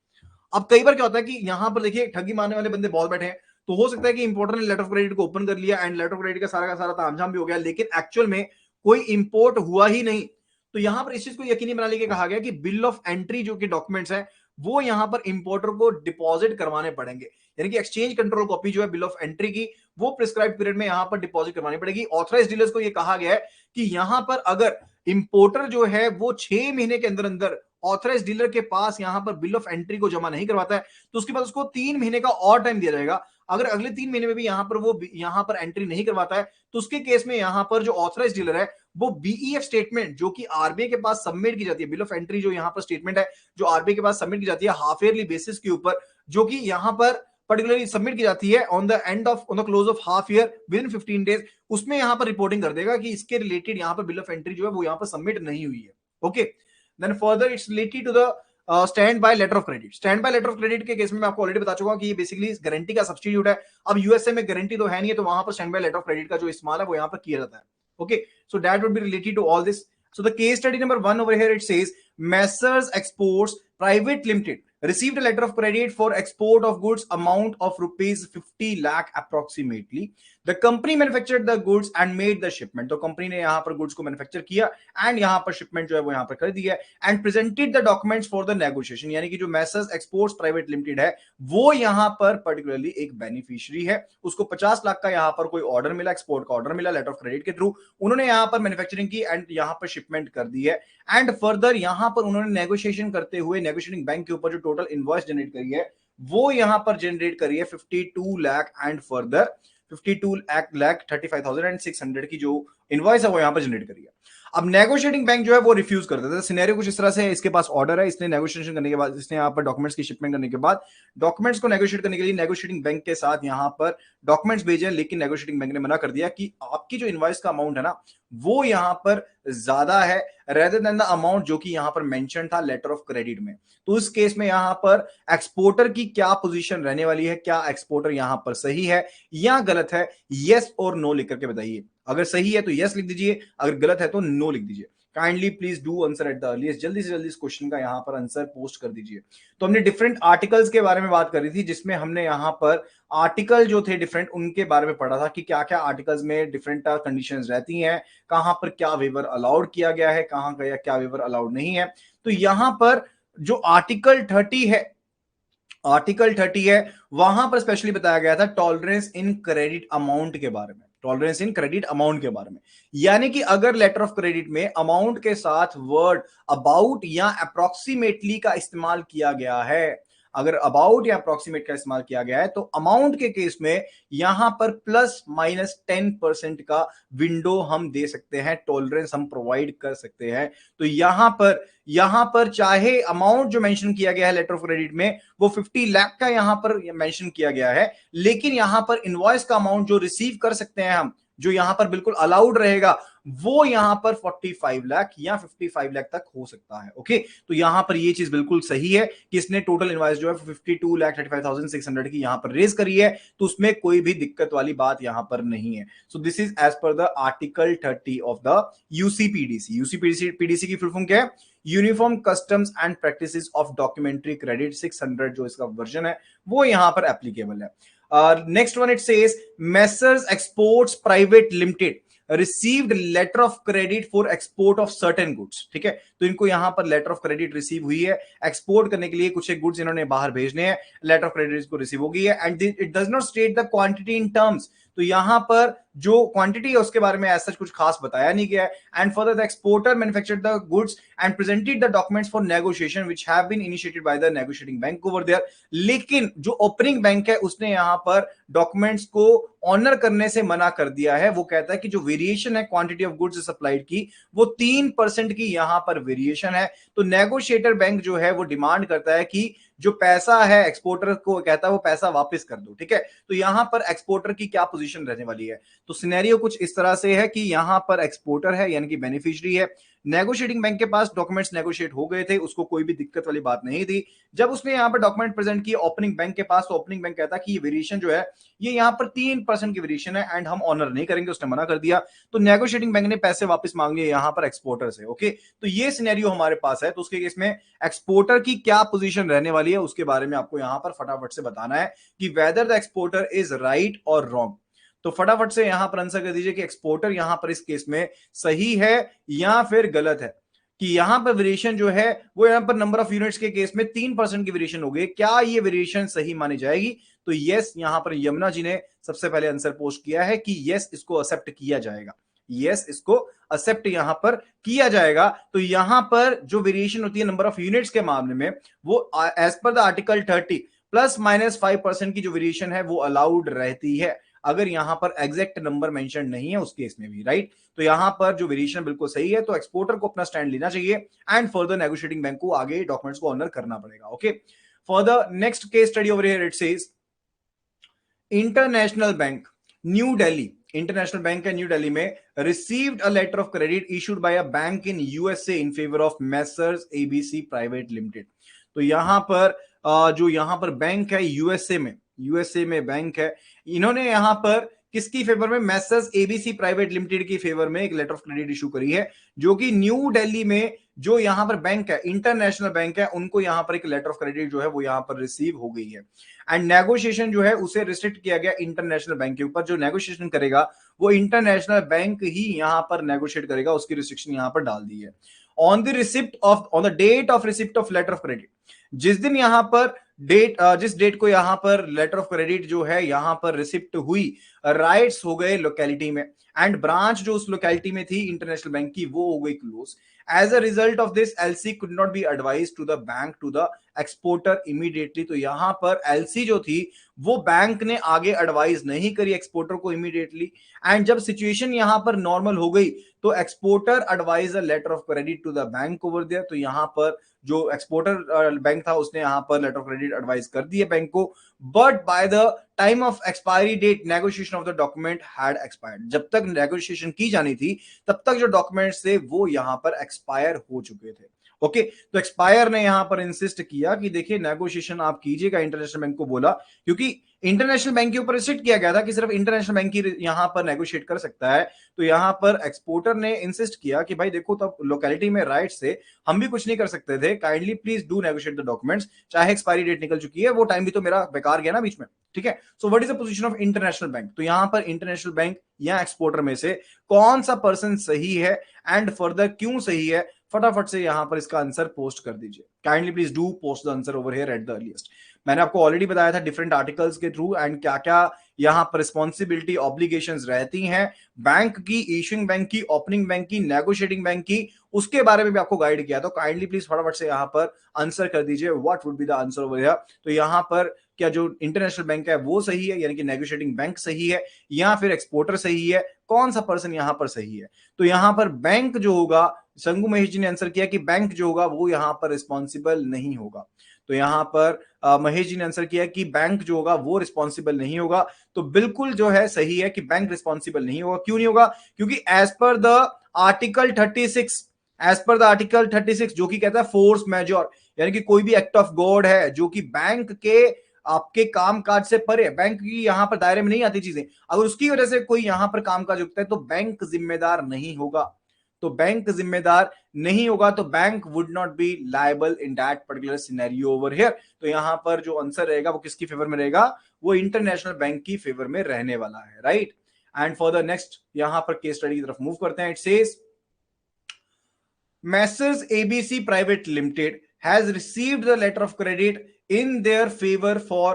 S2: अब कई बार क्या होता है कि यहां पर देखिए ठगी मारने वाले बंदे बहुत बैठे हैं, तो हो सकता है कि इंपोर्टर ने लेटर ऑफ क्रेडिट को ओपन कर लिया एंड लेटर ऑफ क्रेडिट का सारा तामझाम भी हो गया, लेकिन एक्चुअल में कोई इंपोर्ट हुआ ही नहीं। तो यहां पर इस चीज को यकीनी बना के कहा गया कि बिल ऑफ एंट्री जो कि डॉक्यूमेंट्स है वो यहां पर इंपोर्टर को डिपॉजिट करवाने पड़ेंगे, यानी कि एक्सचेंज कंट्रोल कॉपी जो है बिल ऑफ एंट्री की वो प्रिस्क्राइब पीरियड में यहां पर डिपॉजिट करवानी पड़ेगी। ऑथराइज डीलर्स को यह कहा गया है कि यहां पर अगर इंपोर्टर जो है वो 6 महीने के अंदर अंदर ऑथराइज डीलर के पास यहां पर बिल ऑफ एंट्री को जमा नहीं करवाता है तो उसके बाद उसको 3 महीने का और टाइम दिया जाएगा। अगर अगले 3 महीने में भी यहां पर वो यहां पर एंट्री नहीं करवाता है तो उसके केस में यहां पर जो ऑथराइज डीलर है वो बीईएफ स्टेटमेंट जो कि आरबीआई के पास सबमिट की जाती है, बिल ऑफ एंट्री जो यहां पर स्टेटमेंट है जो आरबीआई के पास सबमिट की जाती है हाफ ईयरली बेसिस के ऊपर, जो कि यहां पर पर्टिकुलरली सबमिट की जाती है on the close of half year with in 15 days, उसमें यहां पर रिपोर्टिंग कर देगा कि इसके रिलेटेड यहां पर बिल ऑफ एंट्री जो है वो यहां पर सबमिट नहीं हुई है। Okay, then further it's related to the standby letter of credit. Standby letter of credit के केस में मैं आपको ऑलरेडी बता चुका हूं कि ये बेसिकली गारंटी का सब्स्टिट्यूट है। अब यूएसए में गारंटी तो है नहीं है, तो वहां पर standby letter of credit का जो इस्तेमाल है वो यहां पर किया जाता है। Okay, so that would be related to all this. So the case study number 1 over here, it says Messrs Exports Private Limited received a letter of credit for export of goods amount of rupees 50 lakh approximately. The company manufactured the goods and made the shipment. तो company ने यहां पर goods को manufacture किया and यहां पर shipment जो है वो यहां पर कर दी है and presented the documents for the negotiation, यानी कि जो मैसर्स एक्सपोर्ट्स प्राइवेट लिमिटेड है वो यहां पर पर्टिकुलरली एक बेनिफिशियरी है, उसको 50 लाख का यहां पर कोई ऑर्डर मिला, एक्सपोर्ट का ऑर्डर मिला लेटर ऑफ क्रेडिट के थ्रू, उन्होंने यहां पर मैन्युफैक्चरिंग की एंड यहां पर शिपमेंट कर दी है एंड फर्दर यहां पर उन्होंने नेगोशिएशन करते हुए नेगोशिएटिंग बैंक के ऊपर जो टोटल इनवॉइस जनरेट करी है वो यहां पर जनरेट करी है 52 लाख एंड फर्दर 52 लाख 35,600 की जो इनवॉइस है वो यहां पर जनरेट करी है। अब नेगोशिएटिंग बैंक जो है वो रिफ्यूज कर देता है। सिनेरियो कुछ इस तरह से है, इसके पास ऑर्डर है, इसने नेगोशिएशन करने के बाद, इसने यहाँ पर डॉक्यूमेंट्स की शिपमेंट करने के बाद डॉक्यूमेंट्स को नेगोशिएट करने के लिए नेगोशिएटिंग बैंक के साथ यहाँ पर डॉक्यूमेंट्स भेजे, लेकिन नेगोशिएटिंग बैंक ने मना कर दिया कि आपकी जो इनवॉइस का अमाउंट है ना वो यहाँ पर ज्यादा है रेदर देन द अमाउंट जो कि यहाँ पर मेंशन था लेटर ऑफ क्रेडिट में। तो इस केस में यहाँ पर एक्सपोर्टर की क्या पोजीशन रहने वाली है, क्या एक्सपोर्टर यहाँ पर सही है या गलत है, यस और नो लिख करके बताइए। अगर सही है तो यस लिख दीजिए, अगर गलत है तो नो लिख दीजिए। Kindly please do answer at the earliest, जल्दी से जल्दी इस क्वेश्चन का यहाँ पर आंसर पोस्ट कर दीजिए। तो हमने डिफरेंट आर्टिकल्स के बारे में बात करी थी, जिसमें हमने यहाँ पर आर्टिकल जो थे डिफरेंट उनके बारे में पढ़ा था कि क्या क्या आर्टिकल्स में डिफरेंट कंडीशंस रहती हैं, कहां पर क्या वेवर अलाउड किया गया है, कहां क्या वेवर अलाउड नहीं है। तो यहां पर जो आर्टिकल 30 है, आर्टिकल 30 है, वहां पर स्पेशली बताया गया था टॉलरेंस इन क्रेडिट अमाउंट के बारे में, टॉलरेंस इन क्रेडिट अमाउंट के बारे में। यानी कि अगर लेटर ऑफ क्रेडिट में अमाउंट के साथ वर्ड अबाउट या अप्रोक्सीमेटली का इस्तेमाल किया गया है, अगर अबाउट या अप्रोक्सीमेट का इस्तेमाल किया गया है, तो अमाउंट के केस में यहां पर +-10% का विंडो हम दे सकते हैं, टॉलरेंस हम प्रोवाइड कर सकते हैं। तो यहां पर चाहे अमाउंट जो मेंशन किया गया है लेटर ऑफ क्रेडिट में वो 50 लाख का यहां पर मेंशन किया गया है, लेकिन यहां पर इनवॉइस का अमाउंट जो रिसीव कर सकते हैं हम, जो यहां पर बिल्कुल अलाउड रहेगा, वो यहां पर 45 लाख या 55 लाख तक हो सकता है। ओके, तो यहां पर ये चीज बिल्कुल सही है कि इसने टोटल इनवॉइस जो है 52,35,600 की यहां पर रेज करी है, तो उसमें कोई भी दिक्कत वाली बात यहां पर नहीं है। So this is as per the article 30 of the UCPDC. UCPDC की फुल फॉर्म क्या है? Uniform customs and practices of documentary credit 600 जो इसका वर्जन है वो यहां पर एप्लीकेबल है। Next one it says messrs exports private limited received letter of credit for export of certain goods. ठीक है, तो इनको यहां पर लेटर ऑफ क्रेडिट रिसीव हुई है, एक्सपोर्ट करने के लिए कुछ एक गुड्स इन्होंने बाहर भेजने हैं, लेटर ऑफ क्रेडिट को रिसीव हो गई है, and it does not state the quantity in terms. तो यहां पर जो क्वांटिटी है उसके बारे में ऐसा कुछ खास बताया नहीं गया है। And further the exporter manufactured the goods and presented the documents for negotiation which have been initiated by the negotiating bank over there. लेकिन जो ओपनिंग बैंक है उसने यहां पर डॉक्यूमेंट्स को ऑनर करने से मना कर दिया है। वो कहता है कि जो वेरिएशन है क्वांटिटी ऑफ गुड्स सप्लाइड की, वो 3% की यहां पर वेरिएशन है। तो नेगोशिएटर बैंक जो है वो डिमांड करता है कि जो पैसा है एक्सपोर्टर को कहता है वो पैसा वापस कर दो। ठीक है, तो यहां पर एक्सपोर्टर की क्या पोजीशन रहने वाली है? तो सिनेरियो कुछ इस तरह से है कि यहां पर एक्सपोर्टर है यानी कि बेनिफिशियरी है, नेगोशिएटिंग बैंक के पास डॉक्यूमेंट्स नेगोशिएट हो गए थे, उसको कोई भी दिक्कत वाली बात नहीं थी। जब उसने यहां पर डॉक्यूमेंट प्रेजेंट किए ओपनिंग बैंक के पास, तो ओपनिंग बैंक कहता कि ये वेरिएशन जो है ये यहां पर 3% की वेरिएशन है एंड हम ऑनर नहीं करेंगे, उसने मना कर दिया। तो नेगोशिएटिंग बैंक ने पैसे वापस मांग लिए यहां पर एक्सपोर्टर से। ओके, तो ये सिनेरियो हमारे पास है। तो उसके केस में एक्सपोर्टर की क्या पोजीशन रहने वाली है उसके बारे में आपको यहां पर फटाफट से बताना है कि whether the exporter is right और रॉन्ग। तो फटाफट से यहां पर आंसर कर दीजिए कि एक्सपोर्टर यहां पर इस केस में सही है या फिर गलत है। कि यहां पर वेरिएशन जो है वो यहां पर नंबर ऑफ यूनिट्स के केस में 3% की वेरिएशन हो गई, क्या ये वेरिएशन सही मानी जाएगी? तो यस, यहां पर यमुना जी ने सबसे पहले आंसर पोस्ट किया है कि यस, इसको एक्सेप्ट किया जाएगा। यस, इसको एक्सेप्ट यहां पर किया जाएगा। तो यहां पर जो वेरिएशन होती है नंबर ऑफ यूनिट्स के मामले में, वो एज पर द आर्टिकल 30 +-5% की जो वेरिएशन है वो अलाउड रहती है, अगर यहां पर एग्जैक्ट नंबर मेंशन नहीं है उस केस में भी। राइट, तो यहां पर जो वेरिएशन बिल्कुल सही है। तो एक्सपोर्टर को अपना स्टैंड लेना चाहिए एंड फर्दर नेगोशिएटिंग बैंक को आगे डॉक्यूमेंट्स को ऑनर करना पड़ेगा। Okay, for the next case study over here it says international bank New Delhi, international bank है न्यू दिल्ली में, received a letter of credit issued by a bank in USA in favour of messrs ABC private limited. तो यहां पर जो यहां पर bank है USA में बैंक है, इन्होंने यहां पर किसकी फेवर में? मेसर्स एबीसी प्राइवेट लिमिटेड की फेवर में एक लेटर ऑफ क्रेडिट इशू करी है, जो कि न्यू दिल्ली में जो यहां पर बैंक है, इंटरनेशनल बैंक है, उनको यहां पर एक लेटर ऑफ क्रेडिट जो है वो यहां पर रिसीव हो गई है। एंड नेगोशिएशन जो है उसे रिस्ट्रिक्ट किया गया इंटरनेशनल बैंक के ऊपर। जो नेगोशिएशन करेगा वो इंटरनेशनल बैंक ही यहां पर नेगोशिएट करेगा, उसकी रिस्ट्रिक्शन यहां पर डाल दी है। On the date of receipt of letter of credit, जिस दिन यहां पर जिस डेट को यहां पर लेटर ऑफ क्रेडिट जो है यहां पर रिसिप्ट हुई, राइट्स हो गए लोकेलिटी में, एंड ब्रांच जो उस लोकेलिटी में थी इंटरनेशनल बैंक की वो हो गई close. As a result of this LC could not be advise to the bank to the exporter immediately. तो यहां पर एलसी जो थी वो बैंक ने आगे एडवाइज नहीं करी एक्सपोर्टर को इमीडिएटली। एंड जब सिचुएशन यहां पर नॉर्मल हो गई तो exporter advise a letter of credit to the bank over there. तो यहां पर जो एक्सपोर्टर बैंक था उसने यहां पर लेटर ऑफ क्रेडिट एडवाइस कर दिए बैंक को, but by the time of expiry date negotiation of the document had expired. जब तक नेगोशिएशन की जानी थी तब तक जो डॉक्यूमेंट्स थे वो यहां पर एक्सपायर हो चुके थे। ओके, तो एक्सपायर ने यहां पर इंसिस्ट किया कि देखिए नेगोशिएशन आप कीजिएगा, इंटरनेशनल बैंक को बोला, क्योंकि इंटरनेशनल बैंक के ऊपर रिस्ट्रिक्ट किया गया था कि सिर्फ इंटरनेशनल बैंक ही यहां पर नेगोशिएट कर सकता है। तो यहां पर एक्सपोर्टर ने इंसिस्ट किया कि भाई देखो, तब लोकेलिटी में राइट से हम भी कुछ नहीं कर सकते थे, kindly please do negotiate the documents, चाहे एक्सपायरी डेट निकल चुकी है, वो टाइम भी तो मेरा बेकार गया ना बीच में, ठीक है। So what is the position of international bank? तो यहां पर इंटरनेशनल बैंक या एक्सपोर्टर में से कौन सा पर्सन सही है एंड फर्दर क्यों सही है, फटाफट से यहां पर इसका आंसर पोस्ट कर दीजिए। Kindly please do post the answer over here eight the earliest. मैंने आपको ऑलरेडी बताया था डिफरेंट आर्टिकल्स के थ्रू एंड क्या क्या यहां पर रिस्पॉन्सिबिलिटी ऑब्लिगेशंस रहती हैं बैंक की, इशूइंग बैंक की, ओपनिंग बैंक की, नेगोशिएटिंग बैंक की, उसके बारे में भी आपको गाइड किया। तो काइंडली प्लीज फटाफट से यहां पर आंसर कर दीजिए, what would be the answer over here. तो यहां पर क्या जो इंटरनेशनल बैंक है वो सही है, यानी कि नेगोशिएटिंग बैंक सही है, या फिर एक्सपोर्टर सही है, कौन सा पर्सन यहां पर सही है? तो यहां पर बैंक जो होगा, संगू महेश जी ने आंसर किया कि बैंक जो होगा वो यहां पर रिस्पॉन्सिबल नहीं होगा। तो यहां पर महेश जी ने आंसर किया कि बैंक जो होगा वो रिस्पॉन्सिबल नहीं होगा। तो बिल्कुल जो है सही है कि बैंक रिस्पॉन्सिबल नहीं होगा। क्यों नहीं होगा? क्योंकि as per the article 36, as per the article 36 जो कि कहता है फोर्स मेजोर, यानी कि कोई भी एक्ट ऑफ गॉड है जो कि बैंक के आपके काम काज से परे, बैंक की यहां पर दायरे में नहीं आती चीजें, अगर उसकी वजह से कोई यहां पर काम काज उठता है तो बैंक जिम्मेदार नहीं होगा। तो बैंक जिम्मेदार नहीं होगा, तो bank would not be liable in that particular scenario over here. तो यहां पर जो आंसर रहेगा वो किसकी फेवर में रहेगा? वो इंटरनेशनल बैंक की फेवर में रहने वाला है, right. And for the next यहां पर केस स्टडी की तरफ मूव करते हैं। It says Messrs ABC Private Limited has received the letter of credit in their favor for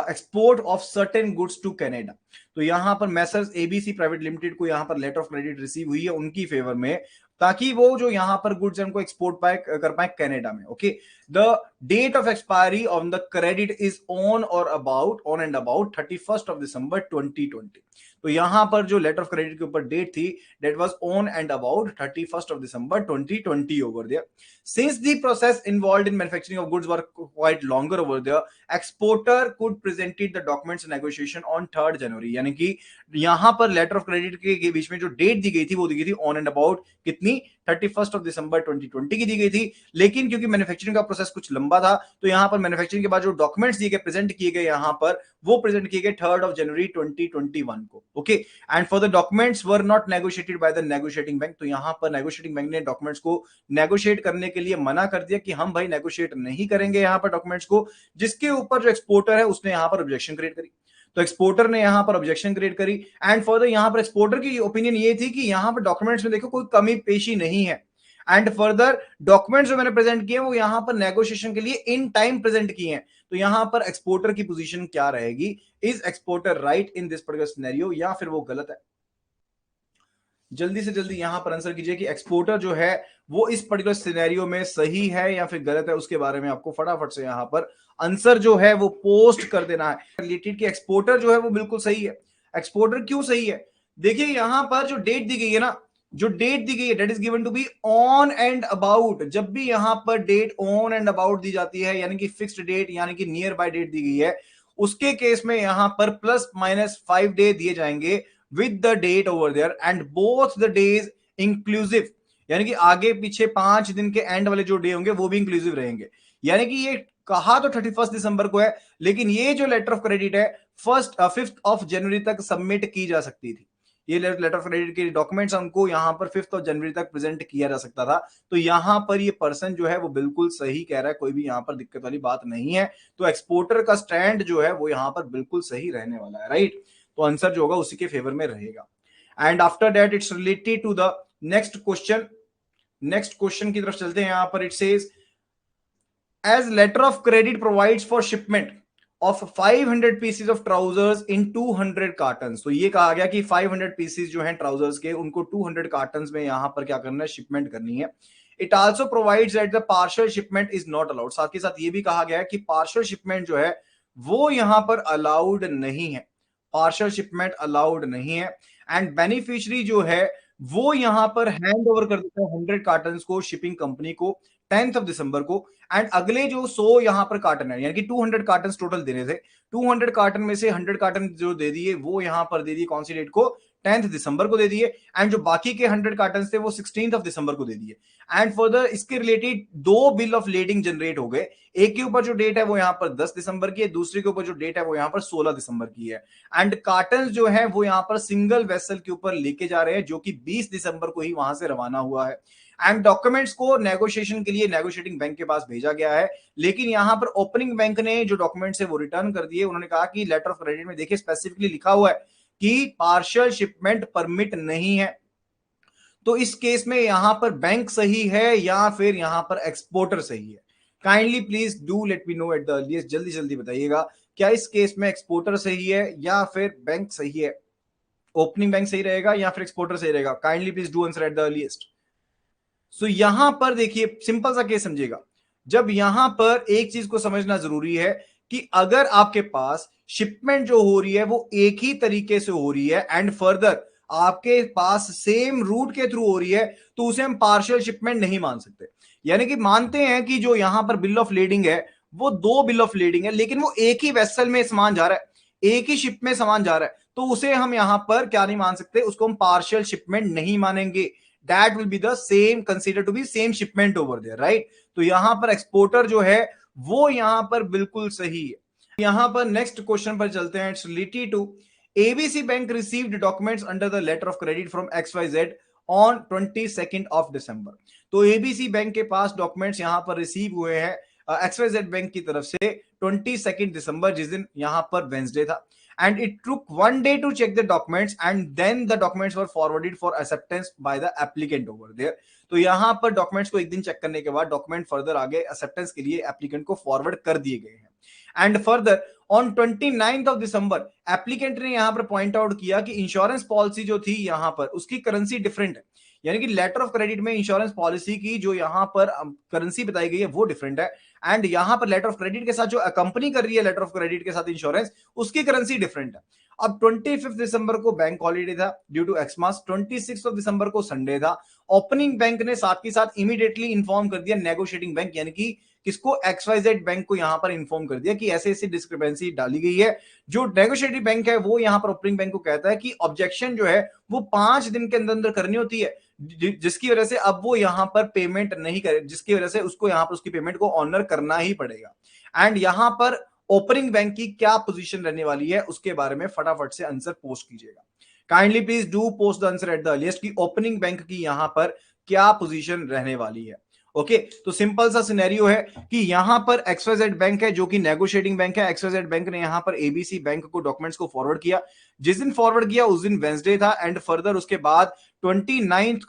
S2: export of certain goods to Canada। तो यहां पर Messrs ABC Private Limited को यहां पर लेटर ऑफ क्रेडिट रिसीव हुई है उनकी फेवर में, ताकि वो जो यहां पर गुड्स है उनको एक्सपोर्ट कर पाए कनाडा में। Okay, the date of expiry on the credit is on and about 31st of December 2020। तो यहां पर जो लेटर ऑफ क्रेडिट के ऊपर डेट थी, that was on and about 31st of December 2020 over there. Since the process involved in manufacturing of goods were quite longer over there, exporter could presented the documents negotiation on 3rd January। यानी कि यहां पर letter of credit के बीच में जो date दी गई थी वो दी गई थी ऑन एंड अबाउट कितनी? 31st of December 2020 की दी गई थी। लेकिन क्योंकि मैन्युफैक्चरिंग का प्रोसेस कुछ लंबा था, तो यहां पर मैन्युफैक्चरिंग के बाद जो डॉक्यूमेंट्स दिए गए, प्रेजेंट किए गए यहां पर, वो प्रेजेंट किए गए 3rd of January 2021 को। Okay, and for the documents were not negotiated bye the negotiating bank. तो यहां पर नेगोशिएटिंग बैंक ने डॉक्यूमेंट्स को नेगोशिएट करने के लिए मना कर दिया कि हम भाई नेगोशिएट नहीं करेंगे यहां पर डॉक्यूमेंट्स को, जिसके ऊपर जो एक्सपोर्टर है उसने यहां पर ऑब्जेक्शन क्रिएट करी। तो एक्सपोर्टर ने यहां पर ऑब्जेक्शन क्रिएट करी एंड फर्दर यहां पर एक्सपोर्टर की ओपिनियन ये थी कि यहां पर डॉक्यूमेंट्स में देखो कोई कमी पेशी नहीं है, एंड फर्दर डॉक्यूमेंट्स जो मैंने प्रेजेंट किए वो यहां पर नेगोशिएशन के लिए इन टाइम प्रेजेंट किए हैं। तो यहां पर एक्सपोर्टर की पोजीशन क्या रहेगी? Is exporter right in this particular scenario या फिर वो गलत है? जल्दी से जल्दी यहां पर आंसर कीजिए कि एक्सपोर्टर जो है वो इस पर्टिकुलर सिनेरियो में सही है या फिर गलत है। उसके बारे में आपको फटाफट से यहां पर आंसर जो है वो पोस्ट कर देना है रिलेटेड कि एक्सपोर्टर जो है वो बिल्कुल सही है। एक्सपोर्टर क्यों सही है? देखिए यहां पर जो डेट दी गई है ना, जो डेट दी गई है, date is given to be on and about. जब भी यहां पर डेट ऑन एंड अबाउट दी जाती है, यानी कि फिक्स्ड डेट यानी कि नियर बाय डेट दी गई है, उसके केस में यहां पर +- 5 डे दिए जाएंगे with the date over there and both the days inclusive, यानी कि आगे पीछे 5 दिन के एंड वाले जो डे होंगे वो भी इंक्लूसिव रहेंगे। यानी कि ये कहा तो 31 दिसंबर को है, लेकिन ये जो लेटर ऑफ क्रेडिट है 5th of January तक सबमिट की जा सकती थी। ये लेटर ऑफ क्रेडिट के डॉक्यूमेंट्स हमको यहां पर 5th of January तक प्रेजेंट किया जा सकता था। तो यहां पर ये पर्सन जो है वो बिल्कुल सही कह रहा है, कोई भी यहां पर दिक्कत वाली बात नहीं है। तो एक्सपोर्टर का स्टैंड जो है वो यहां पर बिल्कुल सही रहने वाला है, राइट। तो आंसर जो होगा उसी के फेवर में रहेगा। And after that it's related to the next question. Next question की तरफ चलते हैं। यहां पर it says as letter of credit provides for shipment of 500 pieces of trousers in 200 carton. तो ये कहा गया कि 500 पीसेज जो हैं ट्राउजर्स के, उनको 200 कार्टन में यहां पर क्या करना है? शिपमेंट करनी है। It also provides that the partial shipment is not allowed. साथ के साथ ये भी कहा गया है कि पार्शियल शिपमेंट जो है वो यहां पर अलाउड नहीं है, पार्शियल शिपमेंट अलाउड नहीं है। एंड बेनिफिशियरी जो है वो यहां पर हैंड ओवर कर देता है 100 कार्टन को शिपिंग कंपनी को 10th of December को। एंड अगले जो 100 यहां पर कार्टन है, यानी कि 200 कार्टन टोटल देने थे, 200 कार्टन में से 100 कार्टन जो दे दिए वो यहां पर दे दिए कौन सी डेट को? 10th दिसंबर को दे दिए एंड जो बाकी के 100 कार्टन थे वो 16th ऑफ दिसंबर को दे दिए। एंड फर्दर इसके related 2 bill of lading generate हो गए। एक के ऊपर जो डेट है वो यहाँ पर 10 दिसंबर की है, दूसरे के ऊपर जो डेट है वो यहाँ पर 16 दिसंबर की है। एंड कार्टन जो है वो यहाँ पर सिंगल वेसल के ऊपर लेके जा रहे हैं जो कि 20 दिसंबर को ही वहां से रवाना हुआ है। एंड डॉक्यूमेंट्स को नेगोशिएशन के लिए नेगोशिएटिंग बैंक के पास भेजा गया है, लेकिन यहां पर ओपनिंग बैंक ने जो डॉक्यूमेंट्स है वो रिटर्न कर दिए। उन्होंने कहा कि लेटर ऑफ क्रेडिट में देखिए स्पेसिफिकली लिखा हुआ है कि पार्शियल शिपमेंट परमिट नहीं है। तो इस केस में यहां पर बैंक सही है या फिर यहां पर एक्सपोर्टर सही है? Kindly please do let me know at the earliest, जल्दी जल्दी बताइएगा क्या इस केस में एक्सपोर्टर सही है या फिर बैंक सही है? ओपनिंग बैंक सही रहेगा या फिर एक्सपोर्टर सही रहेगा? Kindly please do answer at the earliest. So यहां पर देखिए सिंपल सा केस समझिएगा। जब यहां पर एक चीज को समझना जरूरी है कि अगर आपके पास शिपमेंट जो हो रही है वो एक ही तरीके से हो रही है एंड फर्दर आपके पास सेम रूट के थ्रू हो रही है, तो उसे हम पार्शियल शिपमेंट नहीं मान सकते। यानी कि मानते हैं कि जो यहां पर बिल ऑफ लेडिंग है वो 2 बिल ऑफ लेडिंग है, लेकिन वो एक ही वेसल में सामान जा रहा है, एक ही शिप में सामान जा रहा है, तो उसे हम यहां पर क्या नहीं मान सकते, उसको हम पार्शियल शिपमेंट नहीं मानेंगे। That will be the same, considered to be same shipment over there, right? तो यहां पर एक्सपोर्टर जो है वो यहां पर बिल्कुल सही है। यहां पर नेक्स्ट क्वेश्चन पर चलते हैं। It's related to ABC bank received documents under the letter of credit from XYZ on 22nd of December. तो एबीसी बैंक के पास डॉक्यूमेंट्स यहां पर रिसीव हुए हैं XYZ बैंक की तरफ से 22nd दिसंबर, जिस दिन यहां पर वेंसडे था। And it took 1 day to check the documents and then the documents were forwarded for acceptance by the applicant over there। तो यहां पर डॉक्यूमेंट्स को एक दिन चेक करने के बाद डॉक्यूमेंट फर्दर आगे एक्सेप्टेंस के लिए एप्लीकेंट को फॉरवर्ड कर दिए गए हैं। And further on 29th of December applicant ने यहां पर पॉइंट आउट किया कि इंश्योरेंस पॉलिसी जो थी यहां पर उसकी करेंसी डिफरेंट है। यानी कि लेटर ऑफ क्रेडिट में इंश्योरेंस पॉलिसी की जो यहां पर करेंसी बताई गई है वो डिफरेंट है, एंड यहां पर लेटर ऑफ क्रेडिट के साथ जो कंपनी कर रही है लेटर ऑफ क्रेडिट के साथ इंश्योरेंस, उसकी करेंसी डिफरेंट है। अब 25 दिसंबर को बैंक हॉलीडे था ड्यू टू एक्समास, 26 दिसंबर को संडे था। ओपनिंग बैंक ने साथ ही साथ इमीडिएटली इन्फॉर्म कर दिया नेगोशिएटिंग बैंक, यानी कि किसको, XYZ बैंक को यहां पर इन्फॉर्म कर दिया कि ऐसे ऐसी डिस्क्रिपेंसी डाली गई है। जो नेगोशिएटिंग बैंक है वो यहां पर ओपनिंग बैंक को कहता है कि ऑब्जेक्शन जो है वो 5 दिन के अंदर अंदर करनी होती है, जिसकी वजह से अब वो यहां पर पेमेंट नहीं करे, जिसकी वजह से उसको यहां पर उसकी पेमेंट को ऑनर करना ही पड़ेगा। एंड यहां पर ओपनिंग बैंक की क्या पोजीशन रहने वाली है उसके बारे में फटाफट से आंसर पोस्ट कीजिएगा। Kindly please do post the answer at the earliest कि ओपनिंग बैंक की यहां पर क्या पोजीशन रहने वाली है। ओके, तो सिंपल सा सिनेरियो है कि यहां पर XYZ बैंक है जो कि नेगोशिएटिंग बैंक है। XYZ बैंक ने यहां पर एबीसी बैंक को डॉक्यूमेंट्स को फॉरवर्ड किया, जिस दिन फॉरवर्ड किया उस दिन वेंसडे था। एंड फर्दर उसके बाद 29th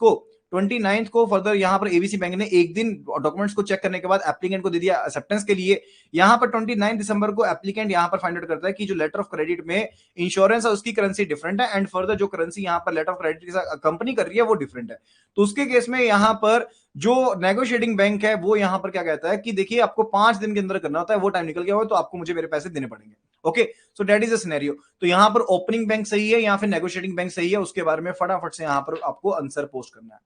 S2: को फर्दर यहां पर एबीसी बैंक ने एक दिन डॉक्यूमेंट्स को चेक करने के बाद एप्लीकेंट को दे दिया एक्सेप्टेंस के लिए। यहां पर 29 दिसंबर को एप्लीकेंट यहां पर फाइंड आउट करता है कि जो लेटर ऑफ क्रेडिट में इंश्योरेंस है उसकी करेंसी डिफरेंट है, एंड फर्दर जो करेंसी यहां पर लेटर ऑफ क्रेडिट के साथ कंपनी कर रही है वो डिफरेंट है। तो उसके केस में यहां पर जो नेगोशिएटिंग बैंक है वो यहां पर क्या कहता है कि देखिए आपको 5 दिन के अंदर करना होता है, वो टाइम निकल गया हो तो आपको मुझे मेरे पैसे देने पड़ेंगे। Okay, so that is a scenario. तो यहां पर ओपनिंग बैंक सही है या फिर नेगोशिएटिंग बैंक सही है, उसके बारे में फटाफट से यहां पर आपको आंसर पोस्ट करना है।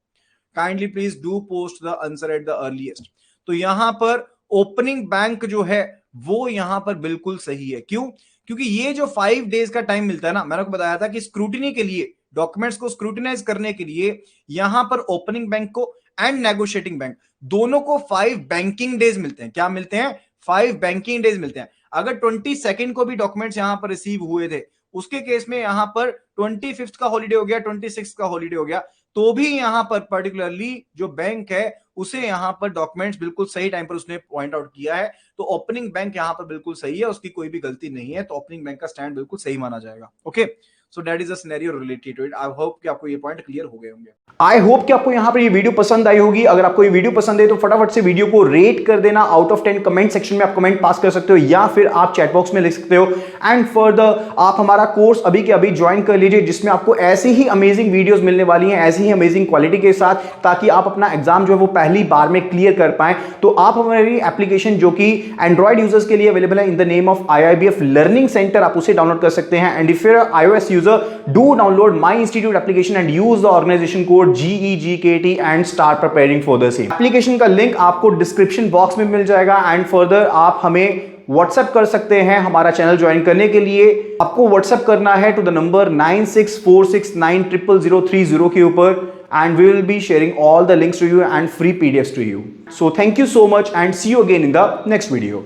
S2: Kindly please do post the answer at the earliest. तो यहां पर ओपनिंग बैंक जो है वो यहां पर बिल्कुल सही है। क्यों? क्योंकि ये जो 5 डेज का टाइम मिलता है ना, मैंने आपको बताया था कि स्क्रूटिनी के लिए, डॉक्यूमेंट्स को स्क्रूटिनाइज करने के लिए यहां पर ओपनिंग बैंक को एंड नेगोशिएटिंग बैंक दोनों को 5 बैंकिंग डेज मिलते हैं। क्या मिलते हैं? 5 बैंकिंग डेज मिलते हैं। अगर 22 को भी डॉक्यूमेंट्स यहां पर रिसीव हुए थे, उसके केस में यहां पर 25 का हॉलीडे हो गया, 26 का हॉलीडे हो गया, तो भी यहां पर पर्टिकुलरली जो बैंक है उसे यहां पर डॉक्यूमेंट्स बिल्कुल सही टाइम पर उसने पॉइंट आउट किया है। तो ओपनिंग बैंक यहां पर बिल्कुल सही है, उसकी कोई भी गलती नहीं है, तो ओपनिंग बैंक का स्टैंड बिल्कुल सही माना जाएगा। Okay, so that is a scenario related to it. I hope कि आपको ये पॉइंट क्लियर हो गए होंगे।
S1: आई होप कि आपको यहाँ पर ये वीडियो पसंद आई होगी। अगर आपको ये वीडियो पसंद है तो फटाफट से वीडियो को रेट कर देना। आउट ऑफ 10 कमेंट सेक्शन में आप कमेंट पास कर सकते हो या फिर आप चैट बॉक्स में लिख सकते हो। एंड फर्दर आप हमारा कोर्स अभी के अभी ज्वाइन कर लीजिए, जिसमें आपको ऐसी ही अमेजिंग वीडियोस मिलने वाली हैं, ऐसी ही अमेजिंग क्वालिटी के साथ, ताकि आप अपना एग्जाम जो है वो पहली बार में क्लियर कर पाएं। तो आप हमारी एप्लीकेशन जो कि एंड्रॉइड यूजर्स के लिए अवेलेबल है in the name of IIBF learning centre, आप उसे डाउनलोड कर सकते हैं। And if you are iOS user, do download my institute application and use the organisation code GEGKT and start preparing for the same. Application का link आपको description box में मिल जाएगा। एंड फर्दर आप हमें व्हाट्सएप कर सकते हैं हमारा चैनल ज्वाइन करने के लिए। आपको व्हाट्सएप करना है टू द नंबर 9646900030 के ऊपर, and we will be sharing all the links to you and free PDFs to you. So thank you so much and see you again in the next video.